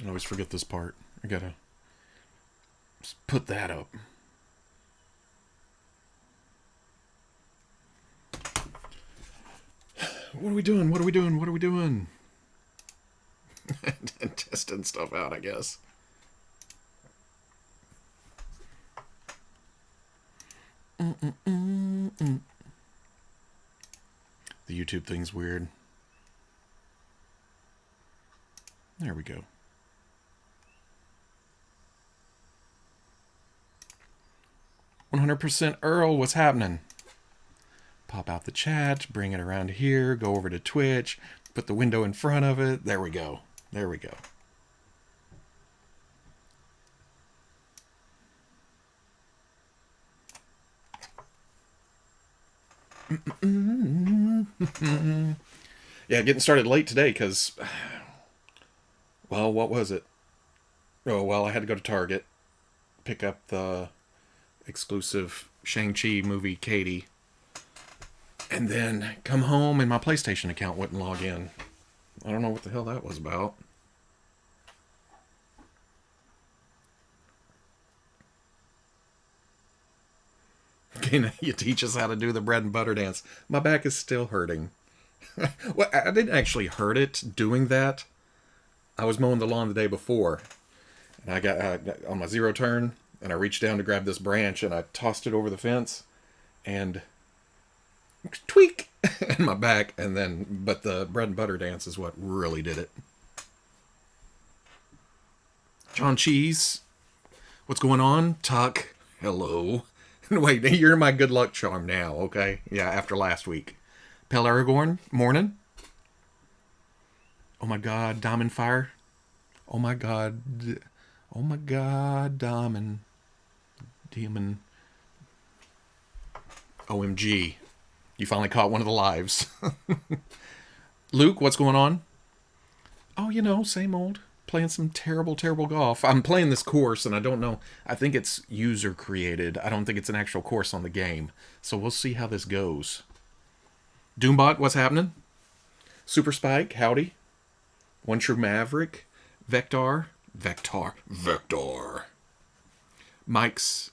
I always forget this part. I gotta put that up. What are we doing? What are we doing? What are we doing? Testing stuff out, I guess. The YouTube thing's weird. There we go. 100% Earl, what's happening? Pop out the chat, bring it around here, go over to Twitch, put the window in front of it. There we go. There we go. Yeah, getting started late today because, well, what was it? Oh, well, I had to go to Target, pick up the exclusive Shang-Chi movie, Katie, and then come home and my PlayStation account wouldn't log in. I don't know what the hell that was about. Can you teach us how to do the bread and butter dance? My back is still hurting. Well, I didn't actually hurt it doing that. I was mowing the lawn the day before, and I got on my zero turn, and I reached down to grab this branch, and I tossed it over the fence, and tweak in my back, and then, but the bread and butter dance is what really did it. John Cheese, what's going on? Tuck, hello. Wait, you're my good luck charm now, okay? Yeah, after last week. Pel Aragorn, morning. Oh my god, Diamond Fire. Oh my god. Oh my god, Diamond. Demon. OMG. You finally caught one of the lives. Luke, what's going on? Oh, you know, same old. Playing some terrible, terrible golf. I'm playing this course, and I don't know. I think it's user created. I don't think it's an actual course on the game. So we'll see how this goes. Doombot, what's happening? Super Spike, howdy. One True Maverick. Vector. Max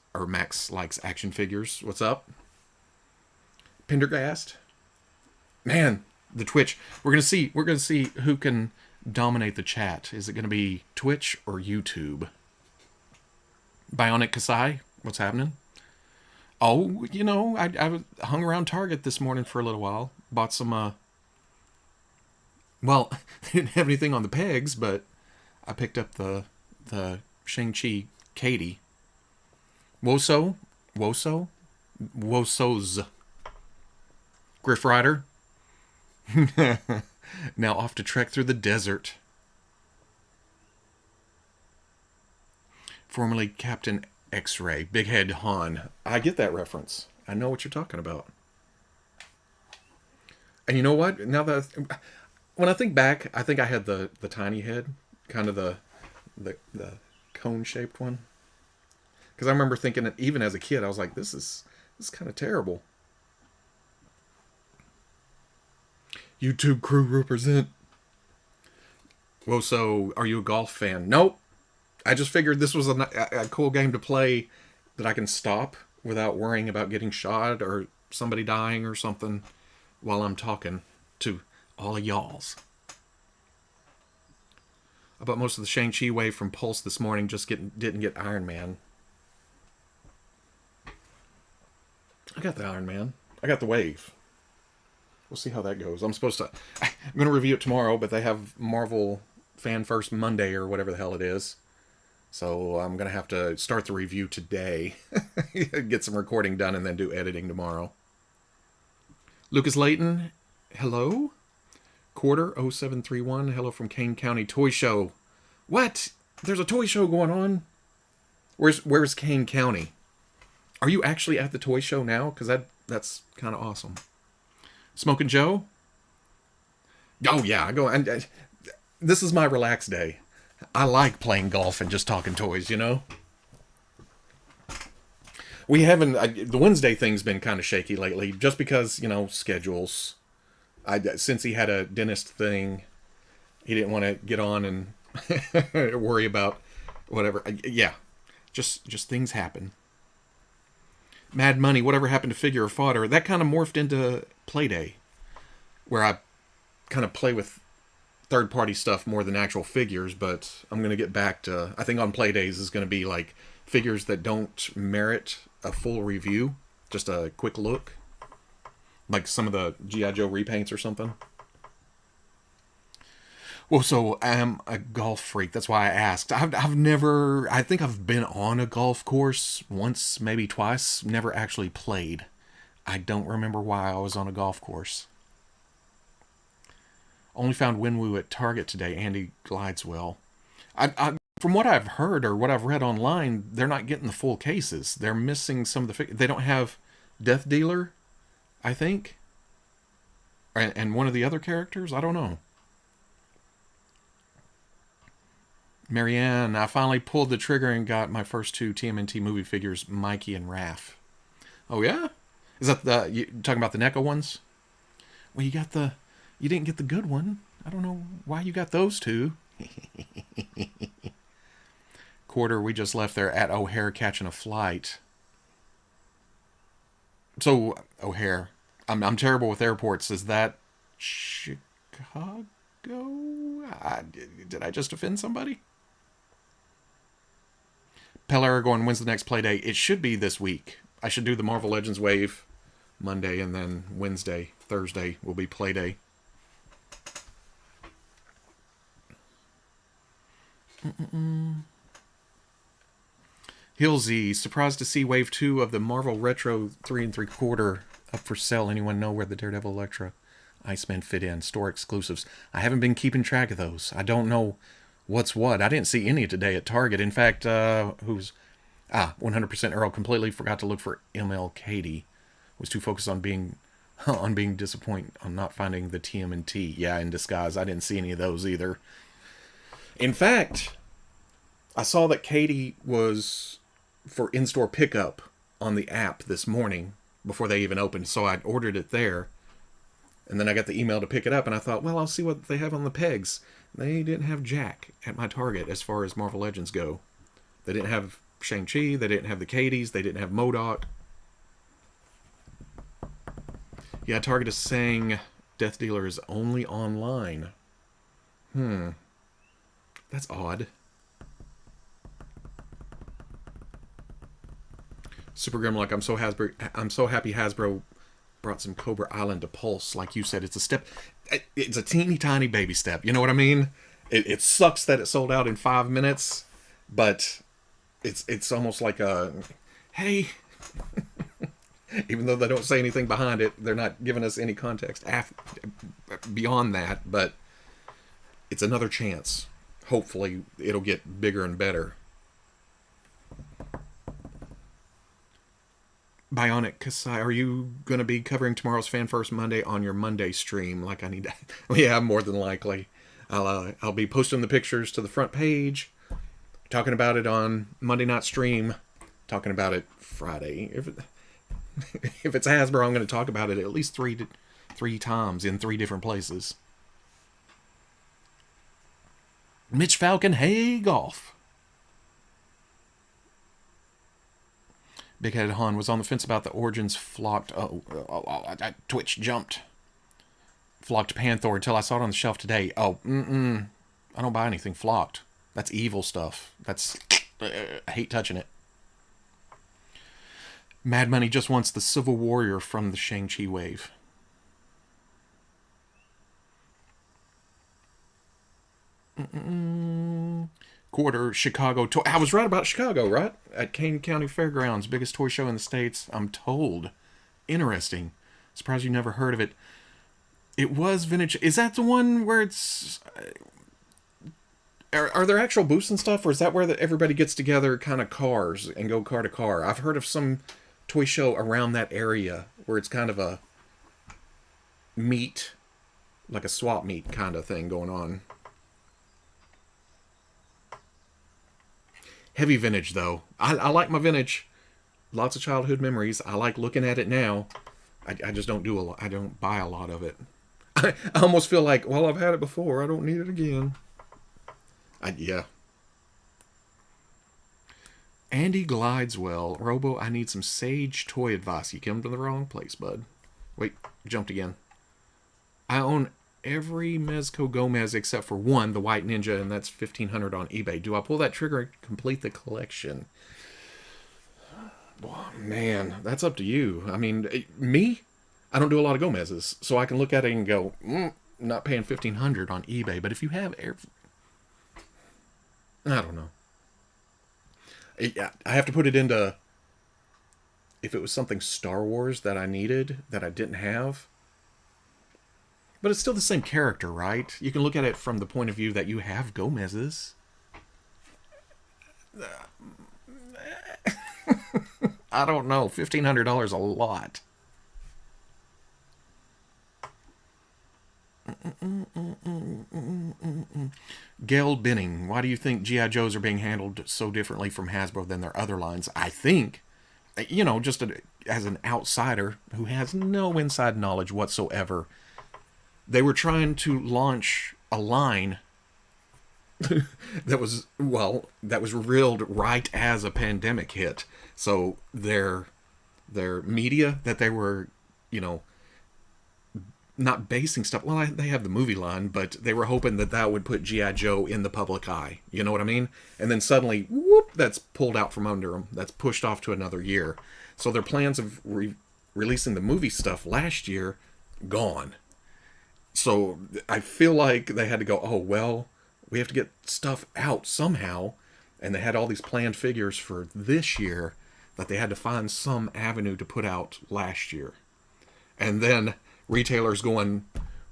likes action figures. What's up? Pendergast. Man, the Twitch. We're gonna see who can dominate the chat. Is it gonna be Twitch or YouTube? Bionic Kasai, what's happening? Oh, you know, I hung around Target this morning for a little while. Bought some well, they didn't have anything on the pegs, but I picked up the Shang-Chi Katie. Woso's. Griff Rider. Now off to trek through the desert. Formerly Captain X-Ray. Big Head Han. I get that reference. I know what you're talking about. And you know what? Now that when I think back, I think I had the tiny head, kind of the cone-shaped one. Because I remember thinking that even as a kid, I was like, this is kind of terrible. YouTube crew represent. Well, so are you a golf fan? Nope. I just figured this was a cool game to play that I can stop without worrying about getting shot or somebody dying or something while I'm talking to all of y'alls. I bought most of the Shang-Chi wave from Pulse this morning, just didn't get Iron Man. I got the Iron Man. I got the wave. We'll see how that goes. I'm going to review it tomorrow, but they have Marvel Fan First Monday or whatever the hell it is. So I'm going to have to start the review today. Get some recording done and then do editing tomorrow. Lucas Layton, hello. Quarter 0731, hello from Kane County Toy Show. What? There's a toy show going on? Where's Kane County? Are you actually at the toy show now? Because that's kind of awesome. Smoking Joe? Oh yeah, I go. And this is my relaxed day. I like playing golf and just talking toys, you know? We haven't... the Wednesday thing's been kind of shaky lately, just because, you know, schedules. Since he had a dentist thing, he didn't want to get on and Worry about whatever. Yeah, just things happen. Mad Money, whatever happened to Figure or Fodder? That kind of morphed into Playday, where I kind of play with third party stuff more than actual figures, but I'm going to get back to, I think on Playdays is going to be like figures that don't merit a full review, just a quick look. Like some of the G.I. Joe repaints or something. Well, so I'm a golf freak. That's why I asked. I've never, I think I've been on a golf course once, maybe twice, never actually played. I don't remember why I was on a golf course. Only found Winwoo at Target today. Andy glides well. From what I've heard or what I've read online, they're not getting the full cases. They're missing some of the. They don't have Death Dealer, I think, and one of the other characters. I don't know. Marianne, I finally pulled the trigger and got my first two TMNT movie figures, Mikey and Raph. Oh yeah, is that the you talking about the NECA ones? Well, you didn't get the good one. I don't know why you got those two. Quarter, we just left there at O'Hare catching a flight. So O'Hare, I'm terrible with airports. Is that Chicago? Did I just offend somebody? Pell Aragorn wins the next play day. It should be this week. I should do the Marvel Legends wave Monday, and then Wednesday, Thursday will be play day. Hillsy, surprised to see Wave 2 of the Marvel Retro 3 3/4 up for sale. Anyone know where the Daredevil Electra Iceman fit in? Store exclusives. I haven't been keeping track of those. I don't know what's what. I didn't see any today at Target. In fact, 100% Earl completely forgot to look for ML Katie. Was too focused on being disappointed on not finding the TMNT. Yeah, in disguise. I didn't see any of those either. In fact, I saw that Katie was for in-store pickup on the app this morning before they even opened, so I ordered it there. And then I got the email to pick it up, and I thought, well, I'll see what they have on the pegs. They didn't have Jack at my Target as far as Marvel Legends go. They didn't have Shang-Chi, they didn't have the Katies, they didn't have MODOK. Yeah, Target is saying Death Dealer is only online. That's odd. Super Grimlock, I'm so happy Hasbro brought some Cobra Island to Pulse. Like you said, it's a step. It's a teeny tiny baby step. You know what I mean? It sucks that it sold out in 5 minutes, but it's almost like a, hey, even though they don't say anything behind it, they're not giving us any context beyond that, but it's another chance. Hopefully it'll get bigger and better. Bionic Kasai, are you going to be covering tomorrow's Fan First Monday on your Monday stream? Like I need to... Yeah, more than likely. I'll be posting the pictures to the front page, talking about it on Monday night stream, talking about it Friday. If it's Hasbro, I'm going to talk about it at least three times in 3 different places. Mitch Falcon, hey golf. Big Headed Han was on the fence about the Origins flocked. Twitch jumped. Flocked Panther until I saw it on the shelf today. I don't buy anything flocked. That's evil stuff. I hate touching it. Mad Money just wants the Civil Warrior from the Shang-Chi wave. Quarter Chicago toy. I was right about Chicago, right? At Kane County Fairgrounds, biggest toy show in the States, I'm told. Interesting. Surprised you never heard of it. It was vintage. Is that the one where it's... Are there actual booths and stuff, or is that where everybody gets together, kind of cars, and go car to car? I've heard of some toy show around that area where it's kind of a meet, like a swap meet kind of thing going on. Heavy vintage, though. I like my vintage. Lots of childhood memories. I like looking at it now. I just don't do a lot. I don't buy a lot of it. I almost feel like, well, I've had it before. I don't need it again. Yeah. Andy Glideswell. Robo, I need some sage toy advice. You came to the wrong place, bud. Wait, jumped again. I own every Mezco Gomez except for one, the White Ninja, and that's $1,500 on eBay. Do I pull that trigger and complete the collection? Oh, man, that's up to you. I mean, me, I don't do a lot of Gomez's, so I can look at it and go, not paying $1,500 on eBay. But if you have, I don't know. I have to put it into, if it was something Star Wars that I needed that I didn't have. But it's still the same character, right? You can look at it from the point of view that you have Gomez's. I don't know. $1,500 a lot. Gail Binning, why do you think G.I. Joes are being handled so differently from Hasbro than their other lines? I think, just as an outsider who has no inside knowledge whatsoever, they were trying to launch a line that was revealed right as a pandemic hit. So their media that they were, not basing stuff. Well, they have the movie line, but they were hoping that would put G.I. Joe in the public eye. You know what I mean? And then suddenly, whoop, that's pulled out from under them. That's pushed off to another year. So their plans of releasing the movie stuff last year, gone. So I feel like they had to go, oh, well, we have to get stuff out somehow. And they had all these planned figures for this year that they had to find some avenue to put out last year. And then retailers going,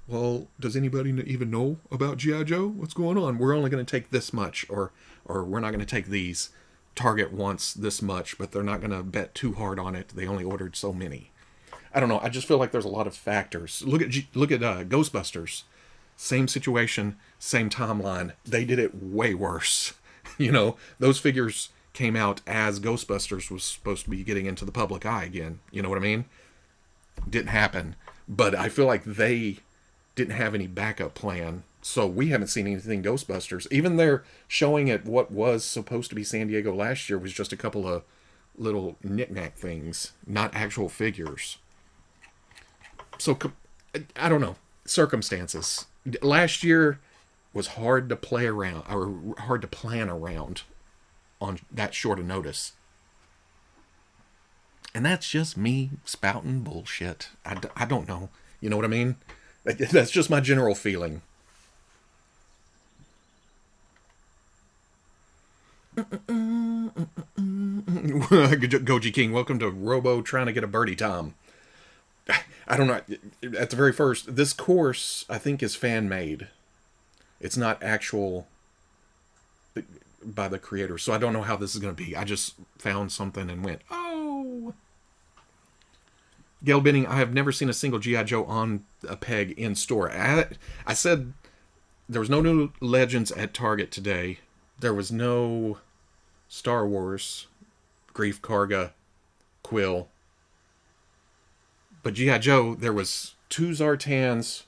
well, does anybody even know about G.I. Joe? What's going on? We're only going to take this much, or we're not going to take these. Target wants this much, but they're not going to bet too hard on it. They only ordered so many. I don't know. I just feel like there's a lot of factors. Look at Ghostbusters. Same situation, same timeline. They did it way worse. Those figures came out as Ghostbusters was supposed to be getting into the public eye again. You know what I mean? Didn't happen. But I feel like they didn't have any backup plan. So we haven't seen anything Ghostbusters. Even they're showing at what was supposed to be San Diego last year was just a couple of little knick-knack things, not actual figures. So, I don't know. Circumstances. Last year was hard to play around, or hard to plan around on that short of notice. And that's just me spouting bullshit. I don't know. You know what I mean? That's just my general feeling. Goji King, welcome to Robo Trying to Get a Birdie Tom. I don't know. At the very first, this course, I think, is fan-made. It's not actual by the creator. So I don't know how this is going to be. I just found something and went, oh. Gail Binning, I have never seen a single G.I. Joe on a peg in store. I said there was no new Legends at Target today. There was no Star Wars, Grief Karga, Quill. But G.I. Joe, there was 2 Zartans,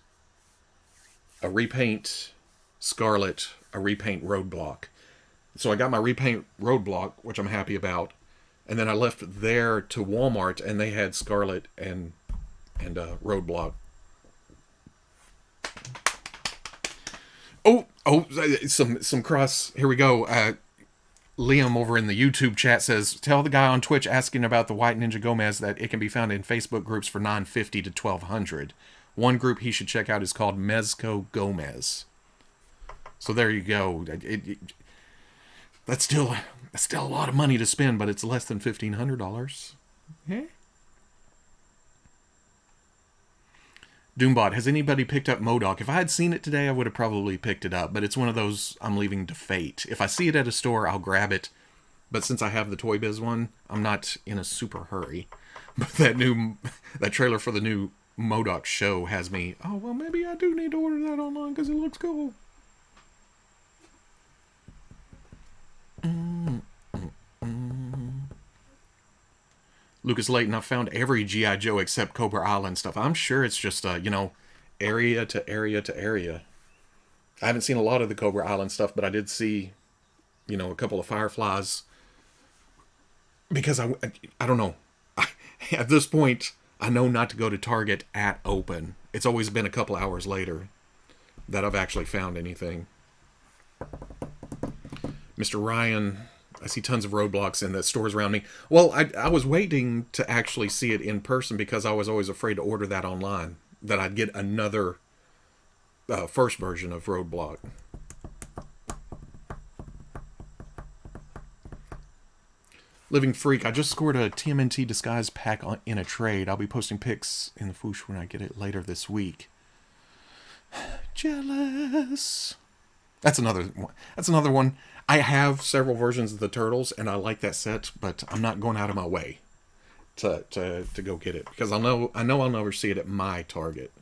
a repaint Scarlet, a repaint Roadblock. So I got my repaint Roadblock, which I'm happy about. And then I left there to Walmart, and they had Scarlet and Roadblock. Oh, some cross. Here we go. Liam over in the YouTube chat says, tell the guy on Twitch asking about the White Ninja Gomez that it can be found in Facebook groups for $9.50 to $1,200. One group he should check out is called Mezco Gomez. So there you go. That's still a lot of money to spend, but it's less than $1,500. Yeah. Doombot, has anybody picked up MODOK? If I had seen it today, I would have probably picked it up, but it's one of those I'm leaving to fate. If I see it at a store, I'll grab it. But since I have the Toy Biz one, I'm not in a super hurry. But that trailer for the new MODOK show has me, oh, well, maybe I do need to order that online because it looks cool. Lucas Layton, I've found every G.I. Joe except Cobra Island stuff. I'm sure it's just, area to area to area. I haven't seen a lot of the Cobra Island stuff, but I did see, a couple of fireflies. Because I don't know. At this point, I know not to go to Target at open. It's always been a couple hours later that I've actually found anything. Mr. Ryan, I see tons of roadblocks in the stores around me. Well, I was waiting to actually see it in person because I was always afraid to order that online. That I'd get another first version of Roadblock. Living Freak, I just scored a TMNT Disguise pack in a trade. I'll be posting pics in the Foosh when I get it later this week. Jealous. That's another one. I have several versions of the Turtles, and I like that set, but I'm not going out of my way to go get it because I know I'll never see it at my Target.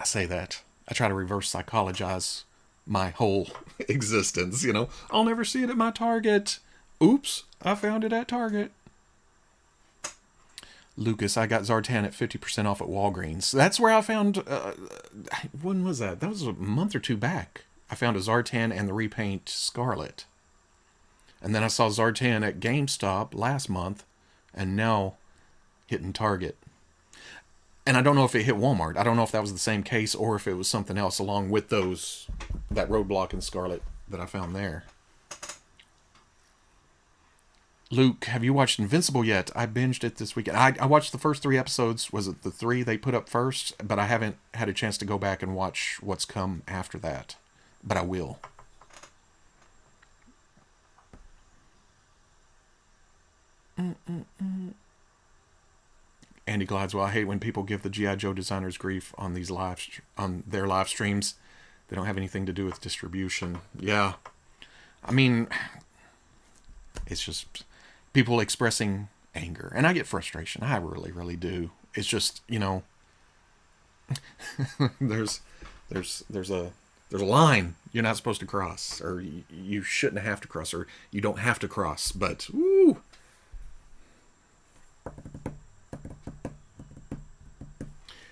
I say that. I try to reverse psychologize my whole existence, I'll never see it at my Target. Oops, I found it at Target. Lucas, I got Zartan at 50% off at Walgreens. That's where I found, when was that? That was a month or two back. I found a Zartan and the repaint Scarlet. And then I saw Zartan at GameStop last month, and now hitting Target. And I don't know if it hit Walmart. I don't know if that was the same case or if it was something else along with that Roadblock and Scarlet that I found there. Luke, have you watched Invincible yet? I binged it this weekend. I watched the first 3 episodes. Was it the 3 they put up first? But I haven't had a chance to go back and watch what's come after that. But I will. Andy Gladwell, I hate when people give the G.I. Joe designers grief on their live streams. They don't have anything to do with distribution. Yeah. I mean, it's just people expressing anger. And I get frustration. I really, really do. It's just, there's a line you're not supposed to cross, or you shouldn't have to cross, or you don't have to cross. But, woo!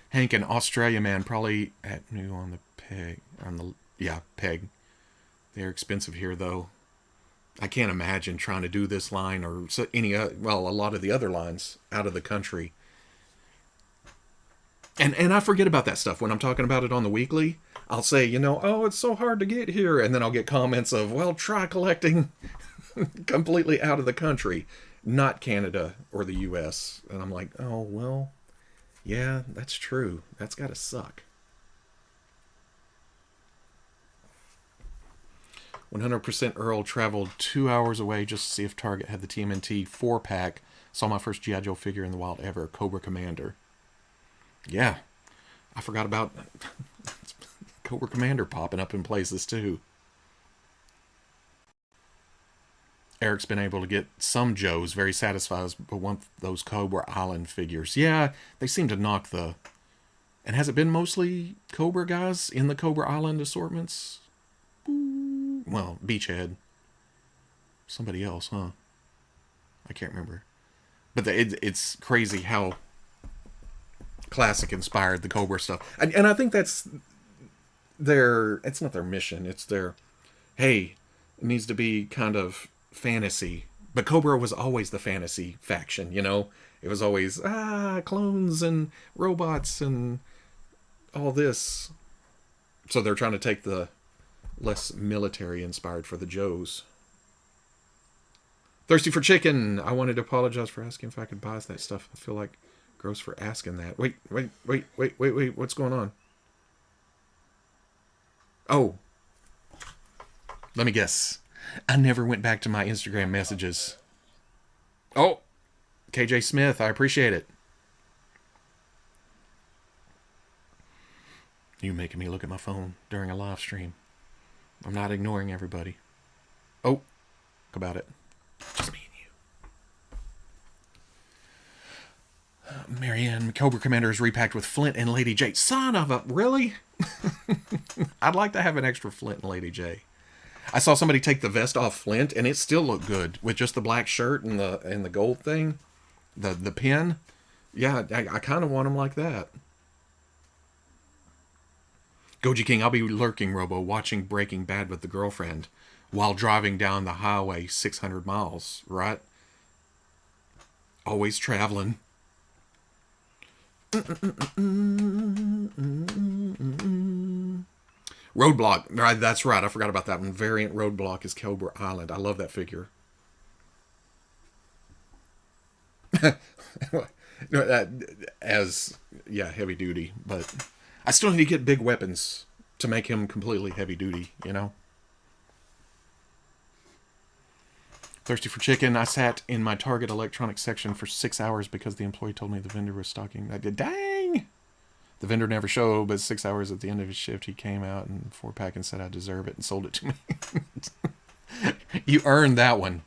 Hank, an Australia man, probably at new on the peg. Peg. They're expensive here, though. I can't imagine trying to do this line or a lot of the other lines out of the country. And I forget about that stuff when I'm talking about it on the weekly. I'll say, it's so hard to get here. And then I'll get comments of, well, try collecting completely out of the country, not Canada or the U.S. And I'm like, oh, well, yeah, that's true. That's got to suck. 100% Earl traveled 2 hours away just to see if Target had the TMNT 4-pack. Saw my first G.I. Joe figure in the wild ever, Cobra Commander. Yeah, I forgot about Cobra Commander popping up in places too. Eric's been able to get some Joes, very satisfied, but want those Cobra Island figures. Yeah, they seem to knock the... And has it been mostly Cobra guys in the Cobra Island assortments? Well, Beachhead. Somebody else, huh? I can't remember. But it's crazy how classic inspired the Cobra stuff. And I think that's it's not their mission. It's their, hey, it needs to be kind of fantasy. But Cobra was always the fantasy faction, It was always, clones and robots and all this. So they're trying to take the less military inspired for the Joes. Thirsty for Chicken. I wanted to apologize for asking if I could buy that stuff. I feel like gross for asking that. Wait. What's going on? Oh. Let me guess. I never went back to my Instagram messages. Oh. KJ Smith. I appreciate it. You making me look at my phone during a live stream. I'm not ignoring everybody. Oh. About it. Just me and you. Marianne, Cobra Commander is repacked with Flint and Lady J. Son of a... Really? I'd like to have an extra Flint and Lady J. I saw somebody take the vest off Flint, and it still looked good with just the black shirt and the gold thing. The pin. Yeah, I kind of want them like that. Goji King, I'll be lurking, Robo, watching Breaking Bad with the girlfriend while driving down the highway 600 miles, right? Always traveling. Roadblock. Right, that's right. I forgot about that one. Variant Roadblock is Cobra Island. I love that figure. As, yeah, heavy duty. But I still need to get big weapons to make him completely heavy duty, you know? Thirsty for chicken. I sat in my Target electronics section for 6 hours because the employee told me the vendor was stocking. I did. Dang! The vendor never showed, but 6 hours at the end of his shift, he came out and 4-pack and said I deserve it and sold it to me. You earned that one.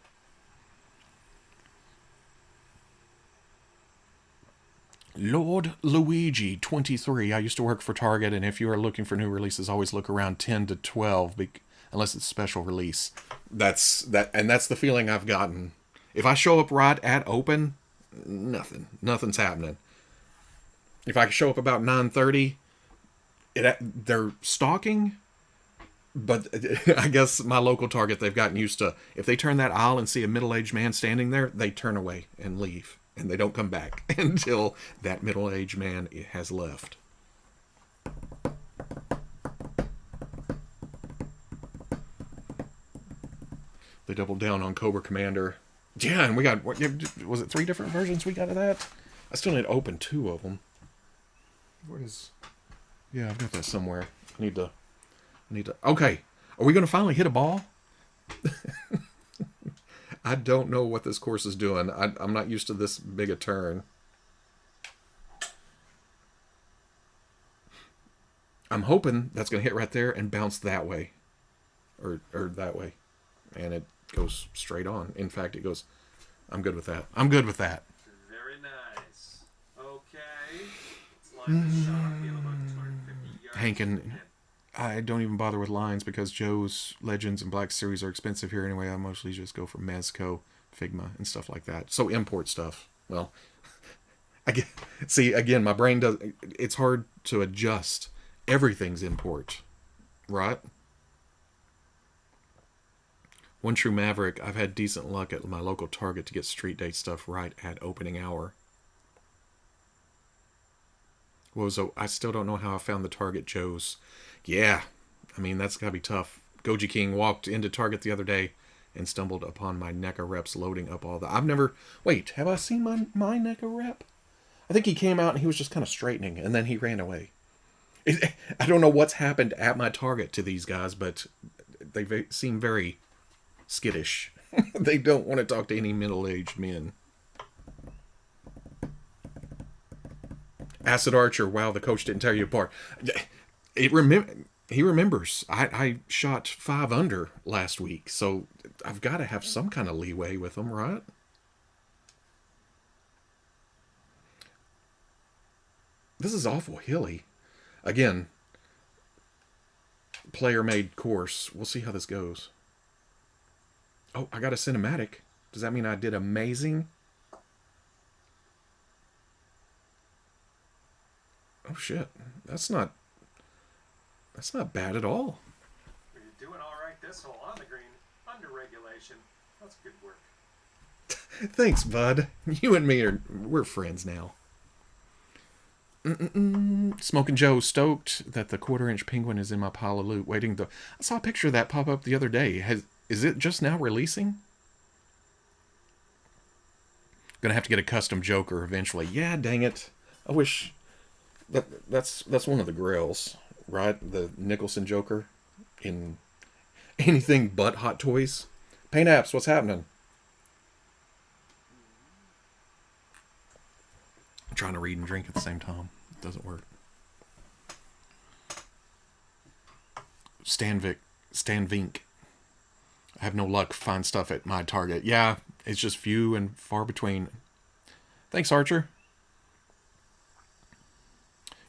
Lord Luigi 23. I used to work for Target, and if you are looking for new releases, always look around 10 to 12, unless it's special release. That's the feeling I've gotten. If I show up right at open, nothing's happening. If I show up about 9:30, they're stalking. But I guess my local Target, they've gotten used to, if they turn that aisle and see a middle-aged man standing there, they turn away and leave. And they don't come back until that middle-aged man has left. They doubled down on Cobra Commander. Yeah, and we got, was it 3 different versions we got of that? I still need to open 2 of them. Where is... Yeah, I've got that somewhere. I need to... Okay, are we going to finally hit a ball? I don't know what this course is doing. I'm not used to this big a turn. I'm hoping that's going to hit right there and bounce that way. Or that way. And it goes straight on. In fact, it goes... I'm good with that. I'm good with that. Very nice. Okay. It's like a shot. We have about 250 yards. Hankin... I don't even bother with lines because Joe's Legends and Black Series are expensive here anyway. I mostly just go for Mezco, Figma, and stuff like that. So import stuff. Well, see, again, my brain does... It's hard to adjust. Everything's import, right? One True Maverick, I've had decent luck at my local Target to get street date stuff right at opening hour. I still don't know how I found the Target Joe's. Yeah, I mean, that's gotta be tough. Goji King walked into Target the other day and stumbled upon my NECA reps loading up all the... I've never... Wait, have I seen my NECA rep? I think he came out and he was just kind of straightening, and then he ran away. I don't know what's happened at my Target to these guys, but they seem very skittish. They don't want to talk to any middle-aged men. Acid Archer, wow, the coach didn't tear you apart. He remembers. I shot 5 under last week, so I've got to have some kind of leeway with him, right? This is awful hilly. Again, player-made course. We'll see how this goes. Oh, I got a cinematic. Does that mean I did amazing? Oh shit, that's not bad at all. You're doing all right this hole on the green, under regulation. That's good work. Thanks, bud. You and me we're friends now. Smoking Joe stoked that the 1/4-inch penguin is in my pile of loot. I saw a picture of that pop up the other day. Is it just now releasing? Gonna have to get a custom Joker eventually. Yeah, dang it. I wish... That's one of the grails, right? The Nicholson Joker in anything but Hot Toys. Paint Apps, what's happening? I'm trying to read and drink at the same time. It doesn't work. Stan Vink. I have no luck find stuff at my Target. Yeah, it's just few and far between. Thanks, Archer.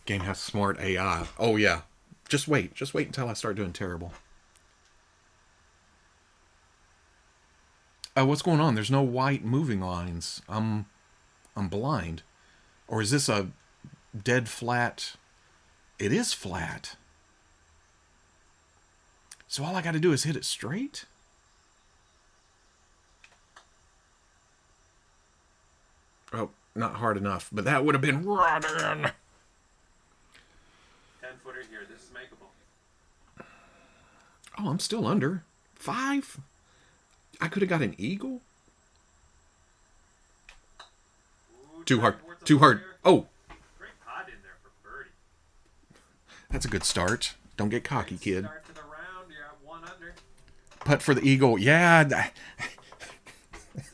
Game has smart AI. Oh yeah. Just wait until I start doing terrible. What's going on? There's no white moving lines. I'm blind. Or is this a dead flat? It is flat. So all I got to do is hit it straight? Oh, not hard enough, but that would have been rotten. 10-footer here. This is makeable. Oh, I'm still under. 5? I could have got an eagle? Ooh, Too hard. towards the Too hard. fire. Oh, Great pot in there for birdie. that's a good start. Don't get cocky, Great kid. Start to the round. You're at 1 under. Putt for the eagle. Yeah,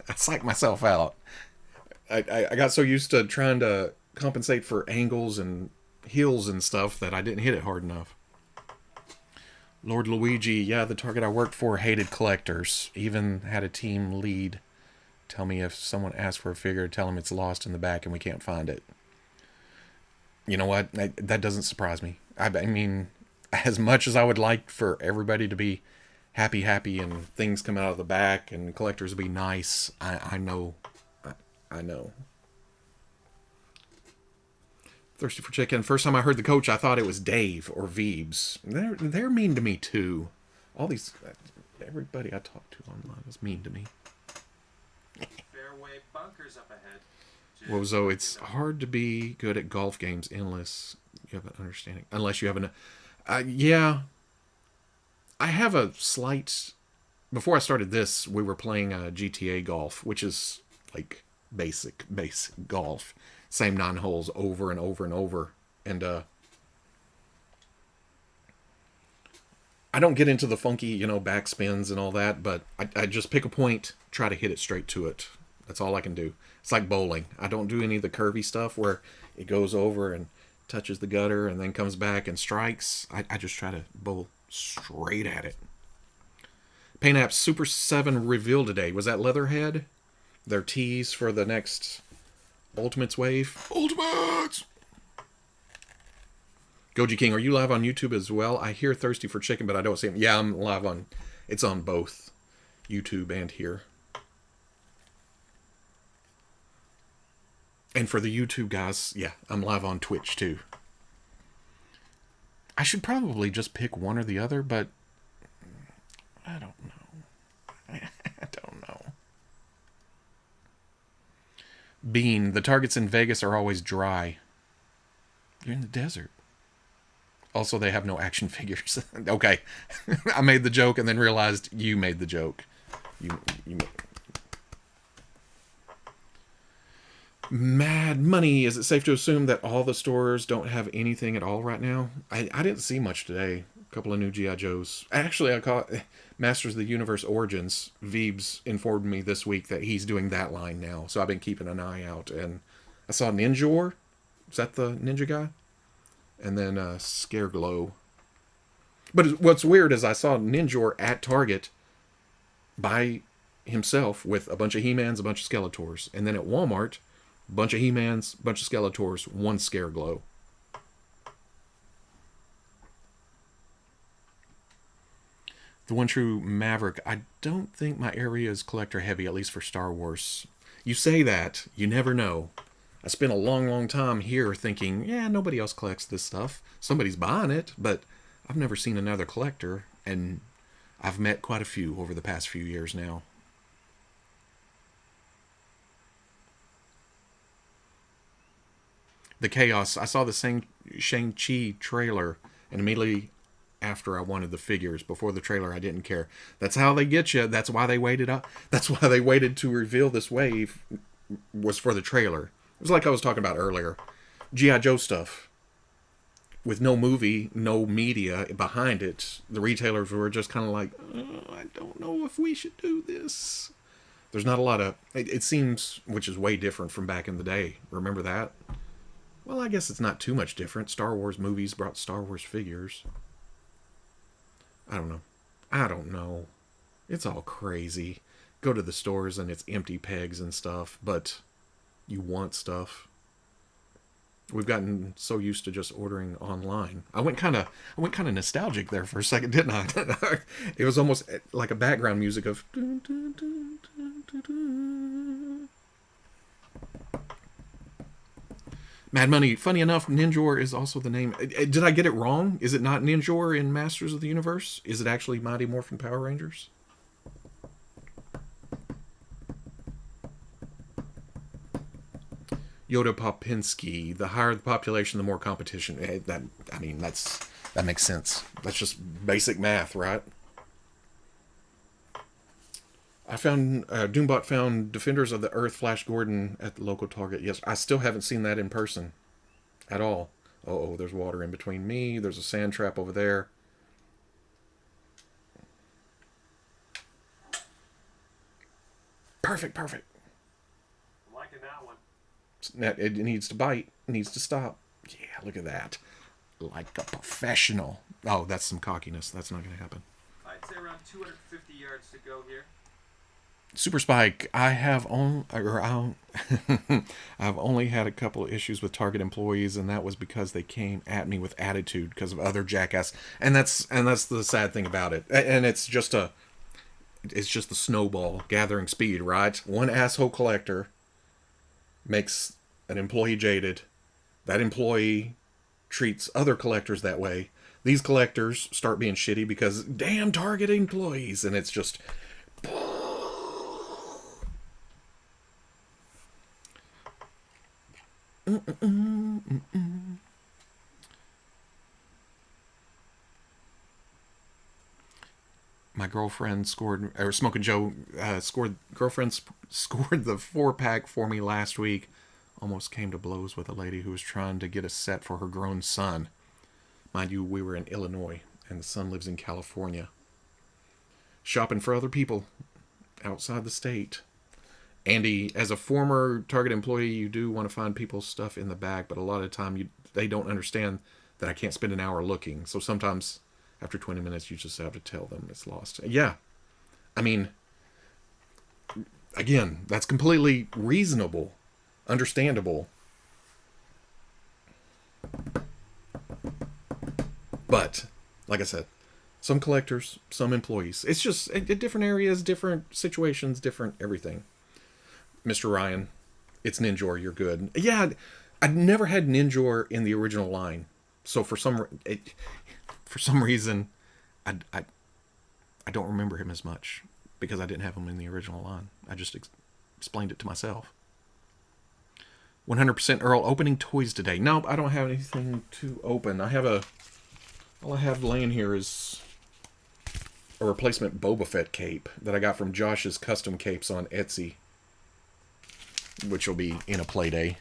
I psyched myself out. I got so used to trying to compensate for angles and hills and stuff that I didn't hit it hard enough. Lord Luigi, yeah, the target I worked for hated collectors. Even had a team lead tell me if someone asked for a figure, tell them it's lost in the back and we can't find it. You know what? That doesn't surprise me. I mean, as much as I would like for everybody to be happy and things come out of the back and collectors be nice, I know. I know. Thirsty for chicken. First time I heard the coach, I thought it was Dave or Veebs. They're mean to me too. All these, everybody I talk to online is mean to me. Fairway bunkers up ahead. Wozo, it's hard to be good at golf games unless you have an understanding. Unless you have an, yeah. I have a slight. Before I started this, we were playing GTA golf, which is like basic golf. Same 9 holes over and over and over. And I don't get into the funky, backspins and all that, but I just pick a point, try to hit it straight to it. That's all I can do. It's like bowling. I don't do any of the curvy stuff where it goes over and touches the gutter and then comes back and strikes. I just try to bowl straight at it. Paint App's Super 7 reveal today. Was that Leatherhead? Their tease for the next Ultimates wave. Ultimates! Goji King, are you live on YouTube as well? I hear Thirsty for Chicken, but I don't see him. Yeah, I'm live on. It's on both YouTube and here. And for the YouTube guys, yeah, I'm live on Twitch too. I should probably just pick one or the other, but I don't know. I don't know. Bean, the targets in Vegas are always dry. You're in the desert. Also, they have no action figures. Okay. I made the joke and then realized you made the joke. You Mad Money. Is it safe to assume that all the stores don't have anything at all right now? I didn't see much today. A couple of new G.I. Joes. Actually, I caught Masters of the Universe Origins. Veebs informed me this week that he's doing that line now. So I've been keeping an eye out. And I saw Ninjor. Is that the ninja guy? And then Scareglow. But what's weird is I saw Ninjor at Target by himself with a bunch of He-Mans, a bunch of Skeletors. And then at Walmart, a bunch of He-Mans, a bunch of Skeletors, one Scareglow. The one true Maverick. I don't think my area is collector heavy, at least for Star Wars. You say that, you never know. I spent a long time here thinking, yeah, nobody else collects this stuff. Somebody's buying it, but I've never seen another collector, and I've met quite a few over the past few years now. The Chaos. I saw the Shang-Chi trailer, and immediately after I wanted the figures. Before the trailer, I didn't care. That's how they get you. That's why they waited up. That's why they waited to reveal this wave, was for the trailer. It was like I was talking about earlier. G.I. Joe stuff. With no movie, no media behind it, the retailers were just kind of like, I don't know if we should do this. There's not a lot of... It seems, which is way different from back in the day. Remember that? Well, I guess it's not too much different. Star Wars movies brought Star Wars figures. I don't know. It's all crazy. Go to the stores and it's empty pegs and stuff, but you want stuff. We've gotten so used to just ordering online. I went kind of nostalgic there for a second, didn't I? It was almost like a background music of... Mad Money. Funny enough, Ninjor is also the name. Did I get it wrong? Is it not Ninjor in Masters of the Universe? Is it actually Mighty Morphin Power Rangers? Yoda Popinski. The higher the population, the more competition. That makes sense. That's just basic math, right? I found Doombot found Defenders of the Earth Flash Gordon at the local Target. Yes, I still haven't seen that in person at all. Oh, there's water in between me. There's a sand trap over there. Perfect. I'm liking that one. It needs to bite. It needs to stop. Yeah, look at that. Like a professional. Oh, that's some cockiness. That's not going to happen. I'd say around 250 yards to go here. Super Spike, I've only had a couple of issues with Target employees, and that was because they came at me with attitude because of other jackass. And that's the sad thing about it. And it's just the snowball gathering speed, right? One asshole collector makes an employee jaded. That employee treats other collectors that way. These collectors start being shitty because damn Target employees, and it's just. My girlfriend scored the 4-pack for me last week. Almost came to blows with a lady who was trying to get a set for her grown son. Mind you, we were in Illinois, and the son lives in California. Shopping for other people outside the state. Andy, as a former Target employee, you do want to find people's stuff in the bag, but a lot of the time they don't understand that I can't spend an hour looking. So sometimes after 20 minutes, you just have to tell them it's lost. Yeah. I mean, again, that's completely reasonable, understandable. But, like I said, some collectors, some employees. It's just different areas, different situations, different everything. Mr. Ryan, it's Ninjor, you're good. Yeah, I'd never had Ninjor in the original line. So for some reason, I don't remember him as much because I didn't have him in the original line. I just explained it to myself. 100% Earl opening toys today. Nope, I don't have anything to open. All I have laying here is a replacement Boba Fett cape that I got from Josh's Custom Capes on Etsy, which will be in a play day.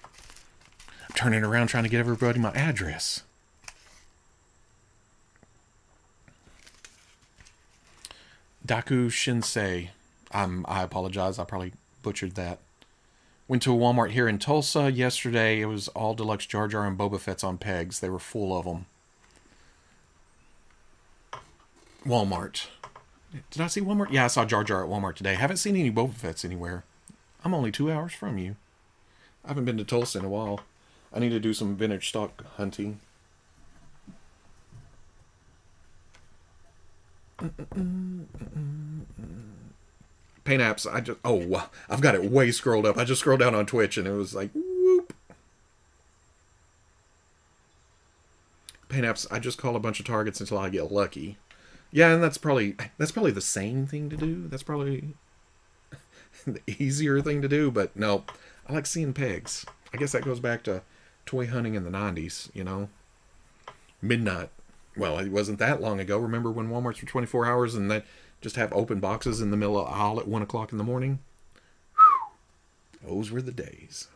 I'm turning around trying to get everybody my address. Daku Shinsei. I apologize. I probably butchered that. Went to a Walmart here in Tulsa yesterday. It was all deluxe Jar Jar and Boba Fett's on pegs. They were full of them. Walmart. Did I see Walmart? Yeah, I saw Jar Jar at Walmart today. Haven't seen any Boba Fett's anywhere. I'm only 2 hours from you. I haven't been to Tulsa in a while. I need to do some vintage stock hunting. Paint apps. I've got it way scrolled up. I just scrolled down on Twitch and it was like, whoop. Paint apps. I just call a bunch of targets until I get lucky. Yeah, and that's probably the same thing to do. That's probably the easier thing to do, but no. I like seeing pegs. I guess that goes back to toy hunting in the 90s, you know? Midnight. Well, it wasn't that long ago. Remember when Walmarts were 24 hours and they just have open boxes in the middle of the aisle at 1 o'clock in the morning? Whew. Those were the days.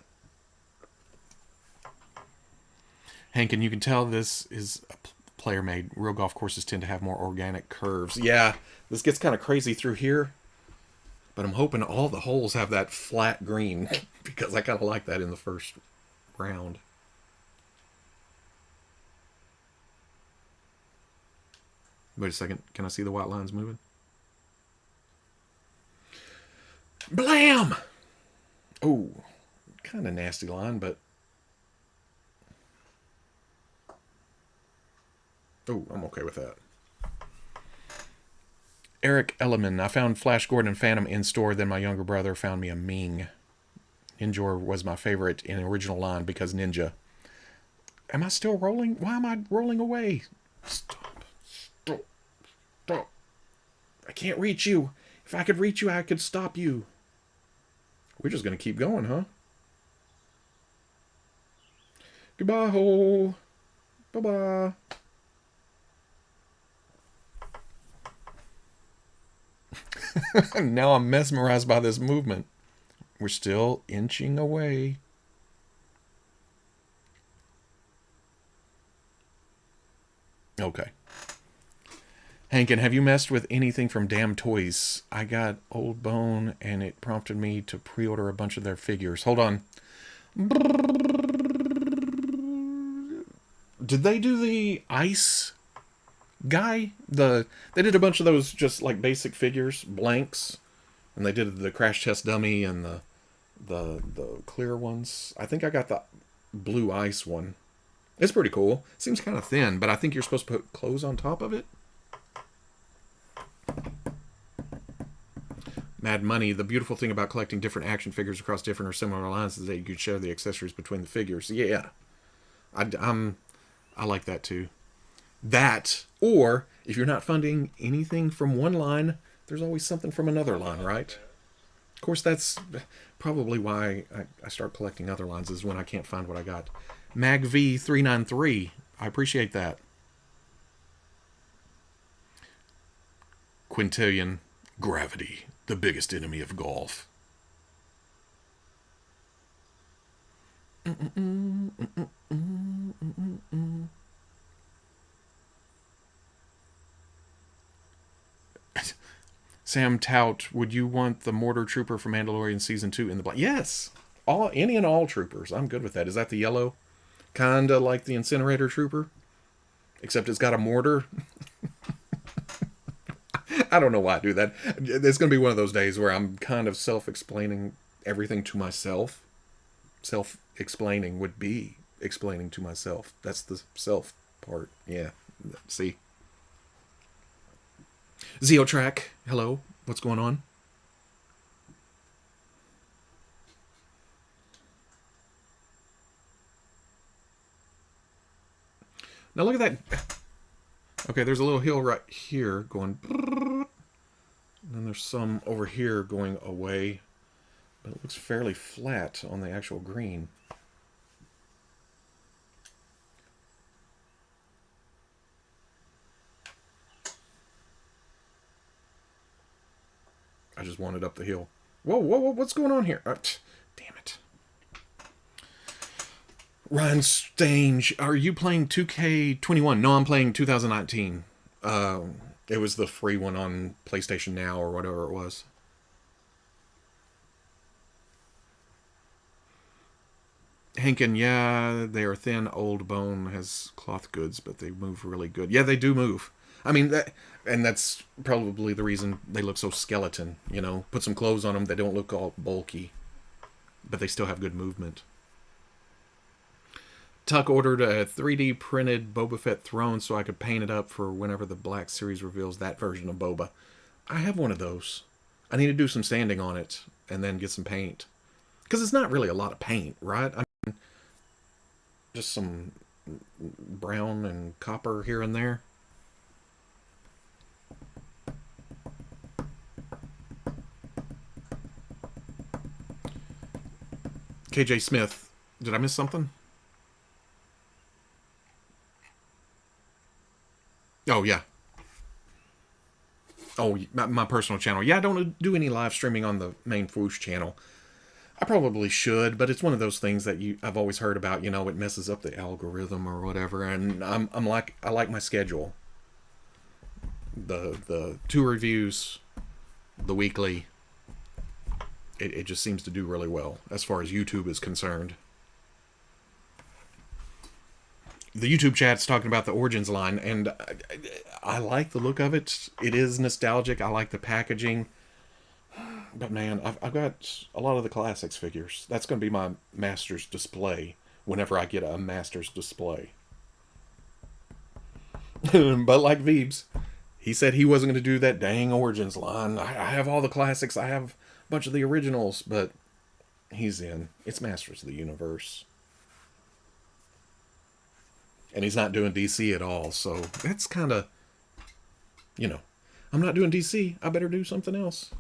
Hank, and you can tell this is a player made. Real golf courses tend to have more organic curves. Yeah, this gets kind of crazy through here. But I'm hoping all the holes have that flat green because I kind of like that in the first round. Wait a second. Can I see the white lines moving? Blam! Oh, kind of nasty line, but... Oh, I'm okay with that. Eric Elliman. I found Flash Gordon and Phantom in store, then my younger brother found me a Ming. Ninjor was my favorite in the original line because ninja. Am I still rolling? Why am I rolling away? Stop. Stop. Stop. I can't reach you. If I could reach you, I could stop you. We're just going to keep going, huh? Goodbye, hole. Bye-bye. Now I'm mesmerized by this movement. We're still inching away. Okay. Hankin, have you messed with anything from Damn Toys? I got Old Bone and it prompted me to pre-order a bunch of their figures. Hold on. Did they do the ice guy? They did a bunch of those just like basic figures, blanks, and they did the crash test dummy and the clear ones. I think I got the blue ice one. It's pretty cool. Seems kind of thin, but I think you're supposed to put clothes on top of it. Mad Money. The beautiful thing about collecting different action figures across different or similar lines is that you could share the accessories between the figures. Yeah, I like that too. That, or if you're not funding anything from one line, there's always something from another line, right? Of course, that's probably why I start collecting other lines, is when I can't find what I got. MagV393. I appreciate that. Quintillion. Gravity, the biggest enemy of golf. Sam Tout, would you want the Mortar Trooper from Mandalorian Season 2 in the black? Yes. Any and all troopers. I'm good with that. Is that the yellow? Kinda like the Incinerator Trooper? Except it's got a mortar. I don't know why I do that. It's going to be one of those days where I'm kind of self-explaining everything to myself. Self-explaining would be explaining to myself. That's the self part. Yeah. See? Zeotrack, hello. What's going on? Now look at that. Okay, there's a little hill right here going. And then there's some over here going away. But it looks fairly flat on the actual green. I just wanted up the hill. Whoa, whoa, whoa, what's going on here? Damn it. Ryan Stange, are you playing 2K21? No, I'm playing 2019. It was the free one on PlayStation Now or whatever it was. Hankin, yeah, they are thin. Old Bone has cloth goods, but they move really good. Yeah, they do move. I mean, and that's probably the reason they look so skeleton. You know, put some clothes on them, they don't look all bulky, but they still have good movement. Tuck ordered a 3D printed Boba Fett throne so I could paint it up for whenever the Black Series reveals that version of Boba. I have one of those. I need to do some sanding on it and then get some paint. Because it's not really a lot of paint, right? I mean, just some brown and copper here and there. KJ Smith. Did I miss something? Oh, yeah. Oh, my personal channel. Yeah, I don't do any live streaming on the main Fwoosh channel. I probably should, but it's one of those things that I've always heard about. You know, it messes up the algorithm or whatever, and I'm like, I like my schedule. The 2 reviews, the weekly. It just seems to do really well as far as YouTube is concerned. The YouTube chat's talking about the Origins line, and I like the look of it. It is nostalgic. I like the packaging. But man, I've got a lot of the classics figures. That's going to be my Masters display whenever I get a Masters display. But like Veebs, he said he wasn't going to do that dang Origins line. I have all the classics. I have a bunch of the originals, but he's in. It's Masters of the Universe. And he's not doing DC at all. So that's kind of, you know, I'm not doing DC. I better do something else.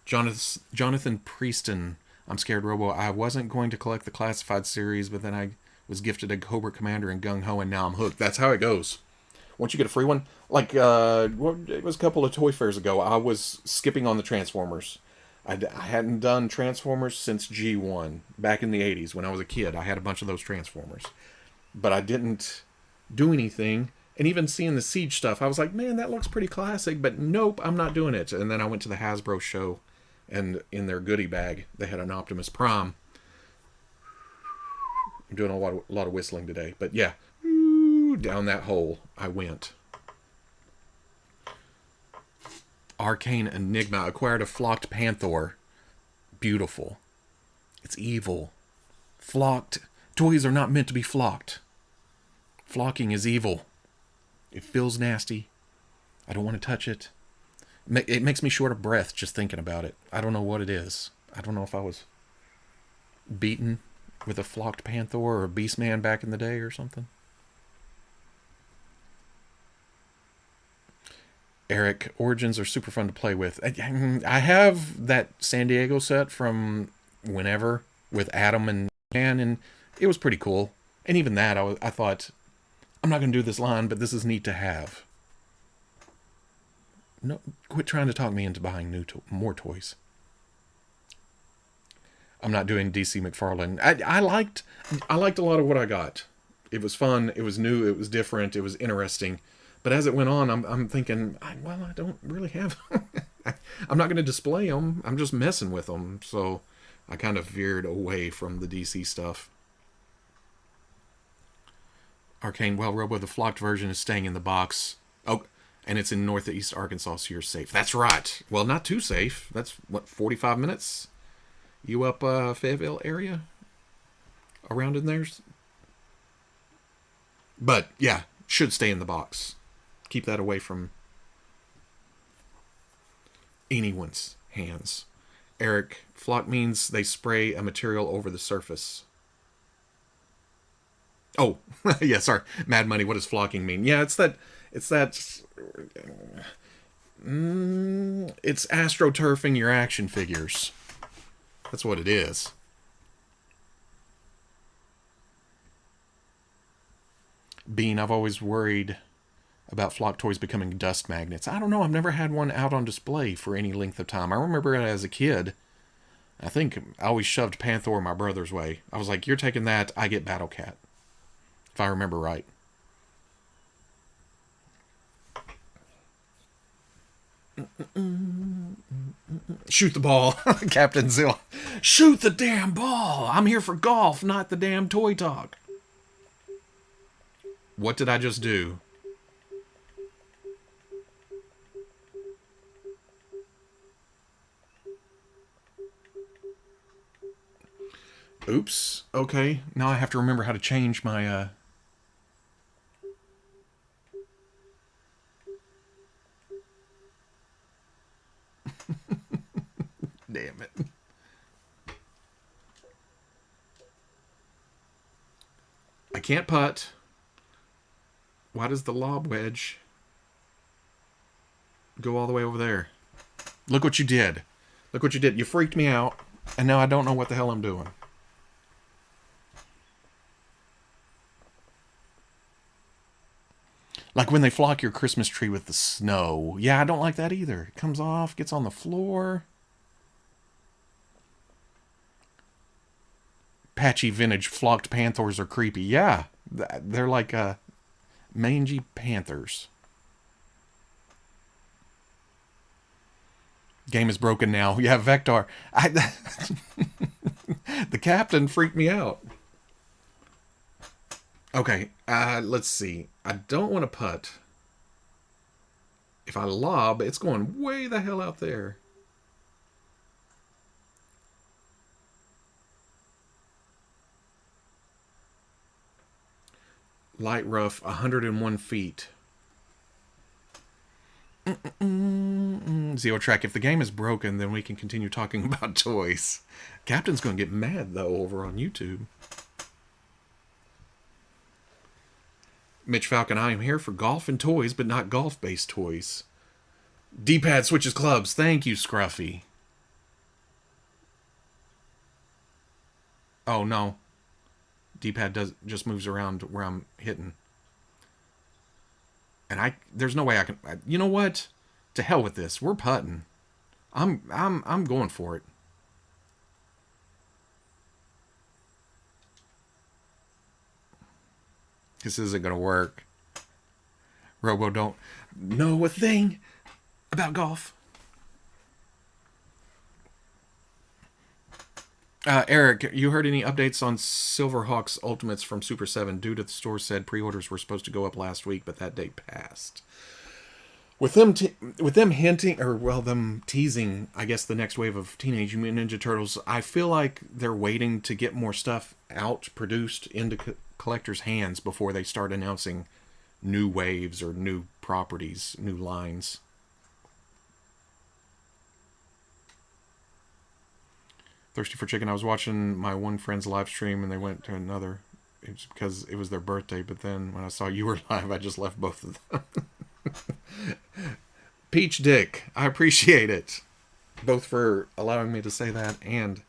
Jonathan Prieston. I'm scared, Robo. I wasn't going to collect the classified series, but then I was gifted a Cobra Commander and Gung Ho, and now I'm hooked. That's how it goes. Once you get a free one, like it was a couple of toy fairs ago, I was skipping on the Transformers. I hadn't done Transformers since G1 back in the 80s when I was a kid. I had a bunch of those Transformers, but I didn't do anything. And even seeing the Siege stuff, I was like, man, that looks pretty classic, but nope, I'm not doing it. And then I went to the Hasbro show, and in their goodie bag, they had an Optimus Prime. I'm doing a lot of whistling today, but yeah, down that hole I went. Arcane Enigma. Acquired a flocked Panther. Beautiful. It's evil. Flocked. Toys are not meant to be flocked. Flocking is evil. It feels nasty. I don't want to touch it. It makes me short of breath just thinking about it. I don't know what it is. I don't know if I was beaten with a flocked Panther or a Beastman back in the day or something. Eric, Origins are super fun to play with. I have that San Diego set from whenever with Adam and Dan, and it was pretty cool. And even that, I thought, I'm not going to do this line, but this is neat to have. No, quit trying to talk me into buying more toys. I'm not doing DC McFarlane. I liked a lot of what I got. It was fun. It was new. It was different. It was interesting. But as it went on, I'm thinking, well, I don't really have. I'm not going to display them. I'm just messing with them. So I kind of veered away from the DC stuff. Arcane, well, Robo, the flocked version is staying in the box. Oh, and it's in Northeast Arkansas, so you're safe. That's right. Well, not too safe. That's, 45 minutes? You up Fayetteville area? Around in there? But, yeah, should stay in the box. Keep that away from anyone's hands. Eric, flock means they spray a material over the surface. Oh, yeah, sorry. Mad Money, what does flocking mean? Yeah, it's astroturfing your action figures. That's what it is. Bean, I've always worried about flock toys becoming dust magnets. I don't know. I've never had one out on display for any length of time. I remember it as a kid. I think I always shoved Panther my brother's way. I was like, you're taking that, I get Battle Cat. If I remember right. Shoot the ball. Captain Zill. Shoot the damn ball. I'm here for golf, not the damn toy talk. What did I just do? Oops. Okay. Now I have to remember how to change my, Damn it. I can't putt. Why does the lob wedge go all the way over there? Look what you did. Look what you did. You freaked me out, and now I don't know what the hell I'm doing. Like when they flock your Christmas tree with the snow. Yeah, I don't like that either. It comes off, gets on the floor. Patchy vintage flocked Panthers are creepy. Yeah, they're like mangy panthers. Game is broken now. Yeah, Vector. The captain freaked me out. Okay, let's see. I don't want to putt. If I lob, it's going way the hell out there. Light rough, 101 feet. Zero track. If the game is broken, then we can continue talking about toys. Captain's going to get mad, though, over on YouTube. Mitch Falcon, I am here for golf and toys, but not golf-based toys. D-pad switches clubs. Thank you, Scruffy. Oh, no. D-pad just moves around where I'm hitting. And there's no way I can. You know what? To hell with this. We're putting. I'm going for it. This isn't gonna work. Robo don't know a thing about golf. Eric, you heard any updates on Silverhawks Ultimates from Super 7? Due to the store said pre-orders were supposed to go up last week, but that date passed. With them hinting, or well, them teasing, I guess, the next wave of Teenage Mutant Ninja Turtles, I feel like they're waiting to get more stuff out, produced into collectors' hands before they start announcing new waves or new properties, new lines. Thirsty for Chicken. I was watching my one friend's live stream and they went to another. It's because it was their birthday, but then when I saw you were live, I just left both of them. Peach Dick, I appreciate it. Both for allowing me to say that and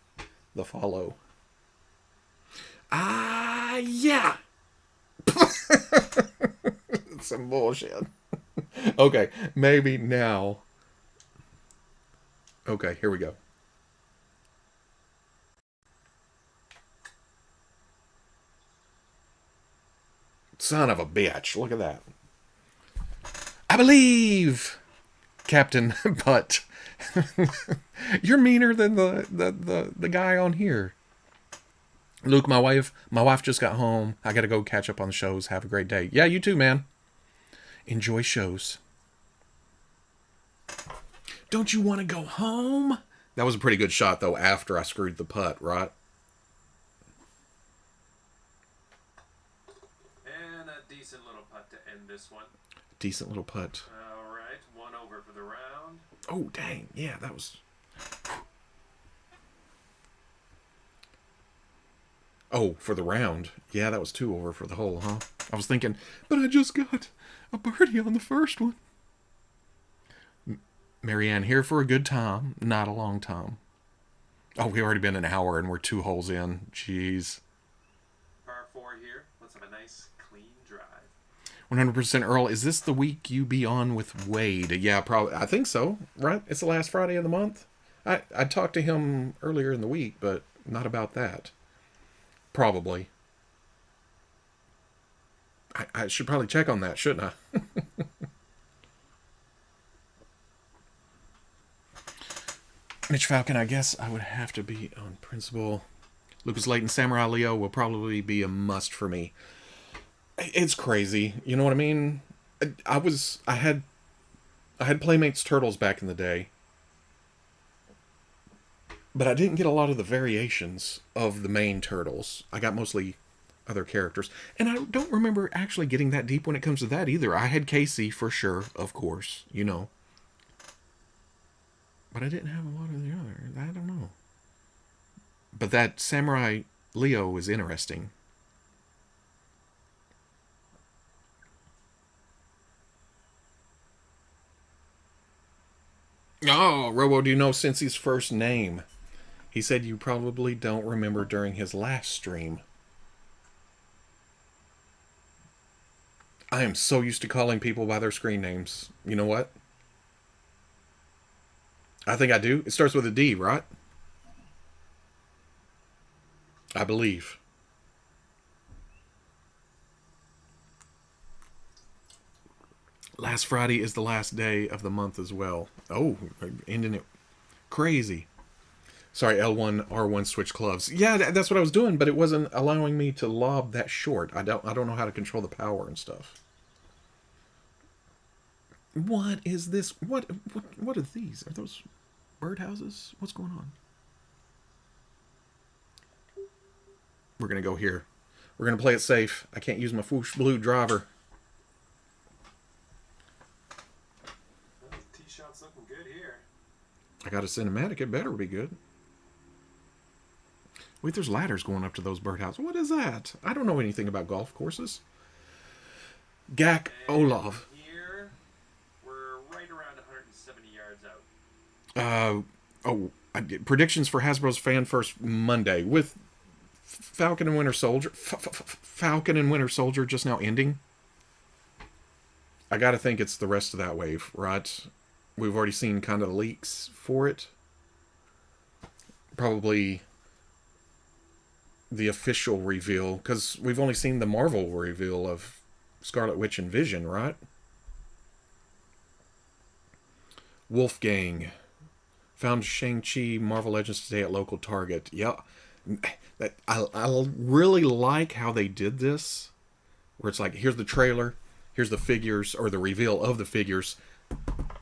the follow. Yeah. Some bullshit. Okay, maybe now. Okay, here we go. Son of a bitch. Look at that. I believe, Captain Butt. You're meaner than the guy on here. Luke, my wife just got home. I gotta go catch up on the shows. Have a great day. Yeah, you too, man. Enjoy shows. Don't you want to go home? That was a pretty good shot, though, after I screwed the putt, right? And a decent little putt to end this one. Decent little putt. All right, 1 over for the round. Oh, dang. Yeah, that was... Oh, for the round. Yeah, that was 2 over for the hole, huh? I was thinking, but I just got a birdie on the first one. Marianne, here for a good time, not a long time. Oh, we've already been an hour and we're 2 holes in. Jeez. Par 4 here. Let's have a nice, clean drive. 100% Earl, is this the week you be on with Wade? Yeah, probably. I think so, right? It's the last Friday of the month. I talked to him earlier in the week, but not about that. Probably. I should probably check on that, shouldn't I? Mitch Falcon, I guess I would have to be on principle. Lucas Layton, Samurai Leo will probably be a must for me. It's crazy. You know what I mean? I had Playmates Turtles back in the day. But I didn't get a lot of the variations of the main Turtles. I got mostly other characters. And I don't remember actually getting that deep when it comes to that either. I had Casey for sure, of course, you know. But I didn't have a lot of the other. I don't know. But that Samurai Leo is interesting. Oh, Robo, do you know Cincy's first name? He said you probably don't remember during his last stream. I am so used to calling people by their screen names. You know what? I think I do. It starts with a D, right? I believe. Last Friday is the last day of the month as well. Oh, ending it crazy. Sorry, L1, R1 switch clubs. Yeah, that's what I was doing, but it wasn't allowing me to lob that short. I don't know how to control the power and stuff. What is this? What are these? Are those birdhouses? What's going on? We're going to go here. We're going to play it safe. I can't use my Foosh Blue driver. Well, tee shot's looking good here. I got a cinematic. It better be good. Wait, there's ladders going up to those birdhouses. What is that? I don't know anything about golf courses. Gak And Olov. here, we're right around 170 yards out. Predictions for Hasbro's Fan First Monday with Falcon and Winter Soldier. Falcon and Winter Soldier just now ending. I gotta think it's the rest of that wave, right? We've already seen kind of the leaks for it. Probably the official reveal, because we've only seen the Marvel reveal of Scarlet Witch and Vision, right? Wolfgang found Shang-Chi Marvel Legends today at local Target. Yeah, I really like how they did this, where it's like, here's the trailer, here's the figures, or the reveal of the figures,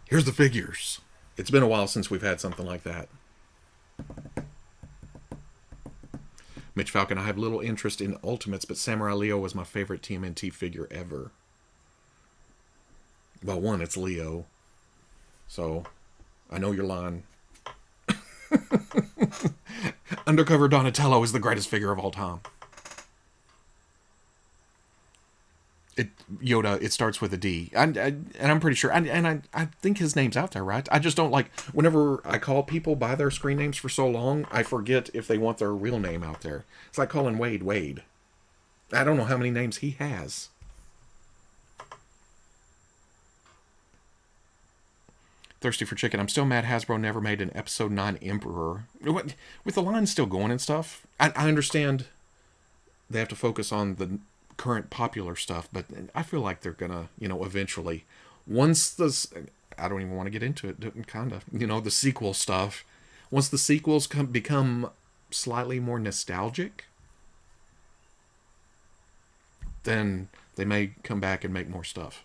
here's the figures. It's been a while since we've had something like that. Mitch Falcon, I have little interest in Ultimates, but Samurai Leo was my favorite TMNT figure ever. Well, one, it's Leo. So, I know you're lying. Undercover Donatello is the greatest figure of all time. Yoda, it starts with a D. And I'm pretty sure, I think his name's out there, right? I just don't like, whenever I call people by their screen names for so long, I forget if they want their real name out there. It's like calling Wade Wade. I don't know how many names he has. Thirsty for chicken. I'm still mad Hasbro never made an episode 9 Emperor. With the line still going and stuff, I understand they have to focus on the current popular stuff, but I feel like they're gonna, eventually, once this, I don't even want to get into it, kind of, the sequel stuff, once the sequels become slightly more nostalgic, then they may come back and make more stuff.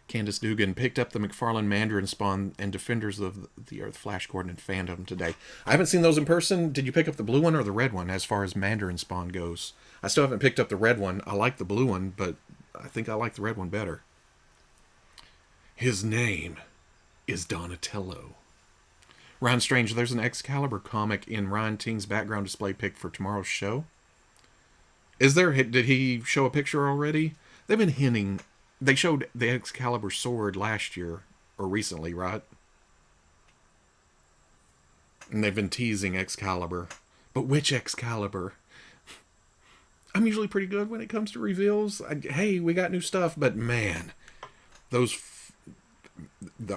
Candace Dugan picked up the McFarlane Mandarin Spawn and Defenders of the Earth Flash Gordon and fandom today. I haven't seen those in person. Did you pick up the blue one or the red one as far as Mandarin Spawn goes? I still haven't picked up the red one. I like the blue one, but I think I like the red one better. His name is Donatello. Ryan Strange, there's an Excalibur comic in Ryan Ting's background display pick for tomorrow's show. Is there? Did he show a picture already? They've been hinting. They showed the Excalibur sword last year, or recently, right? And they've been teasing Excalibur. But which Excalibur? I'm usually pretty good when it comes to reveals. Hey, we got new stuff, but man, the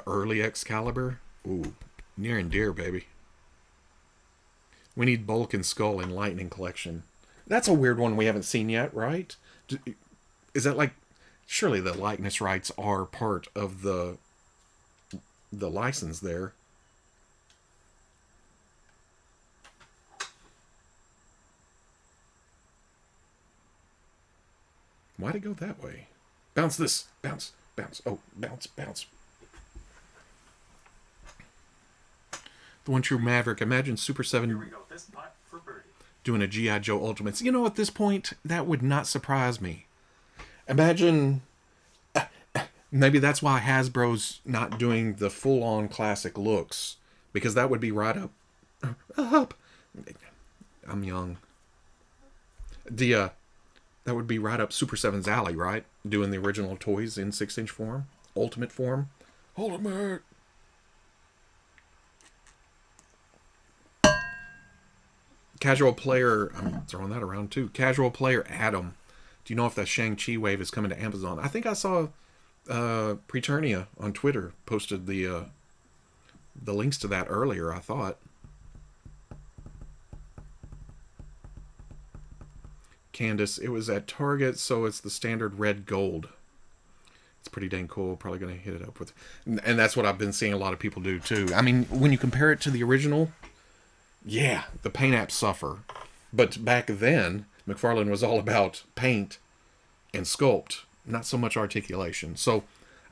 early Excalibur, ooh, near and dear, baby. We need Bulk and Skull in Lightning Collection. That's a weird one we haven't seen yet, right? Is that like... Surely the likeness rights are part of the license there. Why'd it go that way? Bounce this. Bounce. Bounce. Oh, bounce. Bounce. The one true Maverick. Imagine Super 7 Here we go. This pot for birdie. Doing a G.I. Joe Ultimates. At this point, that would not surprise me. Imagine... Maybe that's why Hasbro's not doing the full-on classic looks. Because that would be right up... I'm young. That would be right up Super 7's alley, right? Doing the original toys in 6-inch form. Ultimate form. Ultimate! Casual player... I'm throwing that around, too. Casual player Adam. Do you know if that Shang-Chi wave is coming to Amazon? I think I saw Preternia on Twitter posted the links to that earlier, I thought. Candace, it was at Target, so it's the standard red gold. It's pretty dang cool. Probably going to hit it up with... And that's what I've been seeing a lot of people do, too. I mean, when you compare it to the original, yeah, the paint apps suffer. But back then, McFarlane was all about paint and sculpt, not so much articulation. So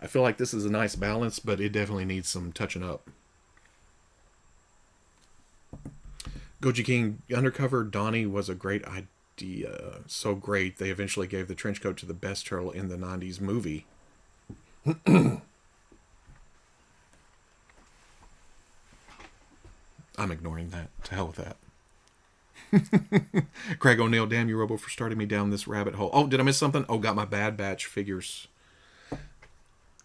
I feel like this is a nice balance, but it definitely needs some touching up. Goji King, Undercover Donnie was a great idea. So great, they eventually gave the trench coat to the best turtle in the 90s movie. I'm ignoring that. To hell with that. Craig O'Neill, damn you, Robo, for starting me down this rabbit hole. Oh, did I miss something? Oh, got my Bad Batch figures.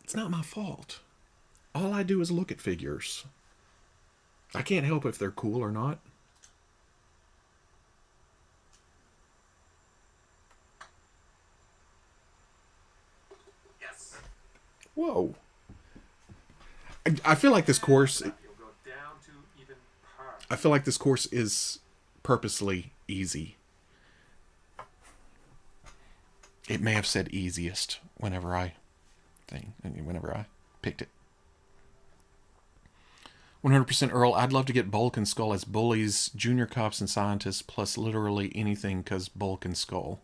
It's not my fault. All I do is look at figures. I can't help if they're cool or not. Yes. Whoa. I feel like this course... You'll go down to even par. I feel like this course is purposely easy. It may have said easiest whenever I picked it. 100% Earl, I'd love to get Bulk and Skull as bullies, junior cops, and scientists, plus literally anything because Bulk and Skull.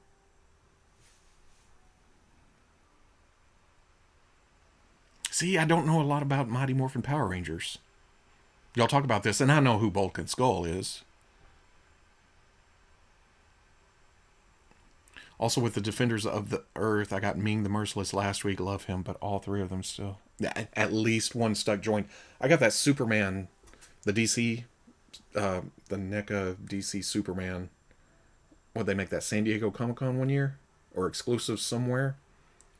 See, I don't know a lot about Mighty Morphin Power Rangers. Y'all talk about this, and I know who Bulk and Skull is. Also, with the Defenders of the Earth, I got Ming the Merciless last week. Love him, but all three of them still... Yeah, at least one stuck joint. I got that Superman, the DC, the NECA DC Superman. What, they make that San Diego Comic-Con one year? Or exclusive somewhere?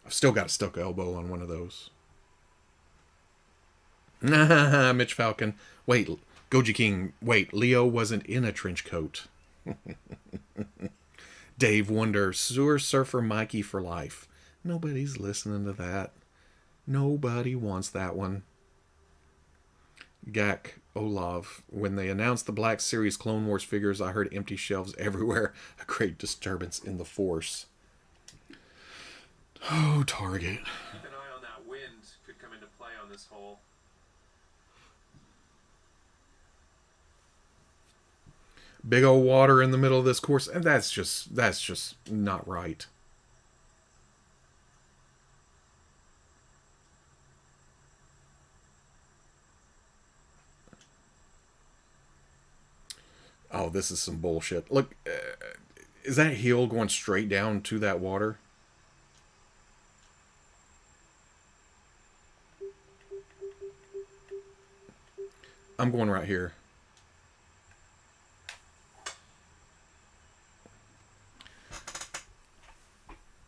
I've still got a stuck elbow on one of those. Mitch Falcon. Wait, Goji King. Wait, Leo wasn't in a trench coat. Dave Wonder. Sewer Surfer Mikey for life. Nobody's listening to that. Nobody wants that one. Gak Olav. When they announced the Black Series Clone Wars figures, I heard empty shelves everywhere. A great disturbance in the Force. Oh, Target. Keep an eye on that wind. Could come into play on this hole. Big old water in the middle of this course, and that's just not right. Oh, this is some bullshit. Look, is that heel going straight down to that water? I'm going right here.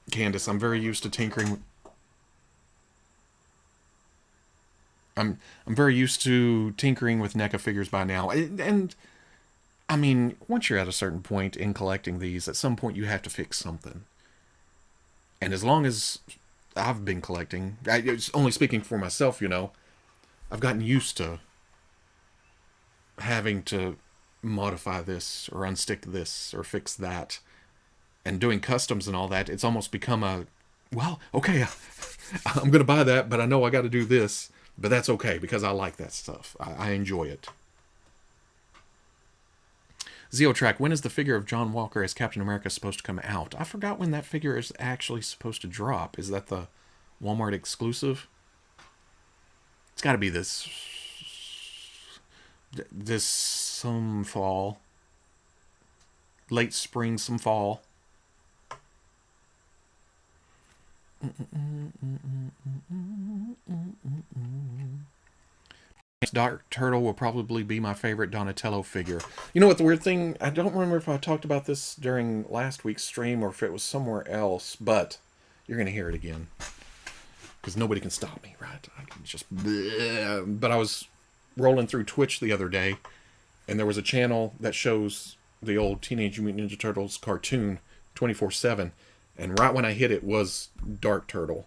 Candace, I'm very used to tinkering. I'm very used to tinkering with NECA figures by now, and I mean, once you're at a certain point in collecting these, at some point you have to fix something. And as long as I've been collecting, it's only speaking for myself, you know, I've gotten used to having to modify this or unstick this or fix that. And doing customs and all that, it's almost become a, well, okay, I'm going to buy that, but I know I got to do this. But that's okay, because I like that stuff. I enjoy it. Zeotrack, when is the figure of John Walker as Captain America supposed to come out? I forgot when that figure is actually supposed to drop. Is that the Walmart exclusive? It's got to be this some fall. Late spring, some fall. Dark Turtle will probably be my favorite Donatello figure. You know what the weird thing, I don't remember if I talked about this during last week's stream or if it was somewhere else, but you're going to hear it again. Because nobody can stop me, right? I can just... But I was rolling through Twitch the other day, and there was a channel that shows the old Teenage Mutant Ninja Turtles cartoon 24/7, and right when I hit it was Dark Turtle.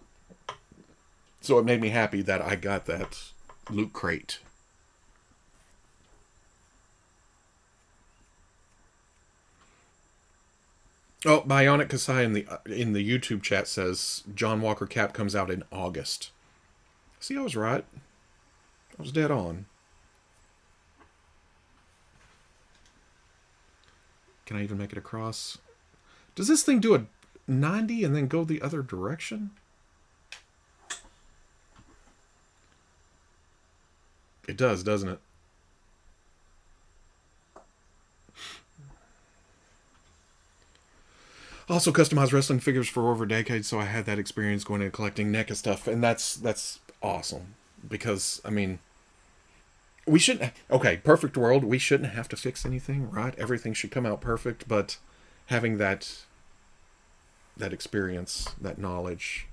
So it made me happy that I got that loot crate. Oh, Bionic Kasai in the YouTube chat says John Walker Cap comes out in August. See, I was right. I was dead on. Can I even make it across? Does this thing do a 90 and then go the other direction? It does, doesn't it? Also customized wrestling figures for over a decade, so I had that experience going into collecting NECA stuff, and that's awesome. Because, I mean, We shouldn't. Okay, perfect world. We shouldn't have to fix anything, right? Everything should come out perfect. But having that experience, that knowledge.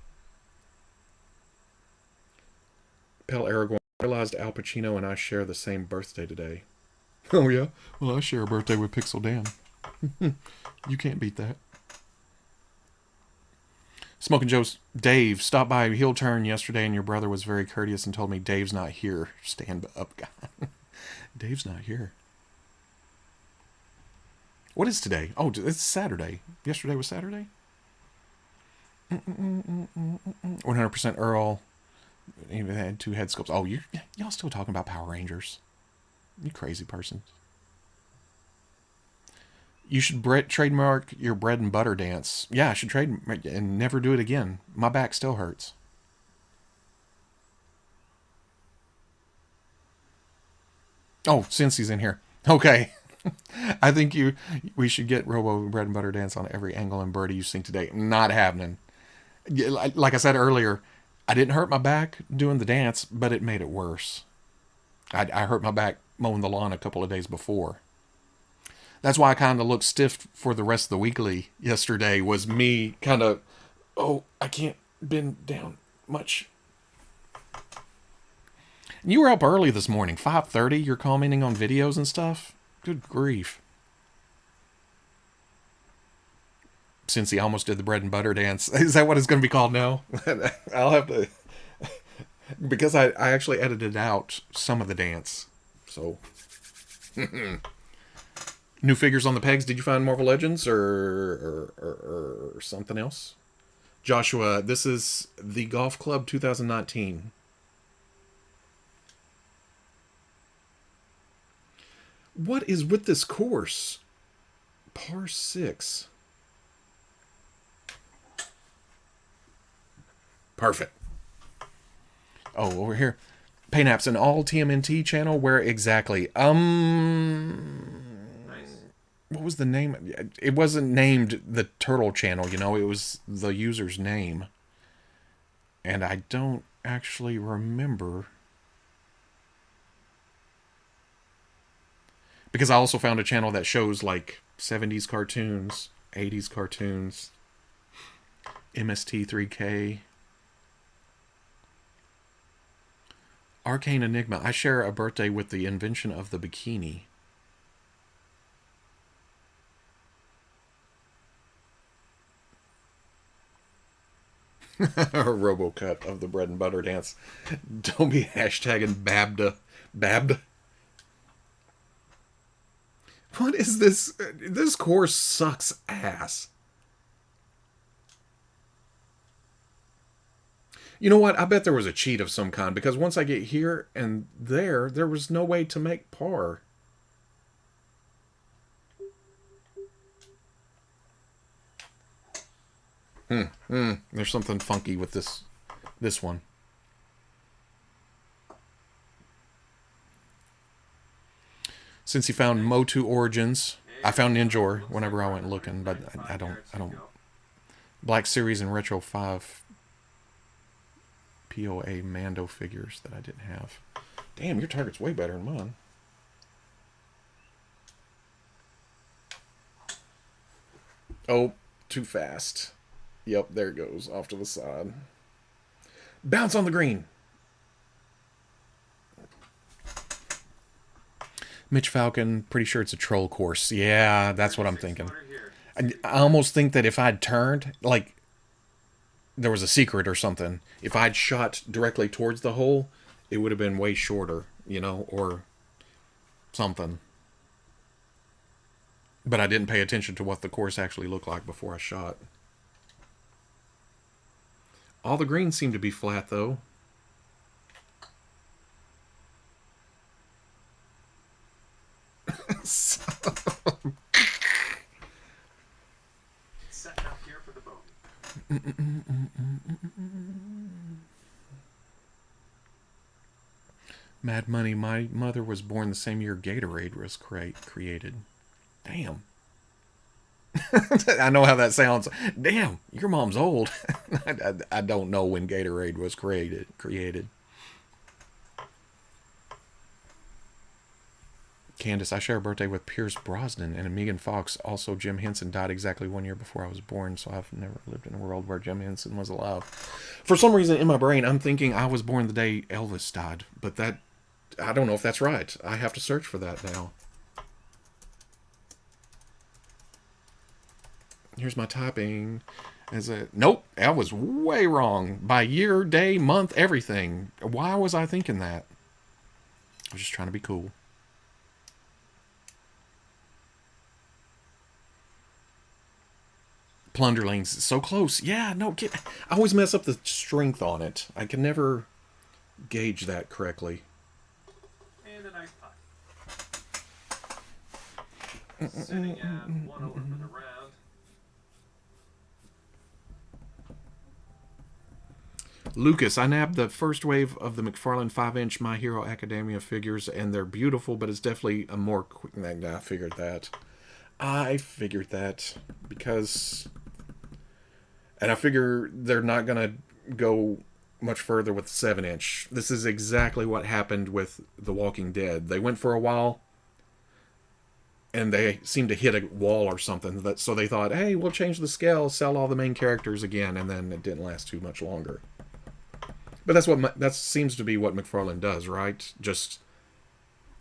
Pell Aragorn realized Al Pacino and I share the same birthday today. Oh yeah. Well, I share a birthday with Pixel Dan. You can't beat that. Smoking Joe's Dave stopped by a heel turn yesterday, and your brother was very courteous and told me Dave's not here. Stand up, guy. Dave's not here. What is today? Oh, it's Saturday. Yesterday was Saturday. 100% Earl. Even had two head sculpts. Oh, y'all still talking about Power Rangers? You crazy person. You should trademark your bread and butter dance. Yeah, I should trade and never do it again. My back still hurts. Oh, since he's in here. Okay. I think we should get Robo bread and butter dance on every angle and birdie you sing today. Not happening. Like I said earlier, I didn't hurt my back doing the dance, but it made it worse. I hurt my back mowing the lawn a couple of days before. That's why I kind of looked stiff for the rest of the weekly yesterday, was me kind of, oh, I can't bend down much. You were up early this morning, 5:30. You're commenting on videos and stuff. Good grief. Since he almost did the bread and butter dance. Is that what it's going to be called now? I'll have to... Because I actually edited out some of the dance. So... New figures on the pegs. Did you find Marvel Legends or something else? Joshua, this is the Golf Club 2019. What is with this course? Par 6. Perfect. Oh, over here. Paynap's an all TMNT channel. Where exactly? What was the name? It wasn't named the Turtle channel, you know. It was the user's name. And I don't actually remember. Because I also found a channel that shows like 70s cartoons, 80s cartoons, MST3K. Arcane Enigma. I share a birthday with the invention of the bikini. Robocut of the bread and butter dance. Don't be hashtagging Babda. Babda. What is this? This course sucks ass. You know what? I bet there was a cheat of some kind, because once I get here and there was no way to make par. There's something funky with this one. Since he found Motu Origins, I found Ninjor whenever I went looking, but I don't. Black Series and Retro 5 POA Mando figures that I didn't have. Damn, your target's way better than mine. Oh, too fast. Yep, there it goes, off to the side. Bounce on the green. Mitch Falcon, pretty sure it's a troll course. Yeah, that's what I'm thinking. I almost think that if I'd turned, like, there was a secret or something. If I'd shot directly towards the hole, it would have been way shorter, you know, or something. But I didn't pay attention to what the course actually looked like before I shot. All the greens seem to be flat, though. Setting up here for the bogey. Mad Money, my mother was born the same year Gatorade was created. Damn. I know how that sounds. Damn, your mom's old. I don't know when Gatorade was created. Candace, I share a birthday with Pierce Brosnan and Megan Fox. Also, Jim Henson died exactly 1 year before I was born, so I've never lived in a world where Jim Henson was alive. For some reason in my brain, I'm thinking I was born the day Elvis died, but that, I don't know if that's right. I have to search for that now. Here's my typing. Nope, I was way wrong by year, day, month, everything. Why was I thinking that? I was just trying to be cool. Plunderlings, so close. Yeah, no, I always mess up the strength on it. I can never gauge that correctly. And a nice putt. Sitting at 1 over for the round. Lucas, I nabbed the first wave of the McFarlane 5-inch My Hero Academia figures, and they're beautiful, but it's definitely a more quick. I figured that. I figured that because. And I figure they're not going to go much further with 7-inch. This is exactly what happened with The Walking Dead. They went for a while, and they seemed to hit a wall or something. So they thought, hey, we'll change the scale, sell all the main characters again, and then it didn't last too much longer. But that seems to be what McFarlane does, right? Just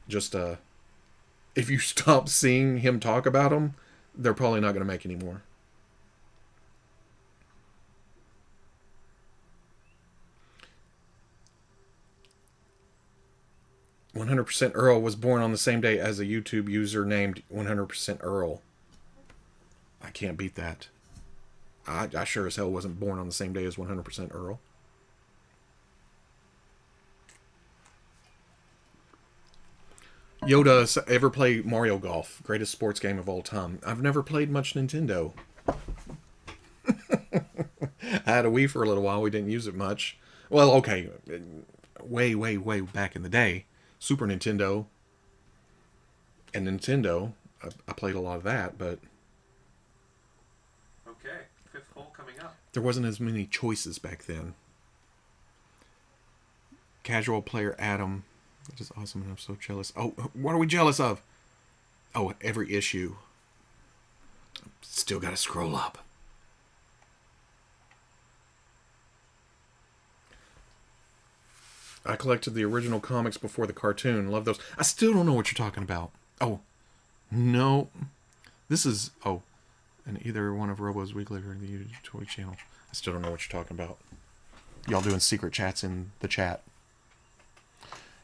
if you stop seeing him talk about them, they're probably not going to make any more. "100% Earl was born on the same day as a YouTube user named 100% Earl." I can't beat that. I sure as hell wasn't born on the same day as 100% Earl. Yoda, ever play Mario Golf? Greatest sports game of all time. I've never played much Nintendo. I had a Wii for a little while. We didn't use it much. Well, okay. Way, way, way back in the day. Super Nintendo and Nintendo. I played a lot of that, but Okay, 5th hole coming up. there wasn't as many choices back then. Casual player Adam. That is awesome, and I'm so jealous. Oh, what are we jealous of? Oh, every issue. Still got to scroll up. I collected the original comics before the cartoon. Love those. I still don't know what you're talking about. Oh, no. This is, and either one of Robo's Weekly or the YouTube Toy channel. I still don't know what you're talking about. Y'all doing secret chats in the chat.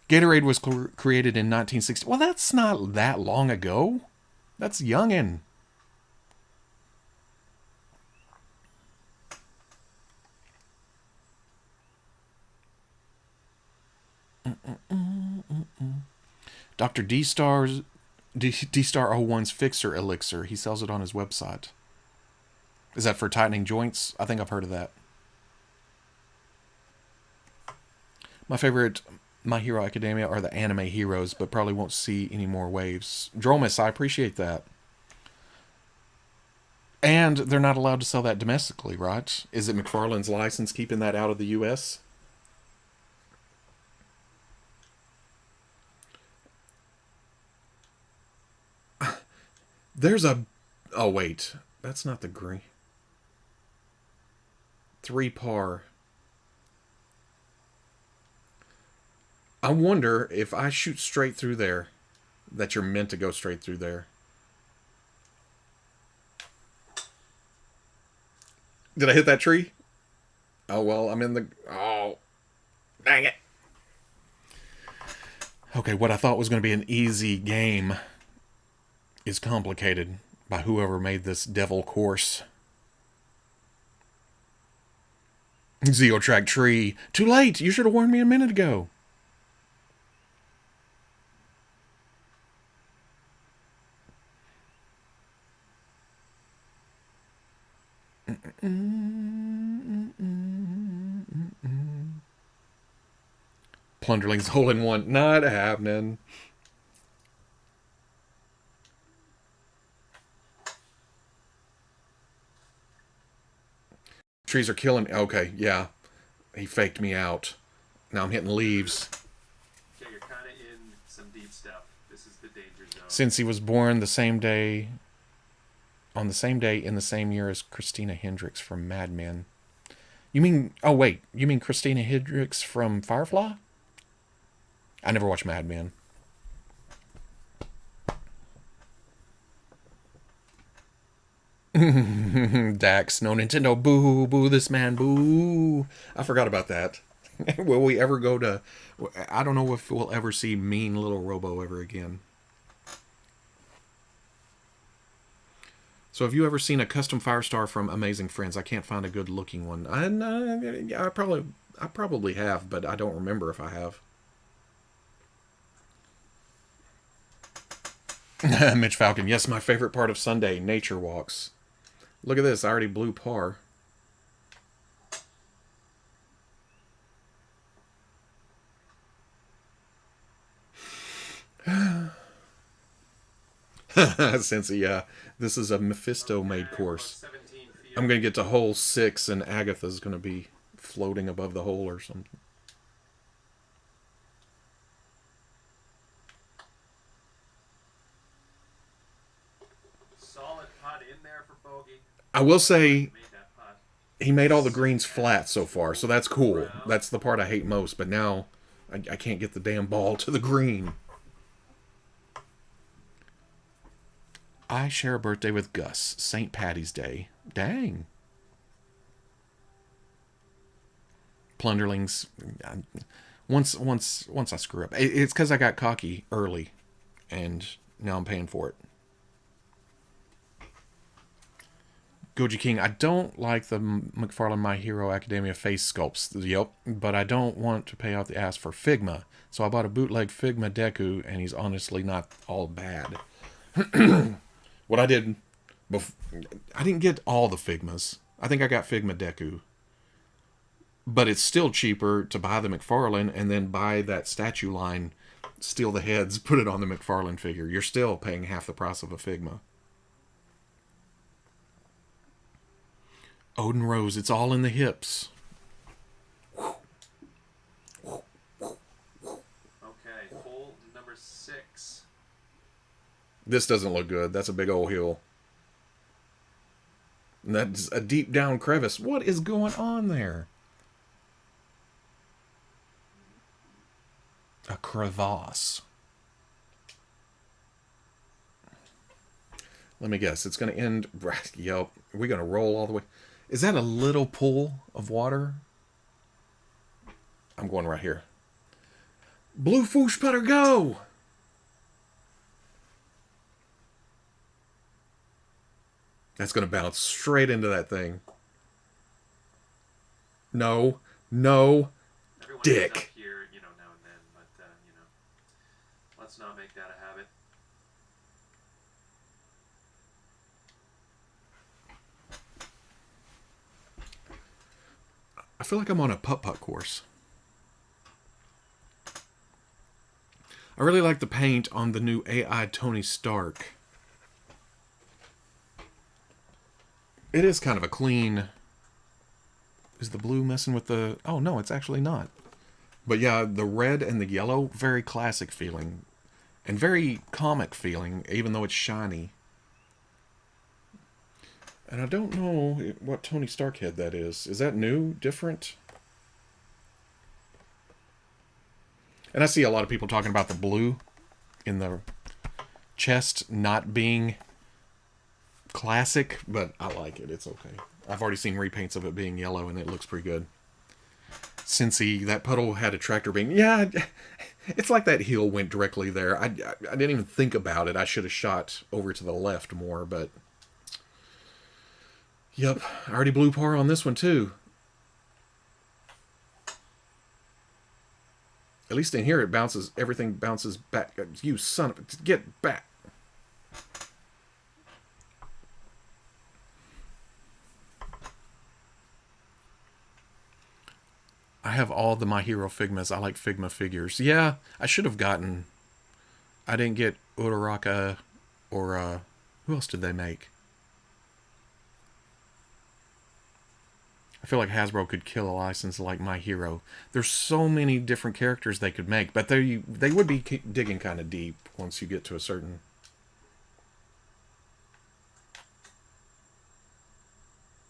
Gatorade was created in 1960. Well, that's not that long ago. That's youngin'. Dr. D-Star 01's Fixer Elixir. He sells it on his website. Is that for tightening joints? I think I've heard of that. My favorite My Hero Academia are the anime heroes, but probably won't see any more waves. Dromus, I appreciate that. And they're not allowed to sell that domestically, right? Is it McFarlane's license keeping that out of the U.S.? There's a... Oh, wait. That's not the green. 3 par. I wonder if I shoot straight through there, that you're meant to go straight through there. Did I hit that tree? Oh, well, I'm in the... Oh, dang it. Okay, what I thought was going to be an easy game is complicated by whoever made this devil course. Zeotrack tree. Too late. You should have warned me a minute ago. Plunderlings hole in one. Not happening. Trees are killing. Okay, yeah. He faked me out. Now I'm hitting leaves. Okay, you're kind of in some deep stuff. This is the danger zone. Since he was born the same day, on the same day in the same year as Christina Hendricks from Mad Men. You mean, oh wait, you mean Christina Hendricks from Firefly? I never watched Mad Men. Dax, no Nintendo, boo, boo this man, boo. I forgot about that. Will we ever go to... I don't know if we'll ever see mean little Robo ever again. So have you ever seen a custom Firestar from Amazing Friends? I can't find a good looking one. I probably have, but I don't remember if I have. Mitch Falcon, yes, my favorite part of Sunday, nature walks. Look at this, I already blew par. Cincy, yeah. This is a Mephisto-made course. I'm going to get to hole 6 and Agatha's going to be floating above the hole or something. Solid putt in there for bogey. I will say Made that putt. he made all the greens flat so far, so that's cool. That's the part I hate most, but now I can't get the damn ball to the green. I share a birthday with Gus. St. Patty's Day. Dang. Plunderlings. Once I screw up. It's because I got cocky early, and now I'm paying for it. Goji King. I don't like the McFarlane My Hero Academia face sculpts. Yep. But I don't want to pay out the ass for Figma. So I bought a bootleg Figma Deku, and he's honestly not all bad. What I did, I didn't get all the Figmas. I think I got Figma Deku. But it's still cheaper to buy the McFarlane and then buy that statue line, steal the heads, put it on the McFarlane figure. You're still paying half the price of a Figma. Odin Rose, it's all in the hips. Okay, hole number 6. This doesn't look good. That's a big old hill. And that's a deep down crevice. What is going on there? A crevasse. Let me guess. It's going to end... Yep. We're going to roll all the way... Is that a little pool of water? I'm going right here. Blue Foosh putter, go! That's going to bounce straight into that thing. No. No. Everyone Dick. ends up here, now and then, but, let's not make that a habit. I feel like I'm on a putt-putt course. I really like the paint on the new AI Tony Stark. It is kind of a clean... Is the blue messing with the... Oh, no, it's actually not. But yeah, the red and the yellow, very classic feeling. And very comic feeling, even though it's shiny. And I don't know what Tony Stark head that is. Is that new? Different? And I see a lot of people talking about the blue in the chest not being classic, but I like it. It's okay. I've already seen repaints of it being yellow, and it looks pretty good. Cincy, that puddle had a tractor beam. Yeah, it's like that heel went directly there. I didn't even think about it. I should have shot over to the left more, but... Yep, I already blew par on this one, too. At least in here it bounces, everything bounces back. You son of a... Get back. I have all the My Hero Figmas. I like Figma figures. Yeah, I should have gotten... I didn't get Uraraka or... who else did they make? I feel like Hasbro could kill a license like My Hero. There's so many different characters they could make, but they would be digging kind of deep once you get to a certain.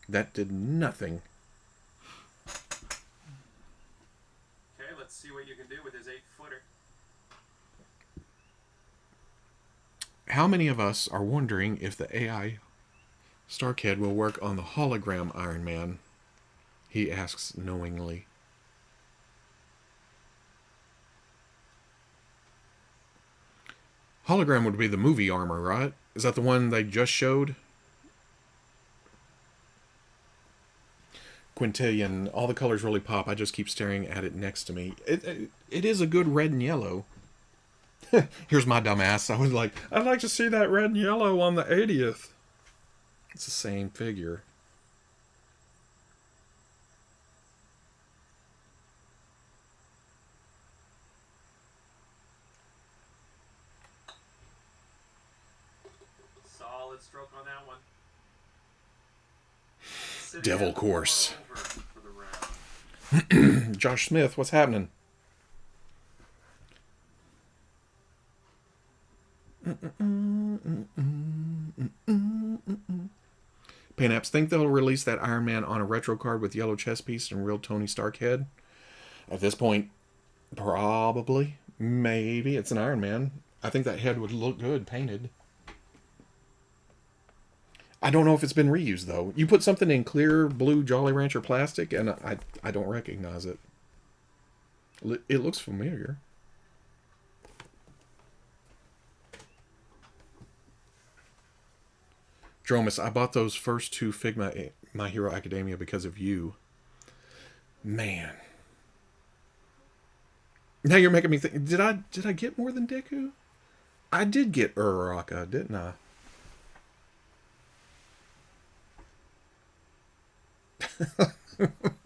That did nothing. Okay, let's see what you can do with his 8-footer. How many of us are wondering if the AI Starkhead will work on the hologram Iron Man? He asks knowingly. Hologram would be the movie armor, right? Is that the one they just showed? Quintillion, all the colors really pop. I just keep staring at it next to me. It is a good red and yellow. Here's my dumbass. I was like, I'd like to see that red and yellow on the 80th. It's the same figure. Solid stroke on that one. Sitting Devil at Course. 4 over for the round. Josh Smith, what's happening? Painapps think they'll release that Iron Man on a retro card with yellow chest piece and real Tony Stark head? At this point, probably. Maybe. It's an Iron Man. I think that head would look good painted. I don't know if it's been reused, though. You put something in clear blue Jolly Rancher plastic, and I don't recognize it. It looks familiar. Dromus, I bought those first 2 Figma My Hero Academia because of you. Man. Now you're making me think. Did I get more than Deku? I did get Uraraka, didn't I?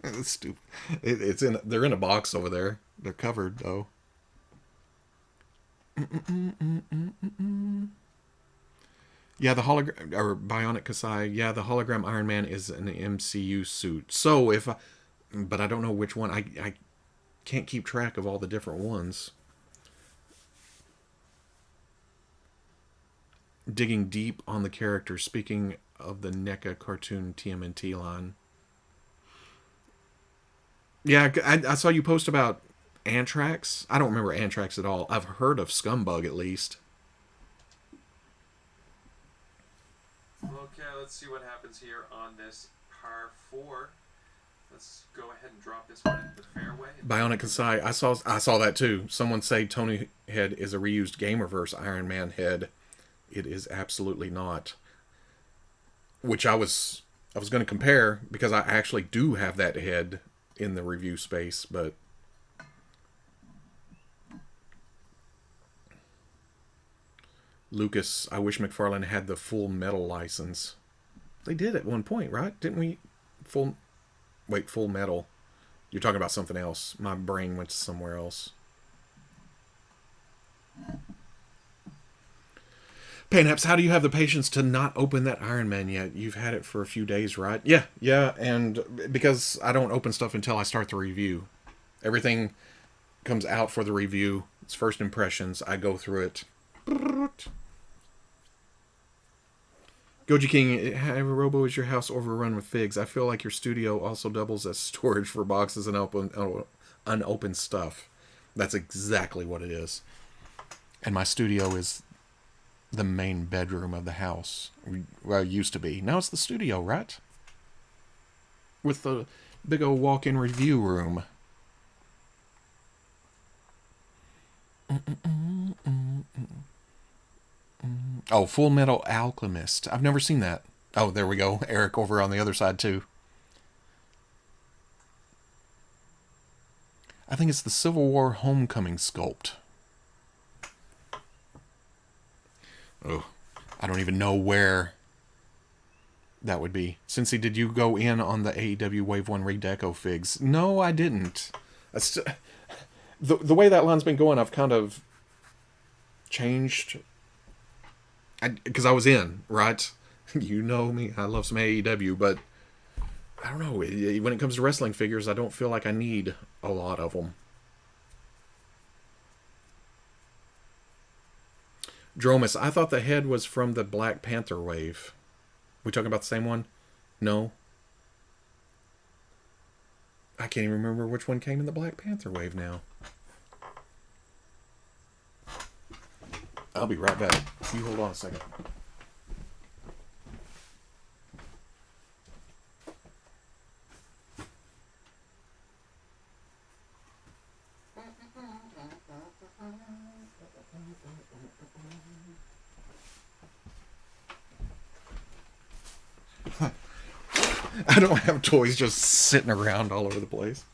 It's stupid. It's in. They're in a box over there. They're covered though. Yeah, the hologram or Bionic Kasai. Yeah, the hologram Iron Man is an MCU suit. So but I don't know which one. I can't keep track of all the different ones. Digging deep on the characters. Speaking of the NECA cartoon TMNT line. Yeah, I saw you post about Anthrax. I don't remember Anthrax at all. I've heard of Scumbug at least. Okay, let's see what happens here on this par 4. Let's go ahead and drop this one into the fairway. Bionic Kasai. I saw that too. Someone say Tony head is a reused Gamerverse Iron Man head. It is absolutely not. Which I was going to compare because I actually do have that head in the review space, but Lucas, I wish McFarlane had the Full Metal license. They did at one point, right? Didn't we? Full Metal. You're talking about something else. My brain went somewhere else. Painapps, how do you have the patience to not open that Iron Man yet? You've had it for a few days, right? Yeah, and because I don't open stuff until I start the review. Everything comes out for the review. It's first impressions. I go through it. Goji King, however, Robo, is your house overrun with figs? I feel like your studio also doubles as storage for boxes and unopened stuff. That's exactly what it is. And my studio is the main bedroom of the house. Well, it used to be. Now it's the studio, right? With the big old walk-in review room. Oh, Full Metal Alchemist. I've never seen that. Oh, there we go. Eric over on the other side, too. I think it's the Civil War Homecoming sculpt. Oh, I don't even know where that would be. Cincy, did you go in on the AEW Wave 1 Redeco figs? No, I didn't. The way that line's been going, I've kind of changed. Because I was in, right? You know me. I love some AEW, but I don't know. When it comes to wrestling figures, I don't feel like I need a lot of them. Dromus, I thought the head was from the Black Panther wave. We talking about the same one? No. I can't even remember which one came in the Black Panther wave now. I'll be right back. You hold on a second. I don't have toys just sitting around all over the place.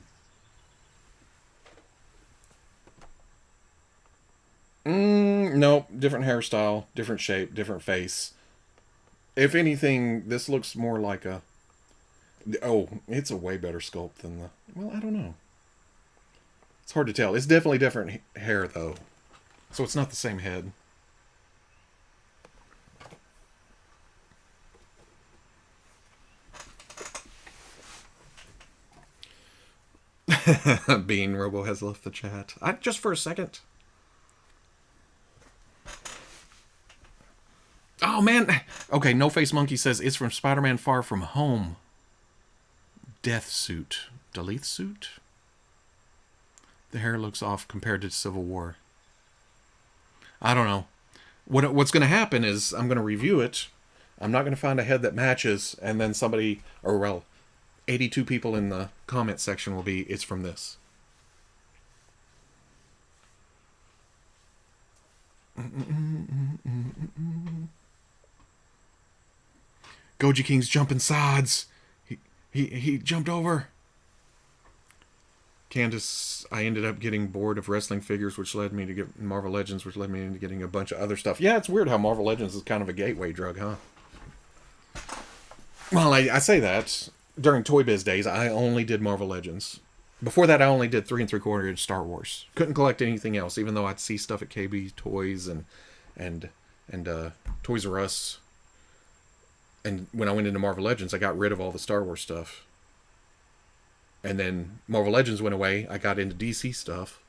Nope. Different hairstyle, different shape, different face. If anything, this looks more like a... Oh, it's a way better sculpt than the... Well, I don't know. It's hard to tell. It's definitely different hair, though. So it's not the same head. Bean Robo has left the chat. Just for a second. Oh, man. Okay, No Face Monkey says it's from Spider-Man Far From Home. Death suit. Delete suit? The hair looks off compared to Civil War. I don't know. What's going to happen is I'm going to review it. I'm not going to find a head that matches, and then somebody, or well, 82 people in the comment section will be, it's from this. Goji King's jumping sides. He jumped over. Candace, I ended up getting bored of wrestling figures, which led me to get Marvel Legends, which led me into getting a bunch of other stuff. Yeah, it's weird how Marvel Legends is kind of a gateway drug, huh? Well, I say that. During Toy Biz days, I only did Marvel Legends. Before that, I only did 3 3/4 inch Star Wars. Couldn't collect anything else, even though I'd see stuff at KB Toys and Toys R Us. And when I went into Marvel Legends, I got rid of all the Star Wars stuff. And then Marvel Legends went away. I got into DC stuff.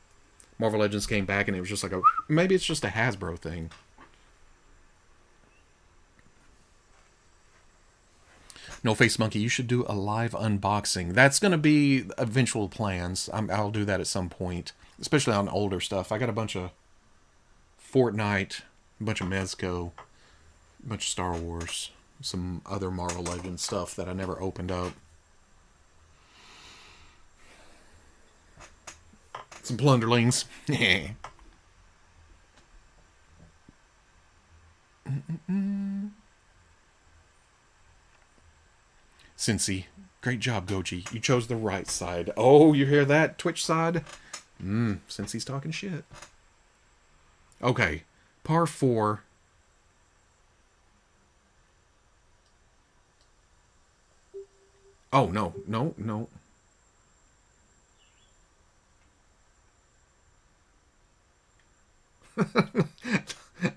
Marvel Legends came back, and it was just like maybe it's just a Hasbro thing. No Face Monkey, you should do a live unboxing. That's going to be eventual plans. I'll do that at some point, especially on older stuff. I got a bunch of Fortnite, a bunch of Mezco, a bunch of Star Wars, some other Marvel Legends stuff that I never opened up. Some plunderlings. Cincy. Great job, Goji. You chose the right side. Oh, you hear that? Twitch side? Cincy's talking shit. Okay. Par 4. Oh, no.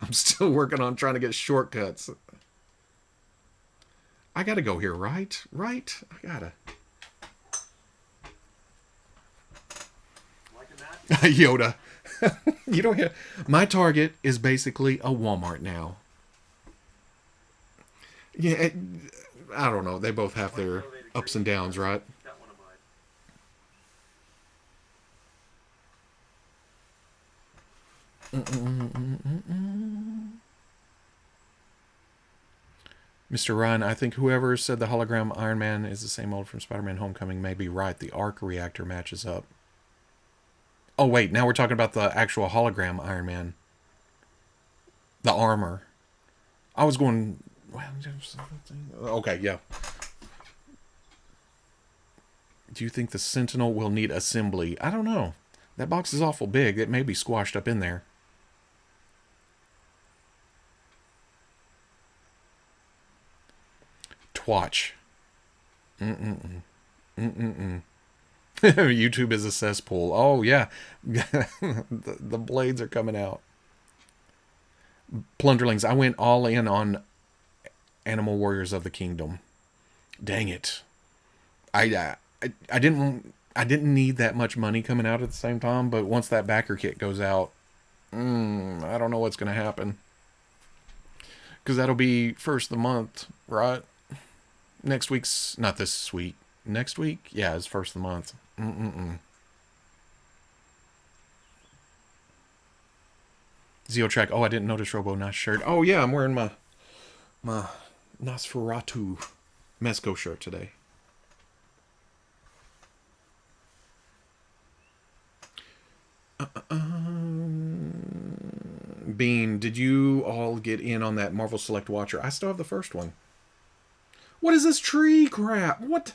I'm still working on trying to get shortcuts. I gotta go here, right? Right? I gotta. Liking that? Yoda. You don't hear. My Target is basically a Walmart now. Yeah, I don't know. They both have their ups and downs, right? That one of mine. Mr. Ryan, I think whoever said the hologram Iron Man is the same mold from Spider-Man Homecoming may be right. The arc reactor matches up. Oh, wait. Now we're talking about the actual hologram Iron Man. The armor. I was going... Okay, yeah. Do you think the Sentinel will need assembly? I don't know. That box is awful big. It may be squashed up in there. Twatch. YouTube is a cesspool. Oh, yeah. the blades are coming out. Plunderlings, I went all in on Animal Warriors of the Kingdom. Dang it. I didn't need that much money coming out at the same time, but once that backer kit goes out, I don't know what's gonna happen. Because that'll be first of the month, right? Next week's not this week. Next week, yeah, it's first of the month. Zeotrack. Oh, I didn't notice Robo nice shirt. Oh yeah, I'm wearing my Nosferatu Mezco shirt today. Bean, did you all get in on that Marvel Select Watcher? I still have the first one. What is this tree crap? What?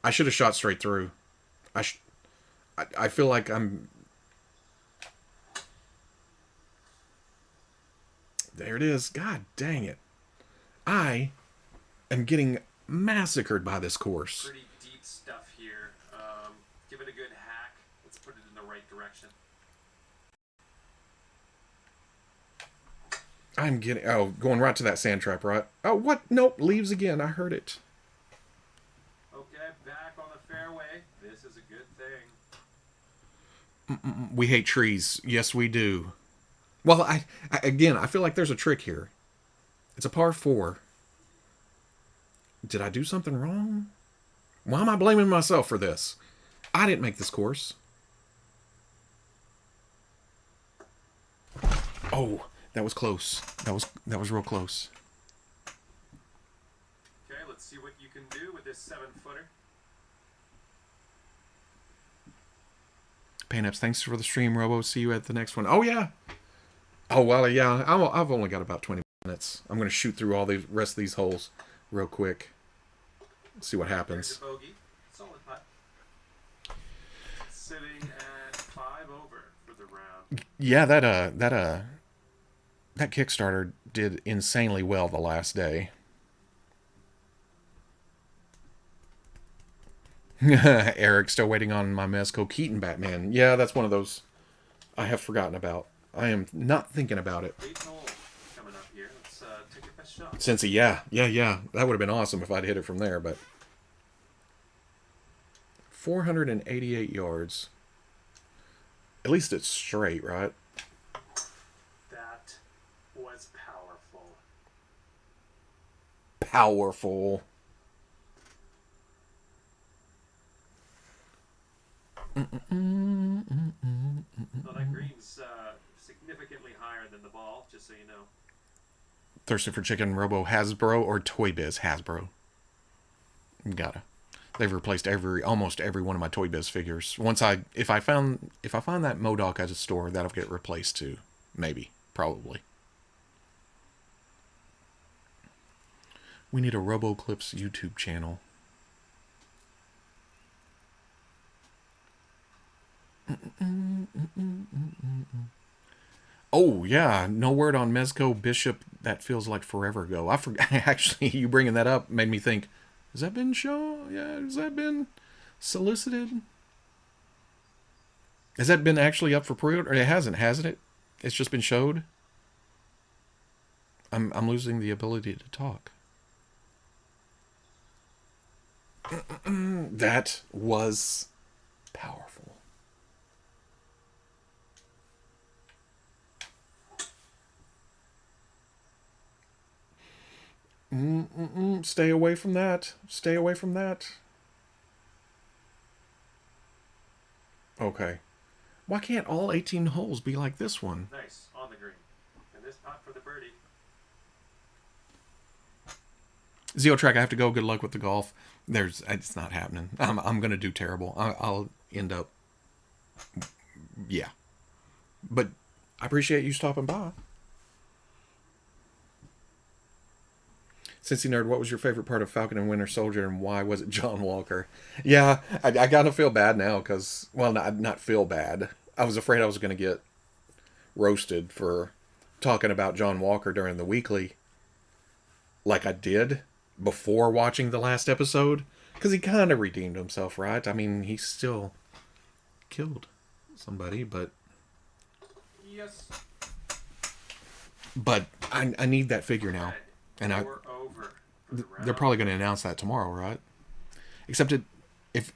I should have shot straight through. I feel like I'm... There it is. God dang it. I am getting massacred by this course. Pretty deep stuff here. Give it a good hack. Let's put it in the right direction. I'm getting... Oh, going right to that sand trap, right? Oh, what? Nope, leaves again. I heard it. Okay, back on the fairway. This is a good thing. We hate trees. Yes, we do. Well, again, I feel like there's a trick here. It's a par 4. Did I do something wrong? Why am I blaming myself for this? I didn't make this course. Oh, that was close. That was real close. Okay, let's see what you can do with this 7-footer. Paynaps, thanks for the stream, Robo. See you at the next one. Oh, yeah. Oh, well, yeah. I've only got about 20 minutes. I'm going to shoot through all the rest of these holes real quick. See what happens. There's a bogey. Solid putt. Sitting at 5 over for the round. Yeah, that Kickstarter did insanely well the last day. Eric, still waiting on my Mezco Keaton Batman. Yeah, that's one of those I have forgotten about. I am not thinking about it. 8th hole coming up here. Let's take your best shot. Cincy, yeah. That would have been awesome if I'd hit it from there, but 488 yards. At least it's straight, right? That was powerful. Powerful. Well, that green's significantly higher than the ball, just so you know. Thirsty for Chicken, Robo, Hasbro, or Toy Biz? Hasbro. Gotta. They've replaced almost every one of my Toy Biz figures. If I find that MODOK at a store, that'll get replaced too. Maybe. Probably. We need a RoboClips YouTube channel. Oh, yeah. No word on Mezco Bishop. That feels like forever ago. I forgot. Actually, you bringing that up made me think, has that been shown? Yeah, has that been solicited? Has that been actually up for pre-order? It hasn't it? It's just been showed? I'm losing the ability to talk. That was powerful. Stay away from that. Stay away from that. Okay. Why can't all 18 holes be like this one? Nice, on the green. And this putt for the birdie. Zeotrack, I have to go. Good luck with the golf. It's not happening. I'm gonna do terrible. I'll end up. Yeah. But I appreciate you stopping by. Cincy Nerd, what was your favorite part of Falcon and Winter Soldier, and why was it John Walker? Yeah, I gotta feel bad now because, well, not feel bad. I was afraid I was gonna get roasted for talking about John Walker during the weekly, like I did before watching the last episode, because he kind of redeemed himself, right? I mean, he still killed somebody, but Yes. but I need that figure now. Red, And you're over for the they're round. probably going to announce that tomorrow, right? Except if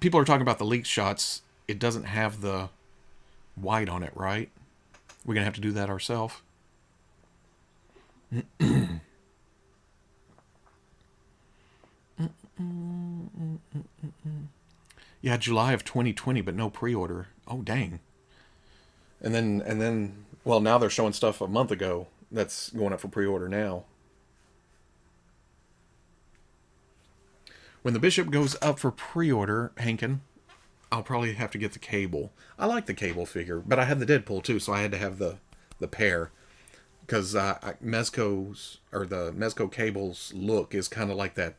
people are talking about the leaked shots, it doesn't have the white on it, right? We're going to have to do that ourselves. Yeah, July of 2020, but no pre-order. Oh, dang. And then, well, now they're showing stuff a month ago that's going up for pre-order now. When the Bishop goes up for pre-order, Hankin, I'll probably have to get the Cable. I like the Cable figure, but I had the Deadpool too, so I had to have the pair because Mezco's or the Mezco Cable's look is kind of like that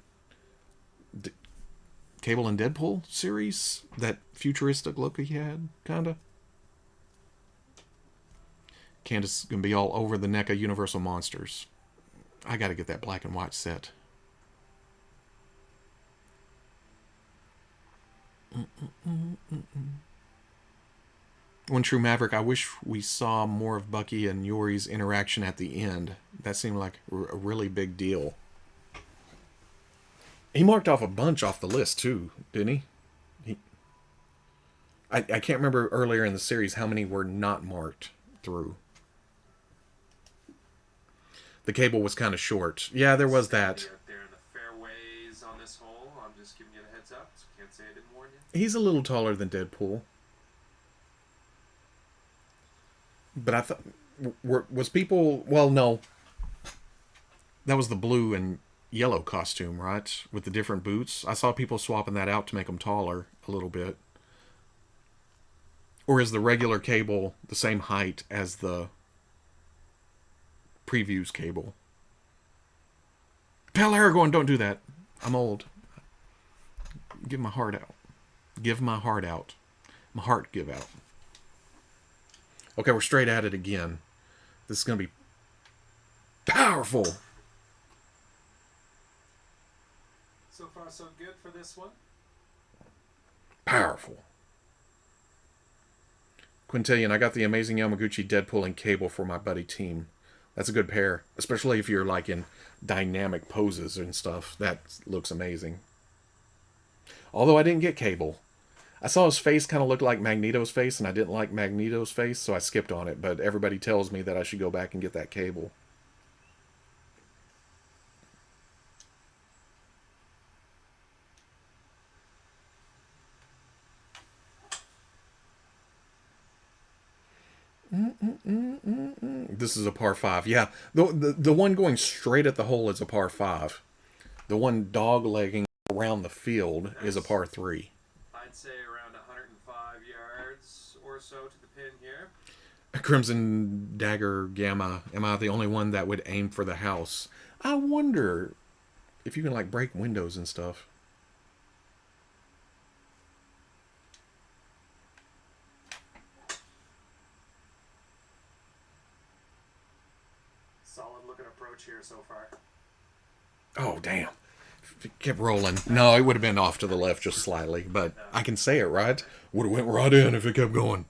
Cable and Deadpool series, that futuristic look he had, kind of. Candace is gonna be all over the neck of Universal Monsters. I got to get that black and white set. One True Maverick, I wish we saw more of Bucky and Yori's interaction at the end. That seemed like a really big deal. He marked off a bunch off the list too, didn't he? I can't remember earlier in the series how many were not marked through. The Cable was kind of short. Yeah, there was that. Up there in the fairways on this hole. I'm just giving you the heads up. So can't say I didn't warn you. He's a little taller than Deadpool. But I thought, was people? Well, no. That was the blue and yellow costume, right? With the different boots. I saw people swapping that out to make them taller a little bit. Or is the regular Cable the same height as the previews Cable? Pal Aragorn, don't do that. I'm old. Give my heart out. Give my heart out. My heart give out. Okay, we're straight at it again. This is going to be powerful. So far, so good for this one. Powerful. Quintillion, I got the amazing Yamaguchi Deadpool and Cable for my buddy team. That's a good pair, especially if you're like in dynamic poses and stuff. That looks amazing. Although I didn't get Cable. I saw his face kind of look like Magneto's face, and I didn't like Magneto's face, so I skipped on it. But everybody tells me that I should go back and get that Cable. This is a par 5. Yeah, the one going straight at the hole is a par 5. The one dog legging around the field is a par 3. I'd say around 105 yards or so to the pin here. Crimson Dagger Gamma, am I the only one that would aim for the house? I wonder if you can like break windows and stuff. Solid looking approach here so far. Oh, damn. If it kept rolling. No, it would have been off to the left just slightly, but I can say it, right? Would have went right in if it kept going.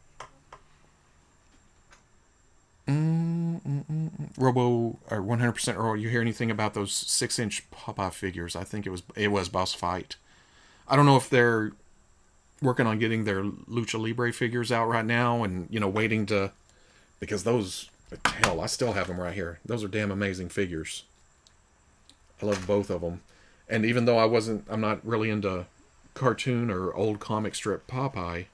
Robo, or 100% Earl, you hear anything about those 6-inch Popeye figures? I think it was Boss Fight. I don't know if they're working on getting their Lucha Libre figures out right now and, waiting to... Because those... Hell, I still have them right here. Those are damn amazing figures. I love both of them. And even though I'm not really into cartoon or old comic strip Popeye,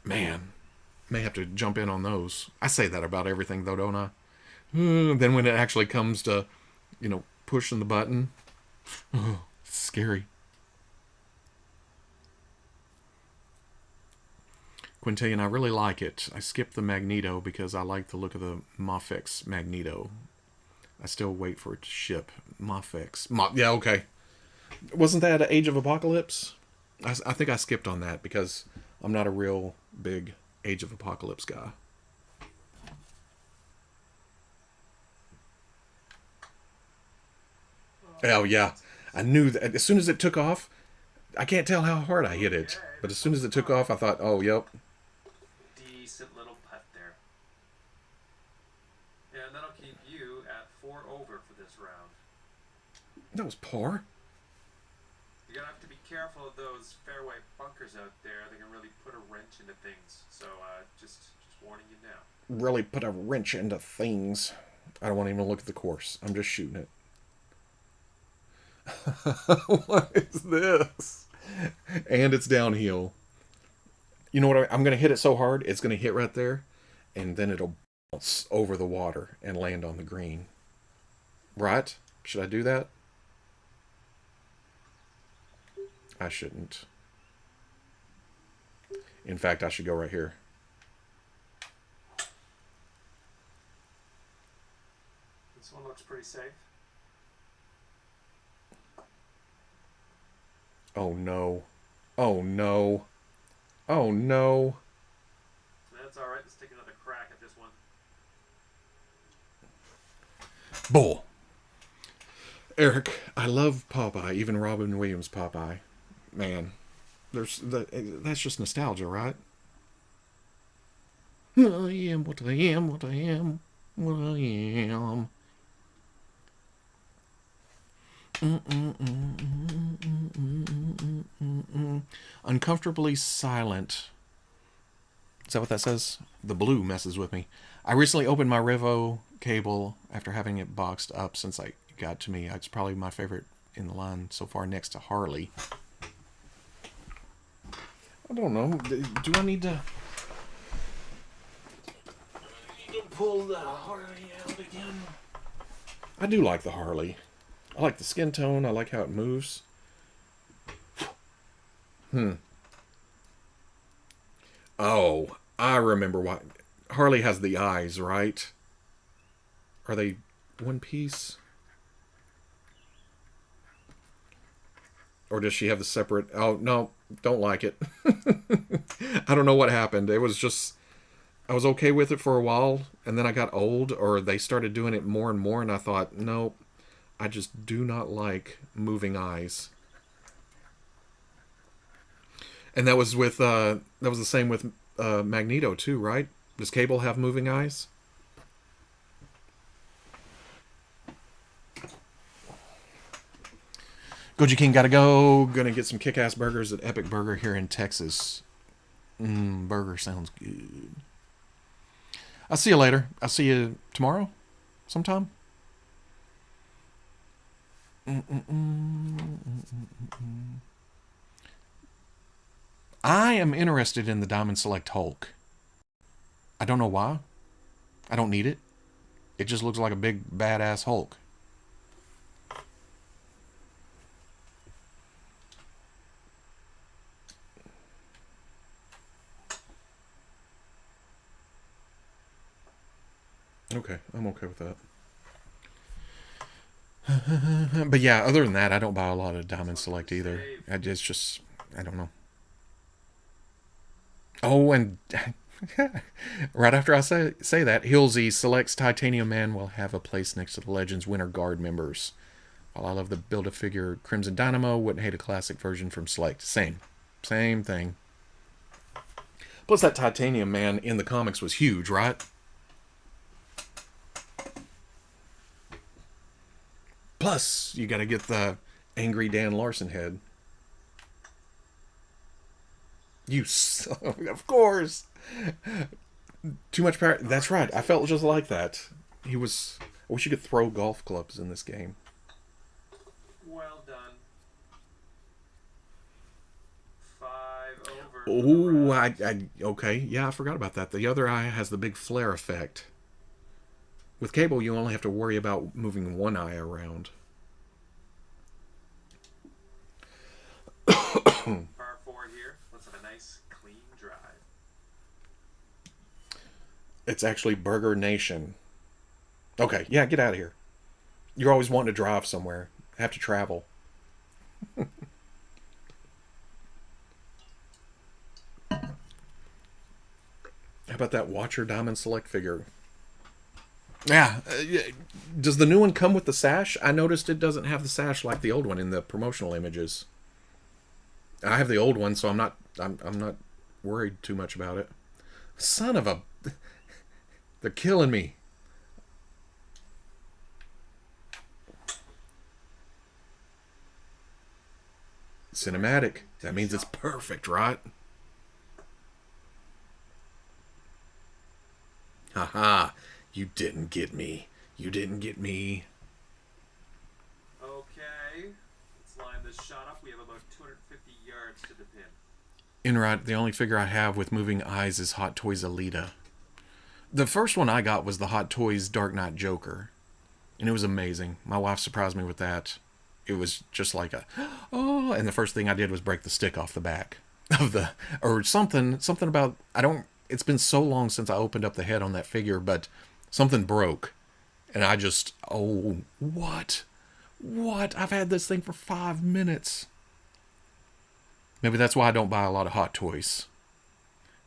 man, may have to jump in on those. I say that about everything though, don't I? Then when it actually comes to, pushing the button, it's scary. Quintillion, I really like it. I skipped the Magneto because I like the look of the Mafex Magneto. I still wait for it to ship. Mafex. Yeah, okay. Wasn't that Age of Apocalypse? I think I skipped on that because I'm not a real big Age of Apocalypse guy. Oh, yeah. I knew that as soon as it took off, I can't tell how hard I hit it. But as soon as it took off, I thought, oh, yep. Decent little putt there. That was poor. You're gonna have to be careful of those fairway bunkers out there. They can really put a wrench into things. So just warning you now. Really put a wrench into things. I don't want to even look at the course. I'm just shooting it. What is this? And it's downhill. You know what? I'm going to hit it so hard, it's going to hit right there, and then it'll bounce over the water and land on the green. Right? Should I do that? I shouldn't. In fact, I should go right here. This one looks pretty safe. Oh no. Oh no. Oh no. That's alright. Let's take another crack at this one. Bull. Eric, I love Popeye, even Robin Williams Popeye. Man, that's just nostalgia, right? I am what I am, what I am, what I am. Uncomfortably silent. Is that what that says? The blue messes with me. I recently opened my Revo cable after having it boxed up since I got to me. It's probably my favorite in the line so far, next to Harley. I don't know. Do I need to pull the Harley out again? I do like the Harley. I like the skin tone. I like how it moves. Oh, I remember why. Harley has the eyes, right? Are they one piece? Or does she have the separate... Oh, no, don't like it. I don't know what happened. It was just... I was okay with it for a while, and then I got old, or they started doing it more and more, and I thought, no, I just do not like moving eyes. And that was with that was the same with Magneto too, right? Does Cable have moving eyes? Goji King gotta go. Gonna get some kick-ass burgers at Epic Burger here in Texas. Burger sounds good. I'll see you later. I'll see you tomorrow sometime. I am interested in the Diamond Select Hulk. I don't know why. I don't need it. It just looks like a big badass Hulk. Okay, I'm okay with that. But yeah, other than that, I don't buy a lot of Diamond Select either. It's just, I don't know. Oh, and right after I say that, Hilsey selects Titanium Man will have a place next to the Legends Winter Guard members. While I love the Build-A-Figure Crimson Dynamo, wouldn't hate a classic version from Select. Same thing. Plus, that Titanium Man in the comics was huge, right? Plus, you got to get the angry Dan Larson head. Of course. Too much power. That's right. I felt just like that. I wish you could throw golf clubs in this game. Well done. 5 over. Oh, okay. Yeah, I forgot about that. The other eye has the big flare effect. With Cable, you only have to worry about moving one eye around. Par 4 here. Let's have a nice, clean drive. It's actually Burger Nation. Okay, yeah, get out of here. You're always wanting to drive somewhere. Have to travel. How about that Watcher Diamond Select figure? Yeah. Does the new one come with the sash? I noticed it doesn't have the sash like the old one in the promotional images. I have the old one, so I'm not worried too much about it. Son of a... They're killing me. Cinematic. To That the means it's shop. perfect, right? Haha. You didn't get me. You didn't get me. Okay, let's line this shot up. We have about 250 yards to the pin. Enrod, the only figure I have with moving eyes is Hot Toys Alita. The first one I got was the Hot Toys Dark Knight Joker, and it was amazing. My wife surprised me with that. It was just like a oh, and the first thing I did was break the stick off the back of the or something about I don't. It's been so long since I opened up the head on that figure, but something broke, and I just oh what I've had this thing for 5 minutes. Maybe that's why I don't buy a lot of Hot Toys.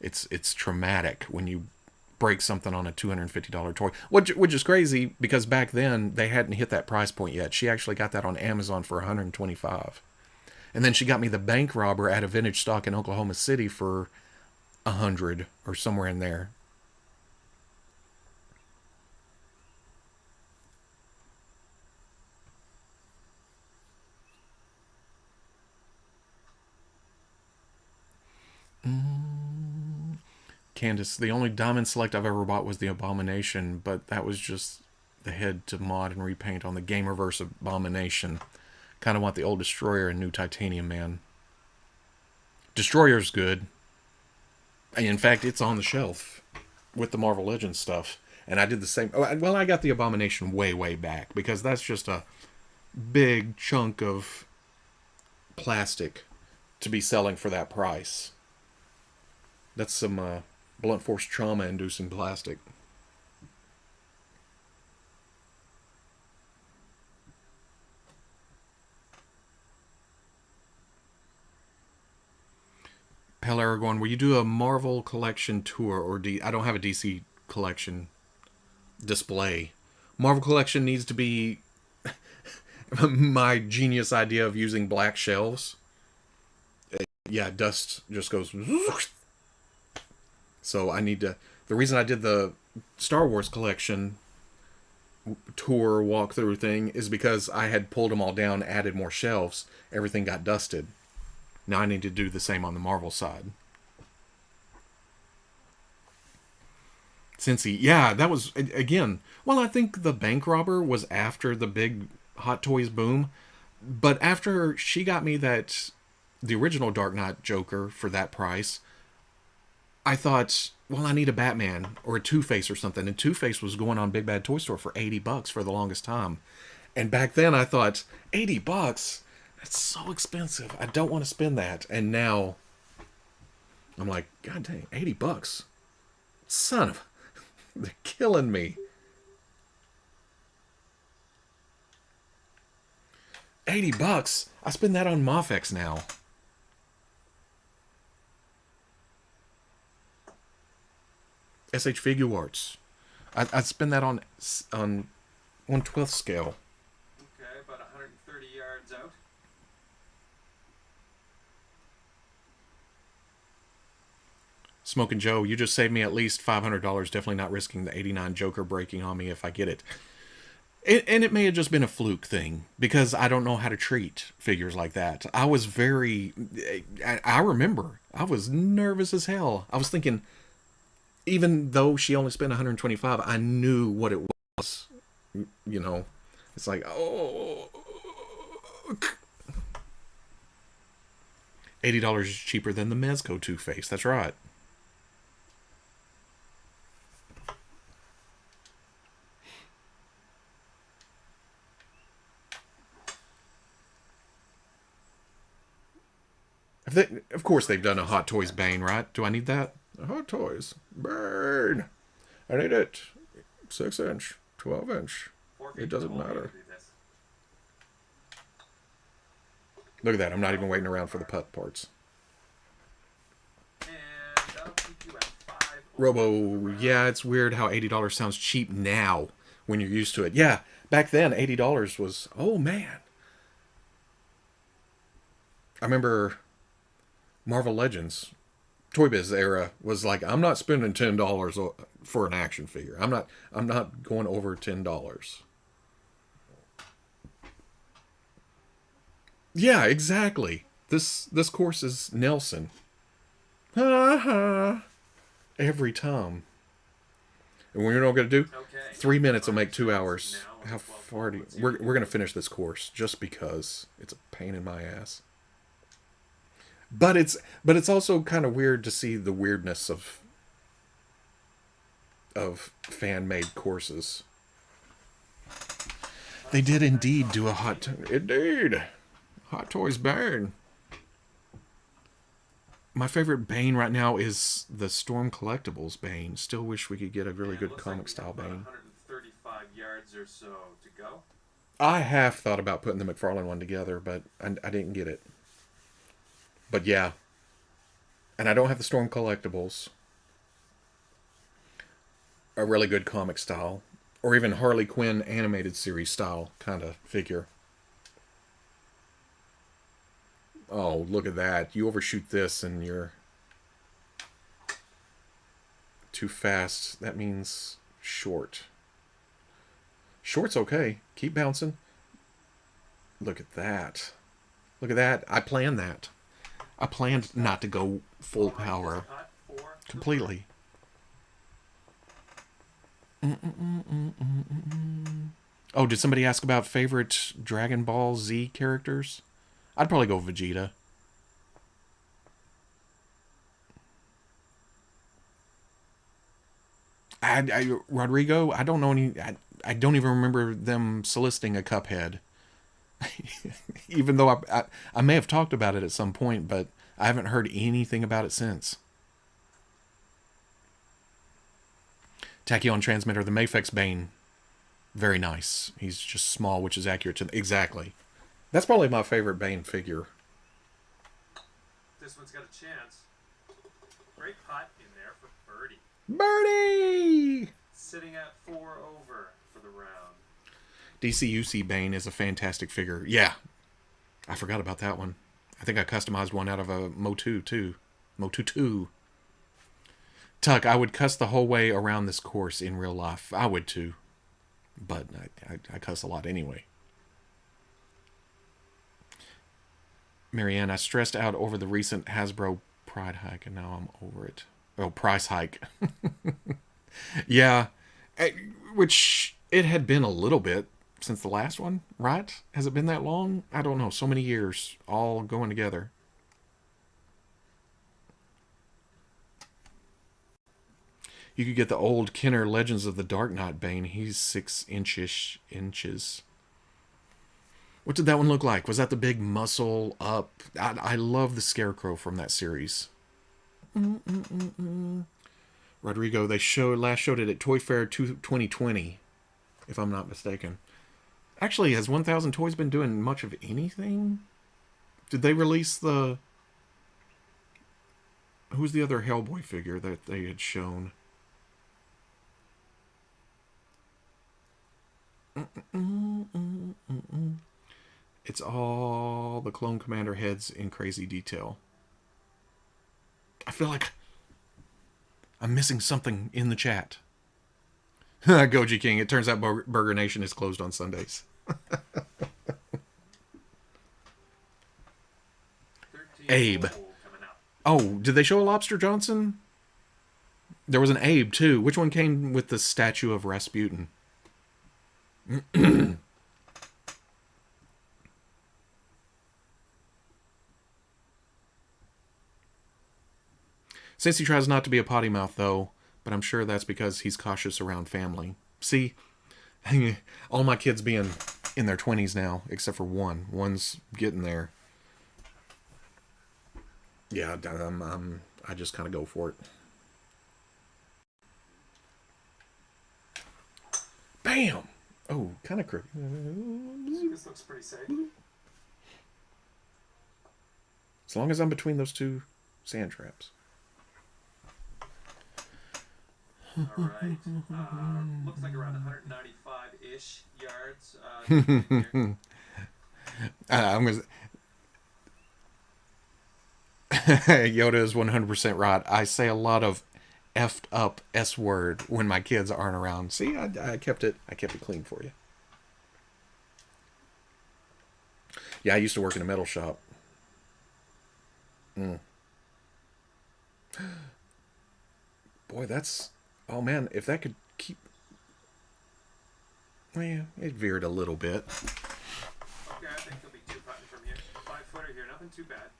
It's traumatic when you break something on a $250 toy, which is crazy because back then they hadn't hit that price point yet. She actually got that on Amazon for 125, and then she got me the bank robber at a vintage stock in Oklahoma City for 100 or somewhere in there. Candace, the only diamond select I've ever bought was the Abomination, but that was just the head to mod and repaint on the Gamerverse Abomination. Kind of want the old Destroyer and new Titanium Man. Destroyer's good. In fact, it's on the shelf with the Marvel Legends stuff. And I did the same. Well, I got the Abomination way back because that's just a big chunk of plastic to be selling for that price. That's some blunt force trauma inducing plastic. Pell Aragorn, will you do a Marvel collection tour or I don't have a DC collection display. Marvel collection needs to be my genius idea of using black shelves. Yeah, dust just goes. So I need to. The reason I did the Star Wars collection tour walkthrough thing is because I had pulled them all down, added more shelves. Everything got dusted. Now I need to do the same on the Marvel side. Cincy, yeah, that was again. Well, I think the bank robber was after the big Hot Toys boom, but after she got me the original Dark Knight Joker for that price, I thought, well, I need a Batman or a Two Face or something, and Two Face was going on Big Bad Toy Store for $80 for the longest time, and back then I thought $80, that's so expensive. I don't want to spend that, and now I'm like, God dang, $80, son of they're killing me. $80. I spend that on Mofex now. SH Figure Arts. I spend that on 1/12 scale. Okay, about 130 yards out. Smoking Joe, you just saved me at least $500. Definitely not risking the 89 Joker breaking on me if I get it. And it may have just been a fluke thing because I don't know how to treat figures like that. I was very. I remember I was nervous as hell. I was thinking, even though she only spent 125, I knew what it was. You know, it's like, oh, $80 is cheaper than the Mezco Two Face. That's right. Of course, they've done a Hot Toys Bane, right? Do I need that? Hot Toys Bane. I need it. 6-inch, 12-inch. It doesn't matter. Look at that. I'm not even waiting around for the putt parts. And that'll keep you at 5. Robo, yeah, it's weird how $80 sounds cheap now when you're used to it. Yeah, back then, $80 was, oh man. I remember Marvel Legends, Toy Biz era was like, I'm not spending $10 for an action figure. I'm not going over $10. Yeah, exactly. This course is Nelson. Ha ha. Every time. And we're not going to do Okay. 3 minutes will make 2 hours. Now on How the 12th far do you? floor. We're going to finish this course just because it's a pain in my ass. But it's also kind of weird to see the weirdness of fan made courses. They did indeed do a indeed Hot Toys Bane. My favorite Bane right now is the Storm Collectibles Bane. Still wish we could get a really And good looks comic like we style have about Bane. 135 yards or so to go. I have thought about putting the McFarlane one together, but I didn't get it. But yeah. And I don't have the Storm Collectibles. A really good comic style. Or even Harley Quinn animated series style kind of figure. Oh, look at that. You overshoot this and you're too fast. That means short. Short's okay. Keep bouncing. Look at that. Look at that. I planned that. I planned not to go full power. Completely. Oh, did somebody ask about favorite Dragon Ball Z characters? I'd probably go Vegeta. Rodrigo, I don't know any. I don't even remember them soliciting a Cuphead. Even though I may have talked about it at some point, but I haven't heard anything about it since. Tachyon Transmitter, the Mafex Bane. Very nice. He's just small, which is accurate to... Exactly. That's probably my favorite Bane figure. This one's got a chance. Great pot in there for Birdie. Birdie! Sitting at 4 over for the round. DCUC Bane is a fantastic figure. Yeah. I forgot about that one. I think I customized one out of a Motu, too. Motu 2. Tuck, I would cuss the whole way around this course in real life. I would, too. But I cuss a lot anyway. Marianne, I stressed out over the recent Hasbro Pride hike, and now I'm over it. Oh, price hike. Yeah. Which it had been a little bit since the last one, right? Has it been that long? I don't know. So many years all going together. You could get the old Kenner Legends of the Dark Knight Bane. He's 6 inches. What did that one look like? Was that the big muscle up? I love the Scarecrow from that series. Rodrigo, they last showed it at Toy Fair 2020, if I'm not mistaken. Actually, has 1000 Toys been doing much of anything? Did they release the... Who's the other Hellboy figure that they had shown? It's all the Clone Commander heads in crazy detail. I feel like I'm missing something in the chat. Goji King, it turns out Burger Nation is closed on Sundays. Abe. Oh, did they show a Lobster Johnson? There was an Abe, too. Which one came with the statue of Rasputin? Since he tries not to be a potty mouth, though, but I'm sure that's because he's cautious around family. See, all my kids being in their 20s now, except for one. One's getting there. Yeah, I just kind of go for it. Bam! Oh, kind of crooked. This looks pretty safe. As long as I'm between those two sand traps. All right. Looks like around 195-ish yards. I'm gonna. Yoda is 100% right. I say a lot of effed up S word when my kids aren't around. See, I kept it clean for you. Yeah, I used to work in a metal shop. Mm. Boy, that's... Oh, man, if that could keep... Well, yeah, it veered a little bit. Okay, I think he'll be 2 putting from here. 5 footer here, nothing too bad.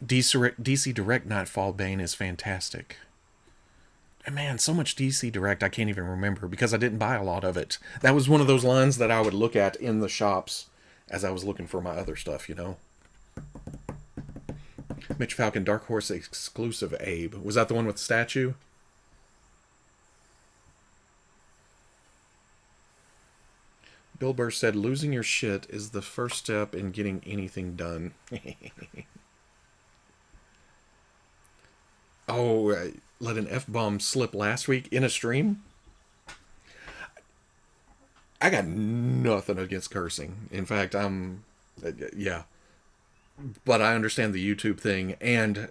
DC Direct Nightfall Bane is fantastic. And man, so much DC Direct I can't even remember because I didn't buy a lot of it. That was one of those lines that I would look at in the shops as I was looking for my other stuff, you know. Mitch Falcon, Dark Horse exclusive Abe. Was that the one with the statue? Bill Burr said, losing your shit is the first step in getting anything done. Oh, let an F-bomb slip last week in a stream? I got nothing against cursing. In fact, yeah. But I understand the YouTube thing, and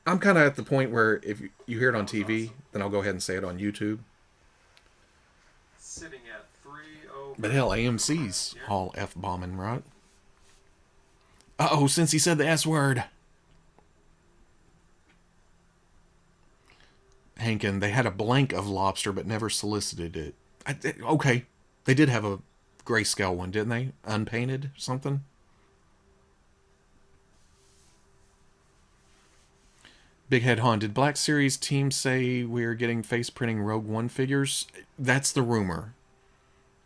I'm kind of at the point where if you hear it on TV, then I'll go ahead and say it on YouTube. Sitting at 3-0. But hell, AMC's all F-bombing, right? Uh-oh, since he said the S word. Hankin, they had a blank of lobster but never solicited it. Okay, they did have a grayscale one, didn't they? Unpainted something? Big Head Han, did Black Series team say we're getting face printing Rogue One figures? That's the rumor.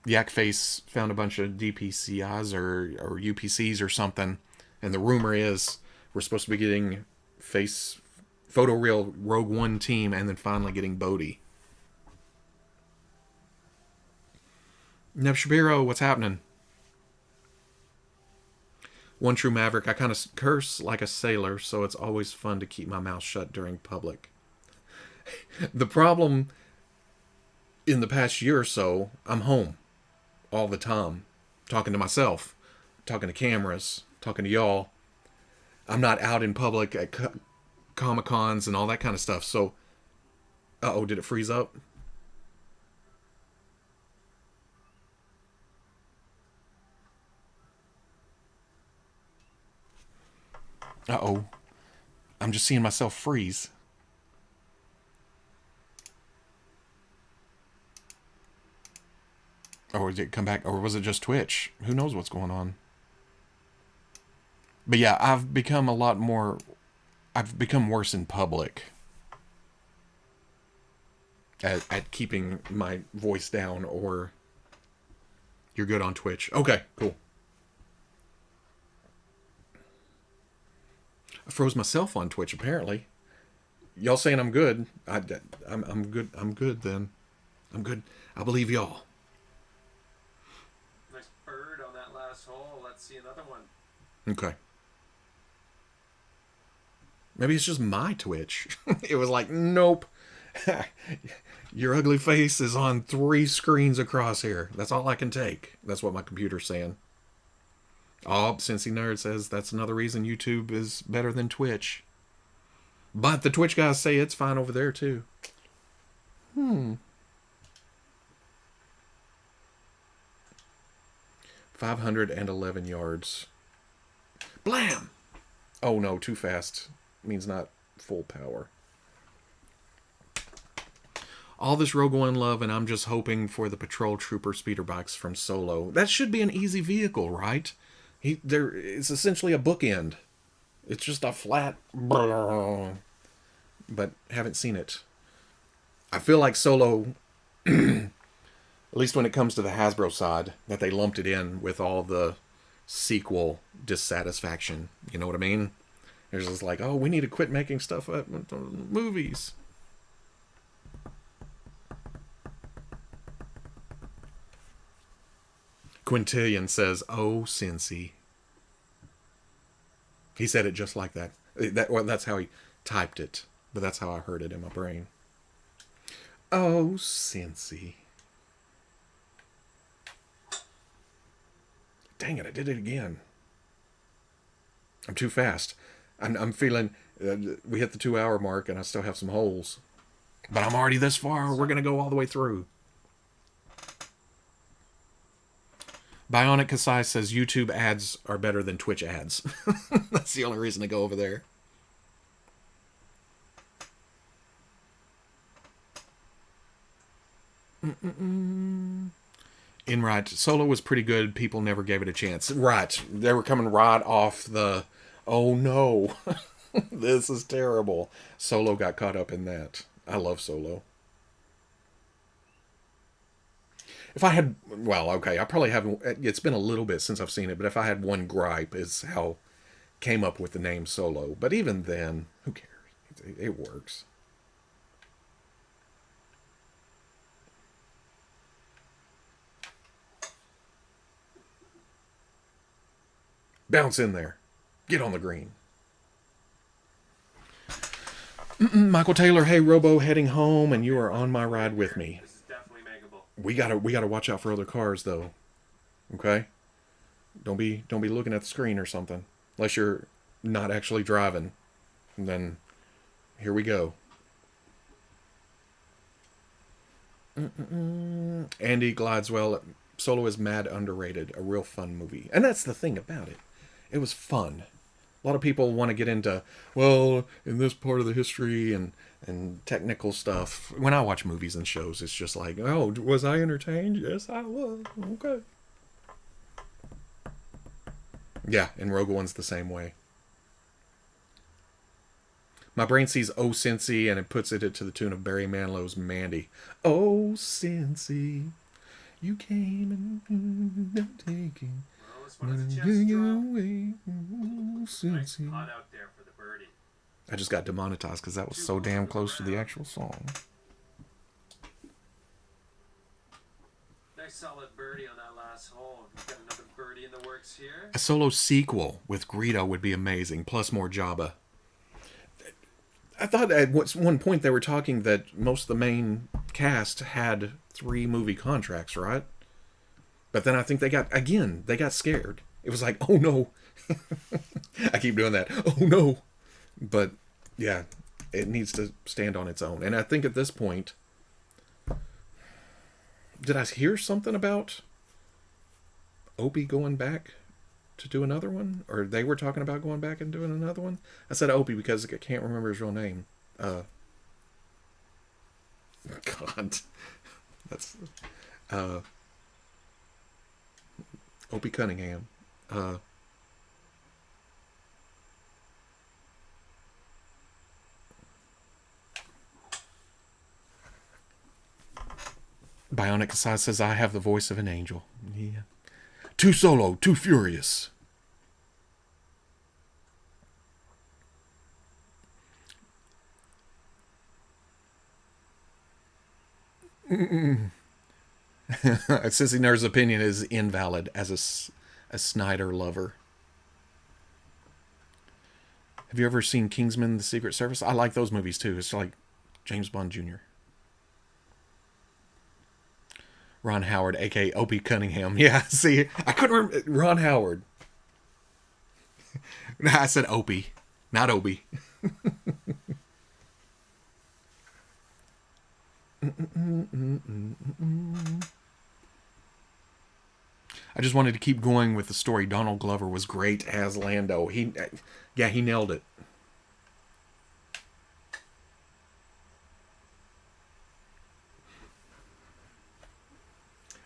Yak Face found a bunch of DPCIs or UPCs or something, and the rumor is we're supposed to be getting face photoreal Rogue One team and then finally getting Bodhi. Neb Shabiro, what's happening? One True Maverick, I kind of curse like a sailor, so it's always fun to keep my mouth shut during public. The problem in the past year or so, I'm home all the time, talking to myself, talking to cameras, talking to y'all. I'm not out in public at Comic-Cons and all that kind of stuff, so... Uh-oh, did it freeze up? Uh-oh. I'm just seeing myself freeze. Or did it come back? Or was it just Twitch? Who knows what's going on? But yeah, I've become worse in public at keeping my voice down. Or you're good on Twitch. Okay, cool. I froze myself on Twitch, apparently. Y'all saying I'm good. I'm good. I'm good, then. I'm good. I believe y'all. Nice bird on that last hole. Let's see another one. Okay. Maybe it's just my Twitch. It was like, nope. Your ugly face is on 3 screens across here. That's all I can take. That's what my computer's saying. Oh, Cincy Nerd says that's another reason YouTube is better than Twitch. But the Twitch guys say it's fine over there, too. 511 yards. Blam! Oh, no, too fast. Means not full power. All this Rogue One love, and I'm just hoping for the Patrol Trooper speeder bikes from Solo. That should be an easy vehicle, right? It's essentially a bookend. It's just a flat... But haven't seen it. I feel like Solo, at least when it comes to the Hasbro side, that they lumped it in with all the sequel dissatisfaction. You know what I mean? There's just like, oh, we need to quit making stuff up with movies. Quintillion says, oh, Cincy. He said it just like that. That's how he typed it, but that's how I heard it in my brain. Oh, Cincy. Dang it, I did it again. I'm too fast. I'm feeling... we hit the 2-hour mark and I still have some holes. But I'm already this far. We're going to go all the way through. Bionic Kasai says YouTube ads are better than Twitch ads. That's the only reason to go over there. In right, Solo was pretty good. People never gave it a chance. Right, they were coming right off the. Oh no, this is terrible. Solo got caught up in that. I love Solo. If I had, well, okay, I probably haven't. It's been a little bit since I've seen it, but if I had one gripe, is how came up with the name Solo. But even then, who cares? It works. Bounce in there. Get on the green. Michael Taylor, hey Robo, heading home, and you are on my ride with me. This is definitely makeable. We gotta watch out for other cars though. Okay? Don't be looking at the screen or something. Unless you're not actually driving. And then here we go. Andy Glideswell, Solo is mad underrated. A real fun movie. And that's the thing about it. It was fun. A lot of people want to get into, well, in this part of the history and technical stuff. When I watch movies and shows, it's just like, oh, was I entertained? Yes, I was. Okay. Yeah, and Rogue One's the same way. My brain sees Oh Cincy and it puts it to the tune of Barry Manilow's Mandy. Oh Cincy, you came and I'm taking. Well, this one has a chance to drop. Nice Cincy. pot out there for the birdie. I just got demonetized because that was so damn close to the actual song. Nice solid birdie on that last hole. We've got another birdie in the works here. A Solo sequel with Greedo would be amazing, plus more Jabba. I thought at one point they were talking that most of the main cast had 3 movie contracts, right? But then I think they got scared. It was like, oh no. I keep doing that. Oh no. But yeah, it needs to stand on its own. And I think at this point, did I hear something about Opie going back to do another one? Or they were talking about going back and doing another one? I said Opie because I can't remember his real name. God. That's Opie Cunningham. Bionic Kasai says, I have the voice of an angel. Yeah. Too Solo, too furious. Sissy Nerd's opinion is invalid as a Snyder lover. Have you ever seen Kingsman: The Secret Service? I like those movies too. It's like James Bond Jr. Ron Howard, aka Opie Cunningham. Yeah, see, I couldn't remember. Ron Howard. I said Opie, not Obi. I just wanted to keep going with the story. Donald Glover was great as Lando. He nailed it.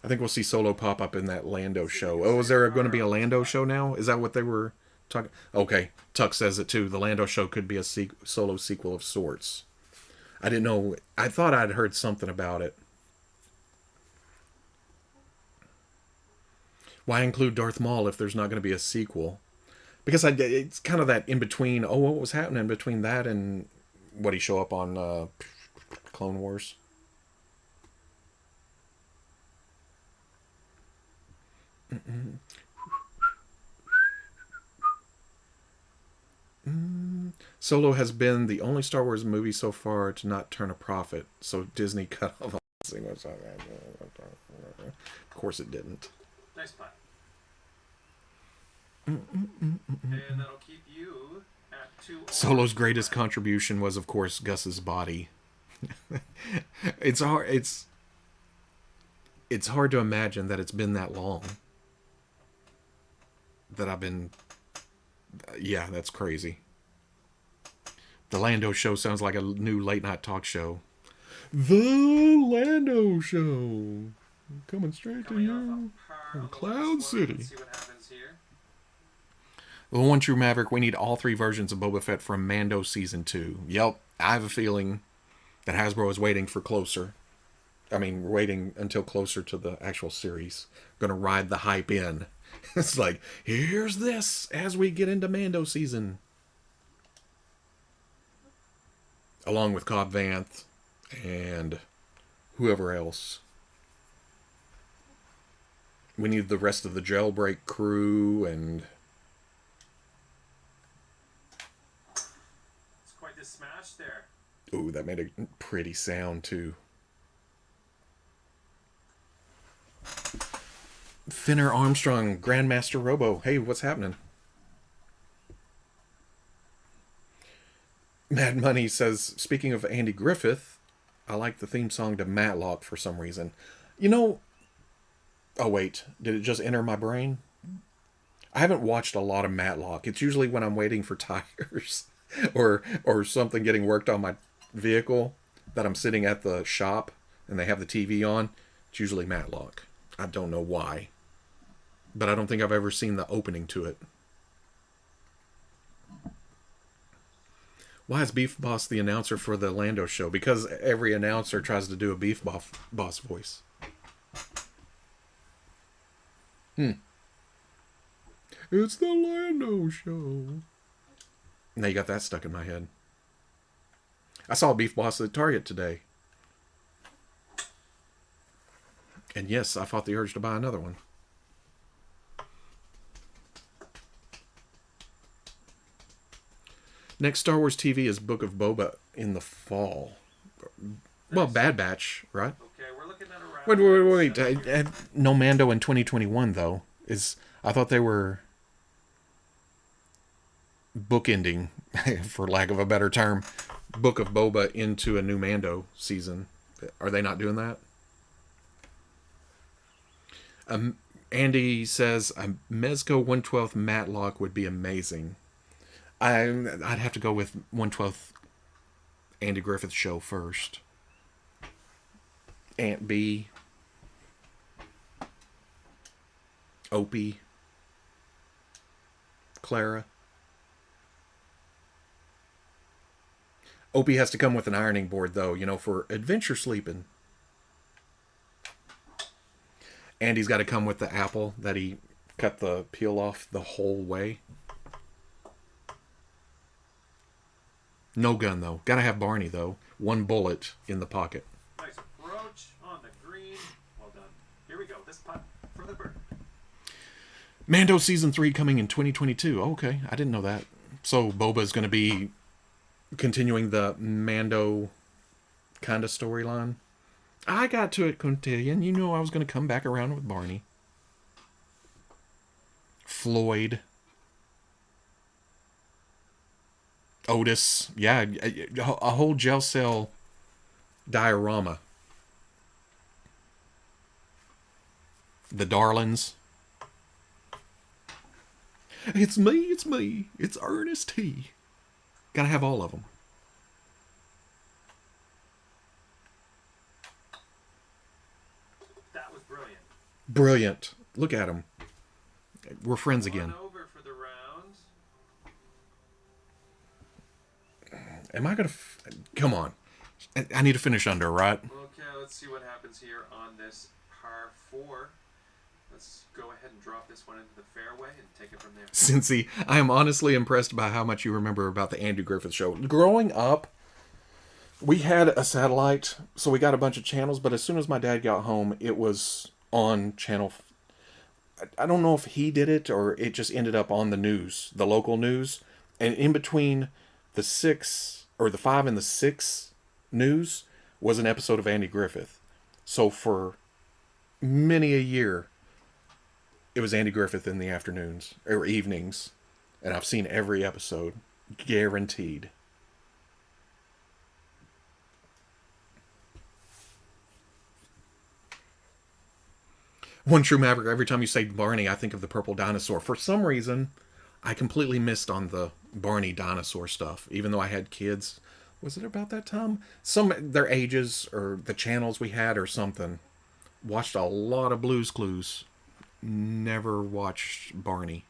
I think we'll see Solo pop up in that Lando show. Oh, is there going to be a Lando show now? Is that what they were talking? Okay, Tuck says it too. The Lando show could be a Solo sequel of sorts. I didn't know. I thought I'd heard something about it. Why include Darth Maul if there's not going to be a sequel? Because it's kind of that in between. Oh, what was happening between that and what he show up on Clone Wars? Solo has been the only Star Wars movie so far to not turn a profit, so Disney cut off. Of course it didn't. Nice putt. And that'll keep you at 2. Solo's greatest contribution was, of course, Gus's body. It's hard to imagine that it's been that long. that I've been. Yeah, that's crazy. The Lando Show sounds like a new late night talk show. The Lando Show. Coming straight Coming to off you a from powerful Cloud swim. City. Let's see what happens here. The One True Maverick, we need all 3 versions of Boba Fett from Mando Season 2. Yep, I have a feeling that Hasbro is waiting for closer. I mean, waiting until closer to the actual series. Gonna ride the hype in. It's like, here's this as we get into Mando season. Along with Cobb Vanth and whoever else. We need the rest of the Jailbreak crew and... It's quite the smash there. Ooh, that made a pretty sound too. Finner Armstrong, Grandmaster Robo. Hey, what's happening? Mad Money says, speaking of Andy Griffith, I like the theme song to Matlock for some reason. You know... Oh, wait. Did it just enter my brain? I haven't watched a lot of Matlock. It's usually when I'm waiting for tires or something getting worked on my vehicle that I'm sitting at the shop and they have the TV on. It's usually Matlock. I don't know why. But I don't think I've ever seen the opening to it. Why is Beef Boss the announcer for the Lando show? Because every announcer tries to do a Beef Boss voice. It's the Lando show. Now you got that stuck in my head. I saw Beef Boss at Target today. And yes, I fought the urge to buy another one. Next Star Wars TV is Book of Boba in the fall. Well, Bad Batch, right? Okay, we're looking at around... Wait. No Mando in 2021, though. I thought they were bookending, for lack of a better term, Book of Boba into a new Mando season. Are they not doing that? Andy says a Mezco 1/12 Matlock would be amazing. I'd have to go with 1/12 Andy Griffith show first. Aunt B, Opie, Clara. Opie has to come with an ironing board, though, for adventure sleeping. Andy's got to come with the apple that he cut the peel off the whole way. No gun, though. Gotta have Barney, though. 1 bullet in the pocket. Nice approach on the green. Well done. Here we go. This putt for the bird. Mando Season 3 coming in 2022. Oh, okay, I didn't know that. So Boba's going to be continuing the Mando kind of storyline. I got to it, Quintillion. You know I was going to come back around with Barney. Floyd. Otis. Yeah, a whole jail cell diorama. The Darlings. It's me. It's Ernest T. Gotta have all of them. That was brilliant. Brilliant. Look at him. We're friends again. Over for the round. Am I gonna... Come on. I need to finish under, right? Okay, let's see what happens here on this par 4. Let's go ahead and drop this one into the fairway and take it from there. Cincy, I am honestly impressed by how much you remember about the Andy Griffith show. Growing up, we had a satellite, so we got a bunch of channels, but as soon as my dad got home, it was on channel... I don't know if he did it or it just ended up on the news, the local news. And in between the 5 and the 6 news was an episode of Andy Griffith. So for many a year, it was Andy Griffith in the afternoons or evenings. And I've seen every episode. Guaranteed. One True Maverick, every time you say Barney, I think of the purple dinosaur. For some reason, I completely missed on the Barney dinosaur stuff, even though I had kids. Was it about that time? Some their ages or the channels we had or something. Watched a lot of Blue's Clues. Never watched Barney.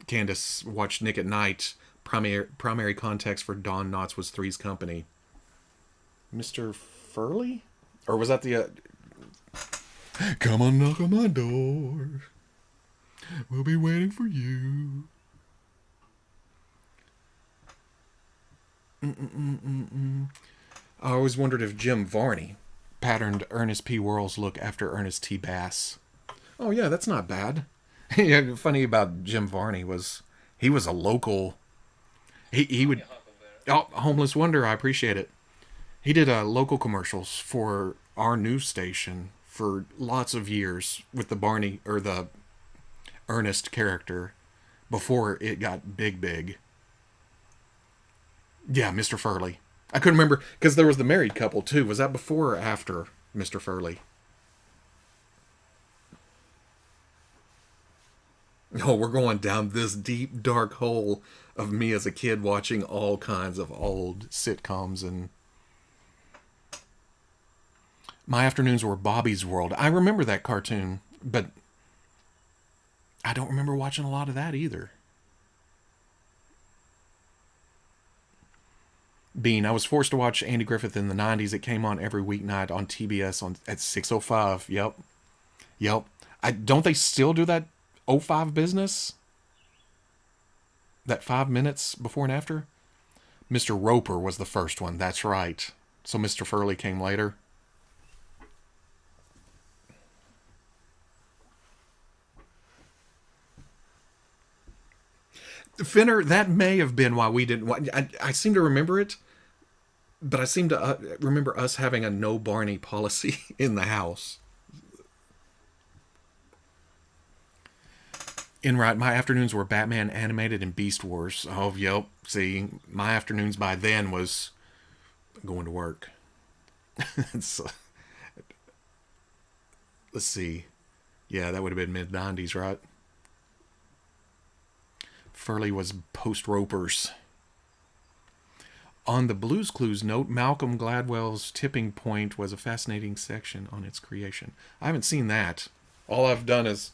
Candace watched Nick at Night. Primary context for Don Knotts was Three's Company. Mr. Furley? Or was that the... Come on, knock on my door. We'll be waiting for you. I always wondered if Jim Varney patterned Ernest P. Worrell's look after Ernest T. Bass. Oh, yeah, that's not bad. Yeah, funny about Jim Varney was he was a local... He would... Oh, Homeless Wonder, I appreciate it. He did local commercials for our news station for lots of years with the Barney or the Ernest character before it got big. Yeah, Mr. Furley. I couldn't remember because there was the married couple too. Was that before or after Mr. Furley? Oh, we're going down this deep, dark hole of me as a kid watching all kinds of old sitcoms and my afternoons were Bobby's World. I remember that cartoon, but I don't remember watching a lot of that either. Bean, I was forced to watch Andy Griffith in the 90s. It came on every weeknight on TBS at 6:05. Yep. Don't they still do that 05 business? That 5 minutes before and after? Mr. Roper was the first one. That's right. So Mr. Furley came later. Finner, that may have been why we didn't watch. I seem to remember it, but I seem to remember us having a no Barney policy in the house. Right, my afternoons were Batman animated and Beast Wars. Oh, yep. See, my afternoons by then was going to work. Let's see. Yeah, that would have been mid-90s, right? Furley was post-Ropers. On the Blue's Clues note, Malcolm Gladwell's Tipping Point was a fascinating section on its creation. I haven't seen that. All I've done is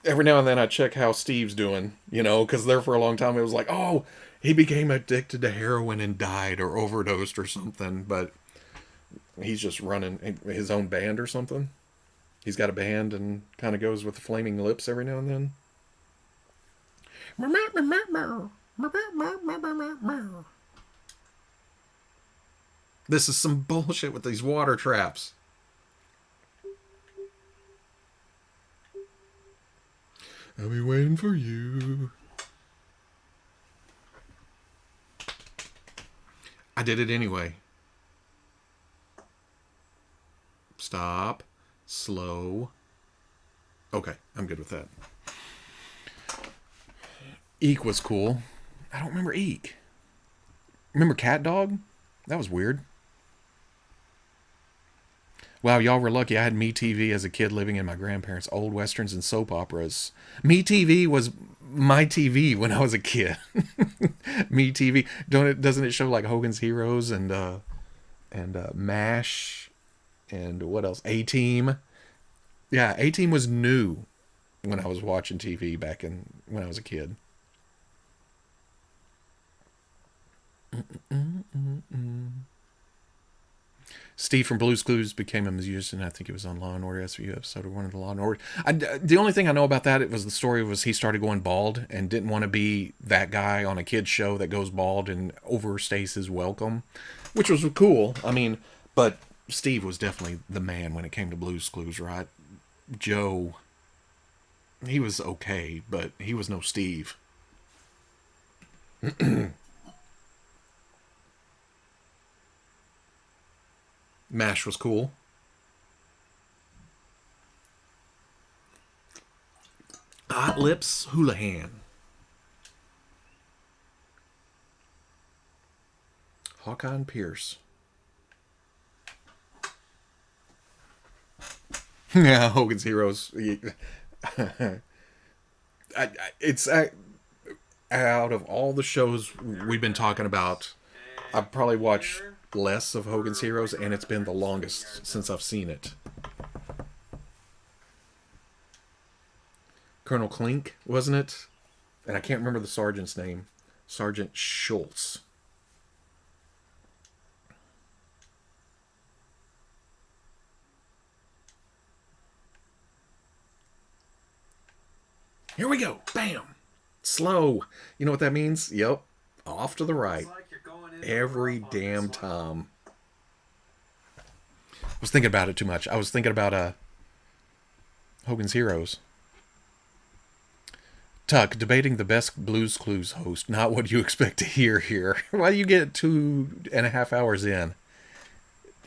every now and then I check how Steve's doing, because there for a long time it was like, oh, he became addicted to heroin and died or overdosed or something, but he's just running his own band or something. He's got a band and kind of goes with the Flaming Lips every now and then. This is some bullshit with these water traps. I'll be waiting for you. I did it anyway. Stop. Slow. Okay, I'm good with that. Eek was cool. I don't remember Eek. Remember Cat Dog? That was weird. Wow, y'all were lucky. I had MeTV as a kid living in my grandparents' old westerns and soap operas. MeTV was my TV when I was a kid. MeTV. Doesn't it show like Hogan's Heroes and MASH and what else? A-Team. Yeah, A-Team was new when I was watching TV when I was a kid. Steve from Blue's Clues became a musician. I think it was on Law and Order SVU episode of one of the Law and Order. The only thing I know about that the story was he started going bald and didn't want to be that guy on a kid's show that goes bald and overstays his welcome, which was cool. I mean, but Steve was definitely the man when it came to Blue's Clues, right? Joe, he was okay, but he was no Steve. MASH was cool. Hot Lips Houlihan. Hawkeye and Pierce. Yeah, Hogan's Heroes. It's out of all the shows Very we've been talking nice. about, And I've probably watched here less of Hogan's we're Heroes, right and around it's been the 170 longest yards since out. I've seen it. Colonel Klink, wasn't it? And I can't remember the sergeant's name. Sergeant Schultz. Here we go. Bam. Slow. You know what that means? Yep. Off to the Looks right. like you're going in the Every rough on this damn one. time. I was thinking about it too much. I was thinking about Hogan's Heroes. Tuck, debating the best Blues Clues host, not what you expect to hear here. Why do you get 2.5 hours in?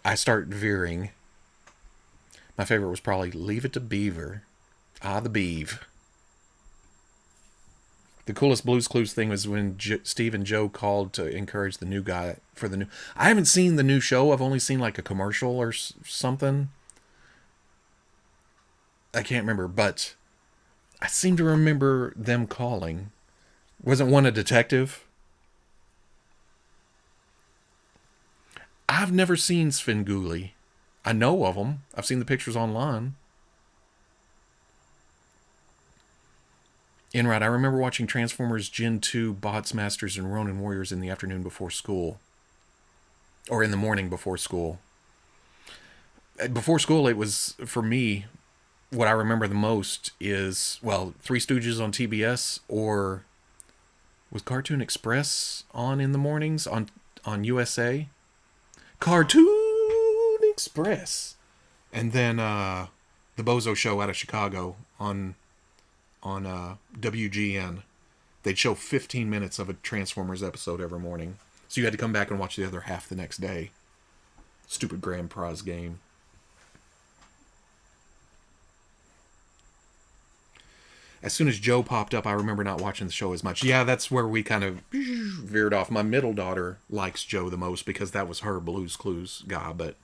I start veering. My favorite was probably Leave It to Beaver. Ah, the Beeve. The coolest Blues Clues thing was when Steve and Joe called to encourage the new guy for the new. I haven't seen the new show. I've only seen like a commercial or something. I can't remember, but I seem to remember them calling. Wasn't one a detective? I've never seen Svengoolie. I know of them. I've seen the pictures online. Enright, I remember watching Transformers Gen 2, Bots Masters, and Ronin Warriors in the afternoon before school. Or in the morning before school. Before school, it was, for me, what I remember the most is, well, Three Stooges on TBS, or was Cartoon Express on in the mornings on USA? Cartoon Express. And then the Bozo Show out of Chicago on WGN. They'd show 15 minutes of a Transformers episode every morning. So you had to come back and watch the other half the next day. Stupid Grand Prize game. As soon as Joe popped up, I remember not watching the show as much. Yeah, that's where we kind of veered off. My middle daughter likes Joe the most because that was her Blues Clues guy. But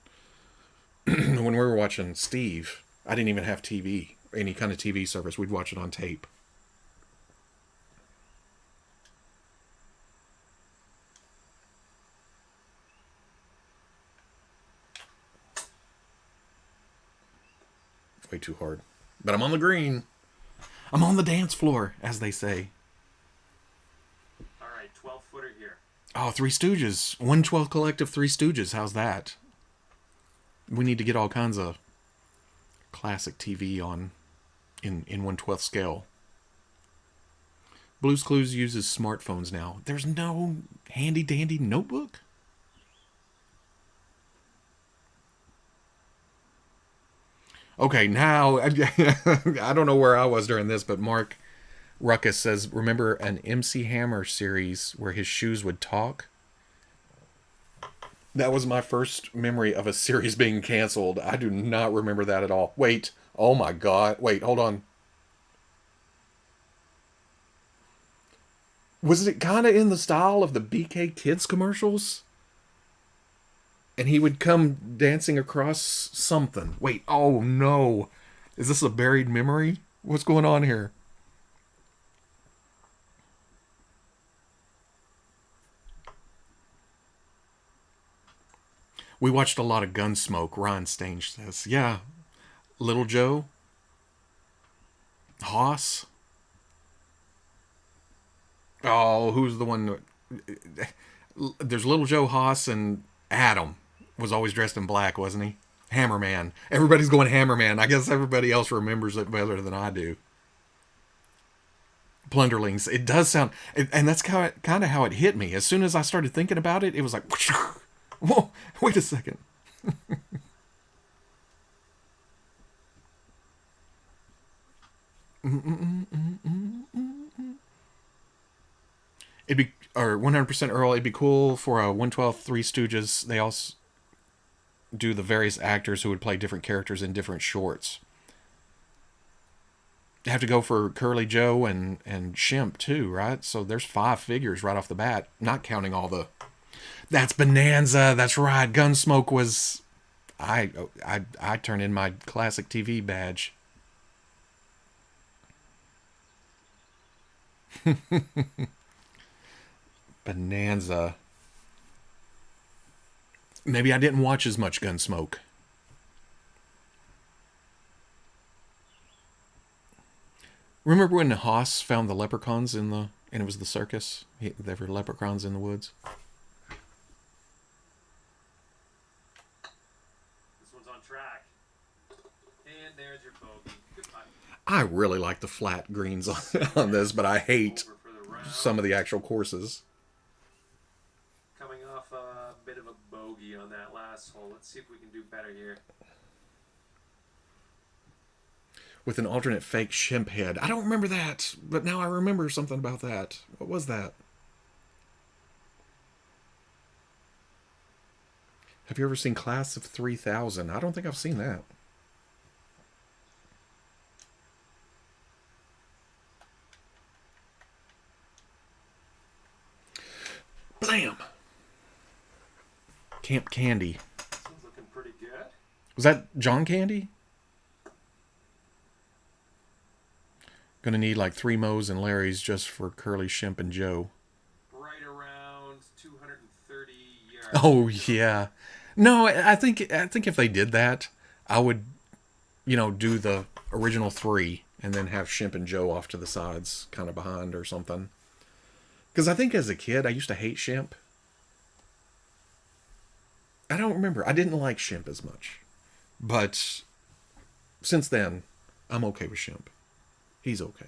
when we were watching Steve, I didn't even have TV, any kind of TV service. We'd watch it on tape. Way too hard. But I'm on the green. I'm on the dance floor, as they say. All right, 12-footer here. Oh, Three Stooges. 1/12 collective Three Stooges. How's that? We need to get all kinds of classic TV on in 1/12 scale. Blues Clues uses smartphones now. There's no handy dandy notebook? Okay, now I don't know where I was during this, but Mark Ruckus says, remember an MC Hammer series where his shoes would talk? That was my first memory of a series being canceled. I do not remember that at all. Wait, oh my god. Wait, hold on. Was it kind of in the style of the BK Kids commercials? And he would come dancing across something. Wait, oh no. Is this a buried memory? What's going on here? We watched a lot of Gunsmoke, Ron Stange says. Yeah. Little Joe? Hoss? Oh, who's the one? There's Little Joe Hoss and Adam was always dressed in black, wasn't he? Hammerman. Everybody's going Hammerman. I guess everybody else remembers it better than I do. Plunderlings. It does sound, and that's kind of how it hit me. As soon as I started thinking about it, it was like, whoa, wait a second. It'd be, or 100% Earl, it'd be cool for a 1/12 Three Stooges. They also do the various actors who would play different characters in different shorts. You have to go for Curly Joe and Shemp too, right? So there's 5 figures right off the bat, not counting all the. That's Bonanza. That's right. Gunsmoke was. I turn in my classic TV badge. Bonanza. Maybe I didn't watch as much Gunsmoke. Remember when Haas found the leprechauns and it was the circus? There were leprechauns in the woods. This one's on track. And there's your bogey. Good putt. I really like the flat greens on this, but I hate Over for the round. some of the actual courses. Coming off a bit of a bogey on that last hole. Let's see if we can do better here. With an alternate fake shimp head. I don't remember that, but now I remember something about that. What was that? Have you ever seen Class of 3000? I don't think I've seen that. Blam! Camp Candy. This one's looking pretty good. Was that John Candy? Gonna need like 3 Mo's and Larry's just for Curly, Shimp, and Joe. Right around 230 yards. Oh yeah. No, I think if they did that, I would, do the original 3 and then have Shimp and Joe off to the sides, kind of behind or something. Because I think as a kid, I used to hate Shimp. I don't remember. I didn't like Shimp as much. But since then, I'm okay with Shimp. He's okay.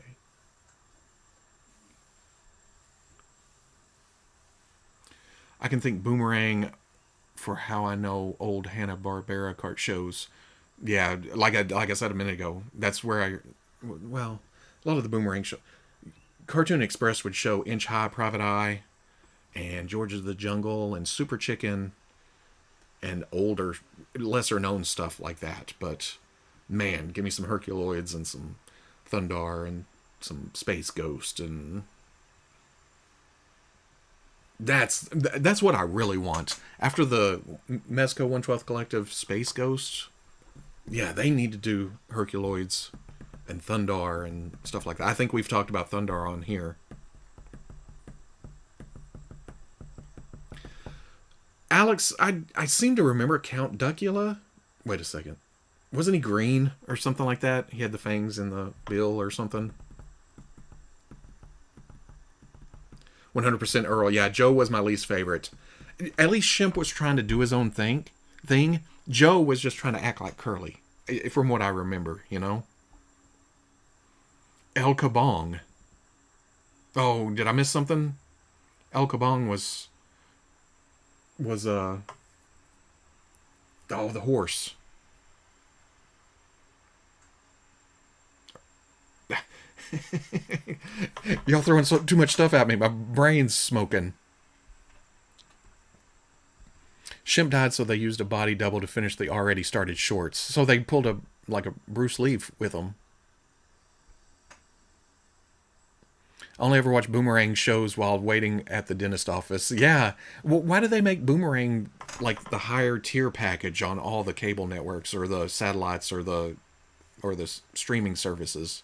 I can think Boomerang for how I know old Hanna-Barbera cart shows. Yeah, like I said a minute ago, that's where a lot of the Boomerang show. Cartoon Express would show Inch High Private Eye and George of the Jungle and Super Chicken and older, lesser known stuff like that. But man, give me some Herculoids and some Thundar and some Space Ghost, and that's what I really want. After the Mezco 1/12 Collective Space Ghost, yeah, they need to do Herculoids and Thundar and stuff like that. I think we've talked about Thundar on here. Alex, I seem to remember Count Duckula. Wait a second. Wasn't he green or something like that? He had the fangs in the bill or something. 100% Earl. Yeah, Joe was my least favorite. At least Shimp was trying to do his own thing. Joe was just trying to act like Curly, from what I remember, El Kabong. Oh, did I miss something? El Kabong was the horse. Y'all throwing too much stuff at me. My brain's smoking. Shimp died, so they used a body double to finish the already started shorts. So they pulled a Bruce Lee with them. I only ever watch Boomerang shows while waiting at the dentist office. Yeah. Well, why do they make Boomerang like the higher tier package on all the cable networks or the satellites or the streaming services?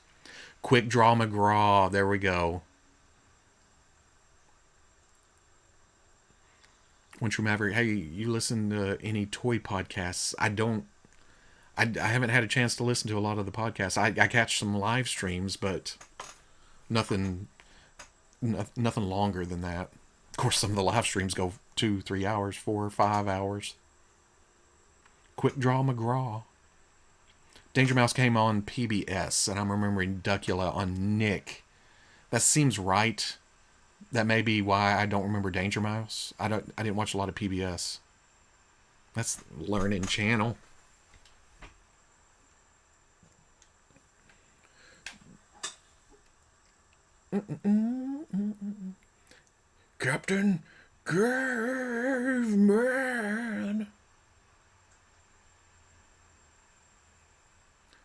Quick Draw McGraw. There we go. Wintry Maverick. Hey, you listen to any toy podcasts? I don't. I haven't had a chance to listen to a lot of the podcasts. I catch some live streams, but nothing longer than that. Of course, some of the live streams go 2-3 hours, 4 or 5 hours. Quick Draw McGraw. Danger Mouse came on PBS, and I'm remembering Duckula on Nick. That seems right. That may be why I don't remember Danger Mouse. I didn't watch a lot of PBS. That's Learning Channel. Captain Caveman.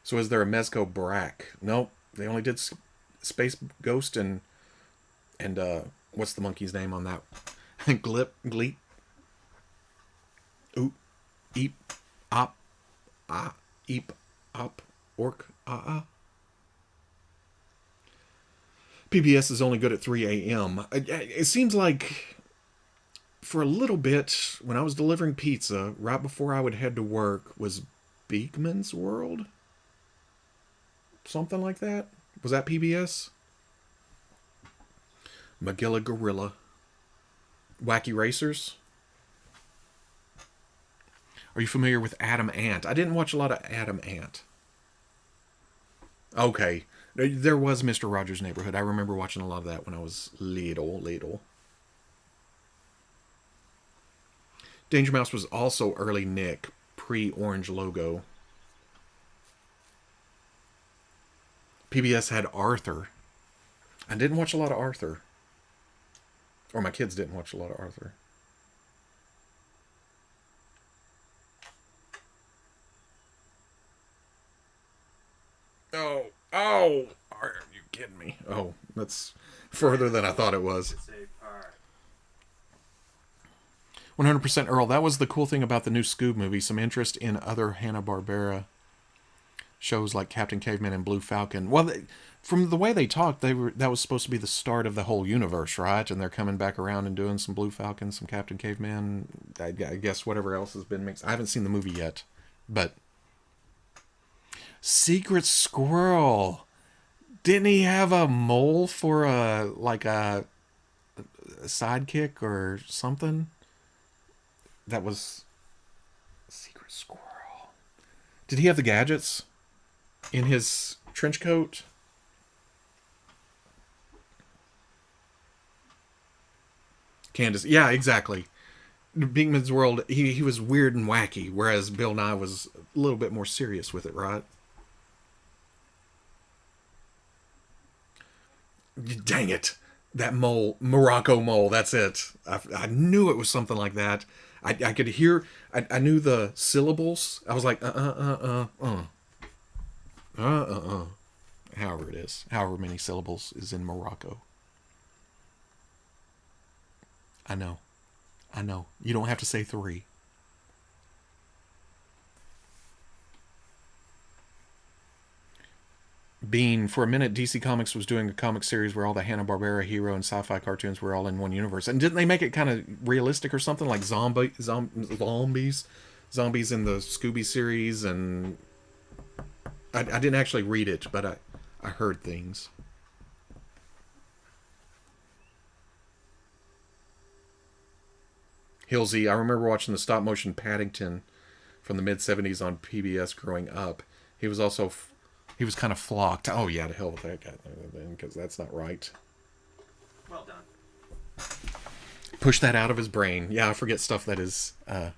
So is there a Mezco Brack? Nope. They only did Space Ghost and what's the monkey's name on that? Gleep. Oop. Eep. Op, eep, op, orc, PBS is only good at 3 a.m. It seems like for a little bit, when I was delivering pizza, right before I would head to work, was Beekman's World? Something like that? Was that PBS? Magilla Gorilla. Wacky Racers? Are you familiar with Adam Ant? I didn't watch a lot of Adam Ant. Okay. There was Mr. Rogers' Neighborhood. I remember watching a lot of that when I was little. Danger Mouse was also early Nick, pre-orange logo. PBS had Arthur. I didn't watch a lot of Arthur. Or my kids didn't watch a lot of Arthur. Oh, are you kidding me? Oh, that's further than I thought it was. 100% Earl. That was the cool thing about the new Scoob movie. Some interest in other Hanna-Barbera shows like Captain Caveman and Blue Falcon. Well, from the way they talked, that was supposed to be the start of the whole universe, right? And they're coming back around and doing some Blue Falcon, some Captain Caveman. I guess whatever else has been mixed. I haven't seen the movie yet, but Secret Squirrel. Didn't he have a mole for a sidekick or something? That was Secret Squirrel. Did he have the gadgets in his trench coat? Candace. Yeah, exactly. Beekman's World, he was weird and wacky, whereas Bill Nye was a little bit more serious with it, right? Dang it. That mole, Morocco mole, that's it. I knew it was something like that. I could hear, I knew the syllables. I was like, however it is, however many syllables is in Morocco. I know. You don't have to say 3. Being, for a minute, DC Comics was doing a comic series where all the Hanna-Barbera hero and sci-fi cartoons were all in one universe. And didn't they make it kind of realistic or something? Like zombies in the Scooby series. And I didn't actually read it, but I heard things. Hillsy, I remember watching the stop-motion Paddington from the mid-'70s on PBS growing up. He was also... He was kind of flocked. Oh, yeah, to hell with that guy, because that's not right. Well done. Push that out of his brain. Yeah, I forget stuff that is and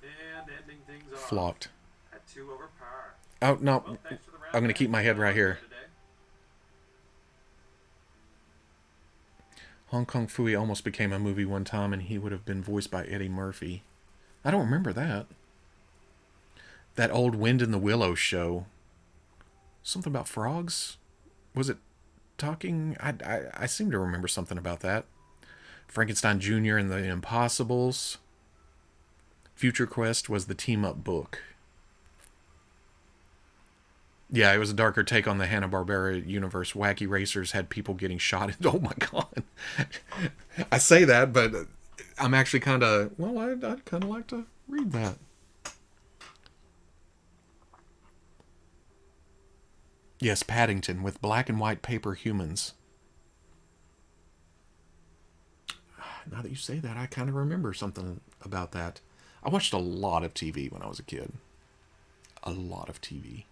ending things flocked. At 2 over par. Oh, no. Well, I'm going to keep my head right here. Hong Kong Phooey almost became a movie one time, and he would have been voiced by Eddie Murphy. I don't remember that. That old Wind in the Willows show. Something about frogs? Was it talking? I seem to remember something about that. Frankenstein Jr. and the Impossibles. Future Quest was the team-up book. Yeah, it was a darker take on the Hanna-Barbera universe. Wacky Racers had people getting shot. Oh my god. I say that, but I'm actually kind of... Well, I'd kind of like to read that. Yes, Paddington with black and white paper humans. Now that you say that, I kind of remember something about that. I watched a lot of TV when I was a kid. A lot of TV.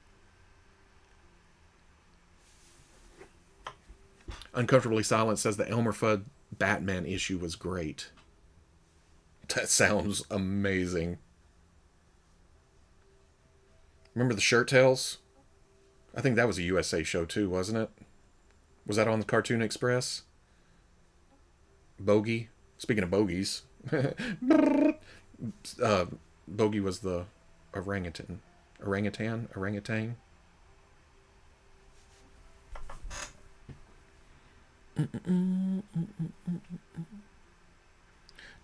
Uncomfortably Silent says the Elmer Fudd Batman issue was great. That sounds amazing. Remember the Shirt Tails? I think that was a USA show too, wasn't it? Was that on the Cartoon Express? Bogey. Speaking of bogeys. Bogey was the orangutan. Orangutan?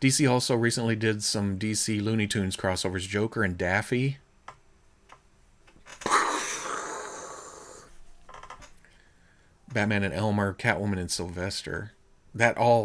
DC also recently did some DC Looney Tunes crossovers. Joker and Daffy. Batman and Elmer, Catwoman and Sylvester. That all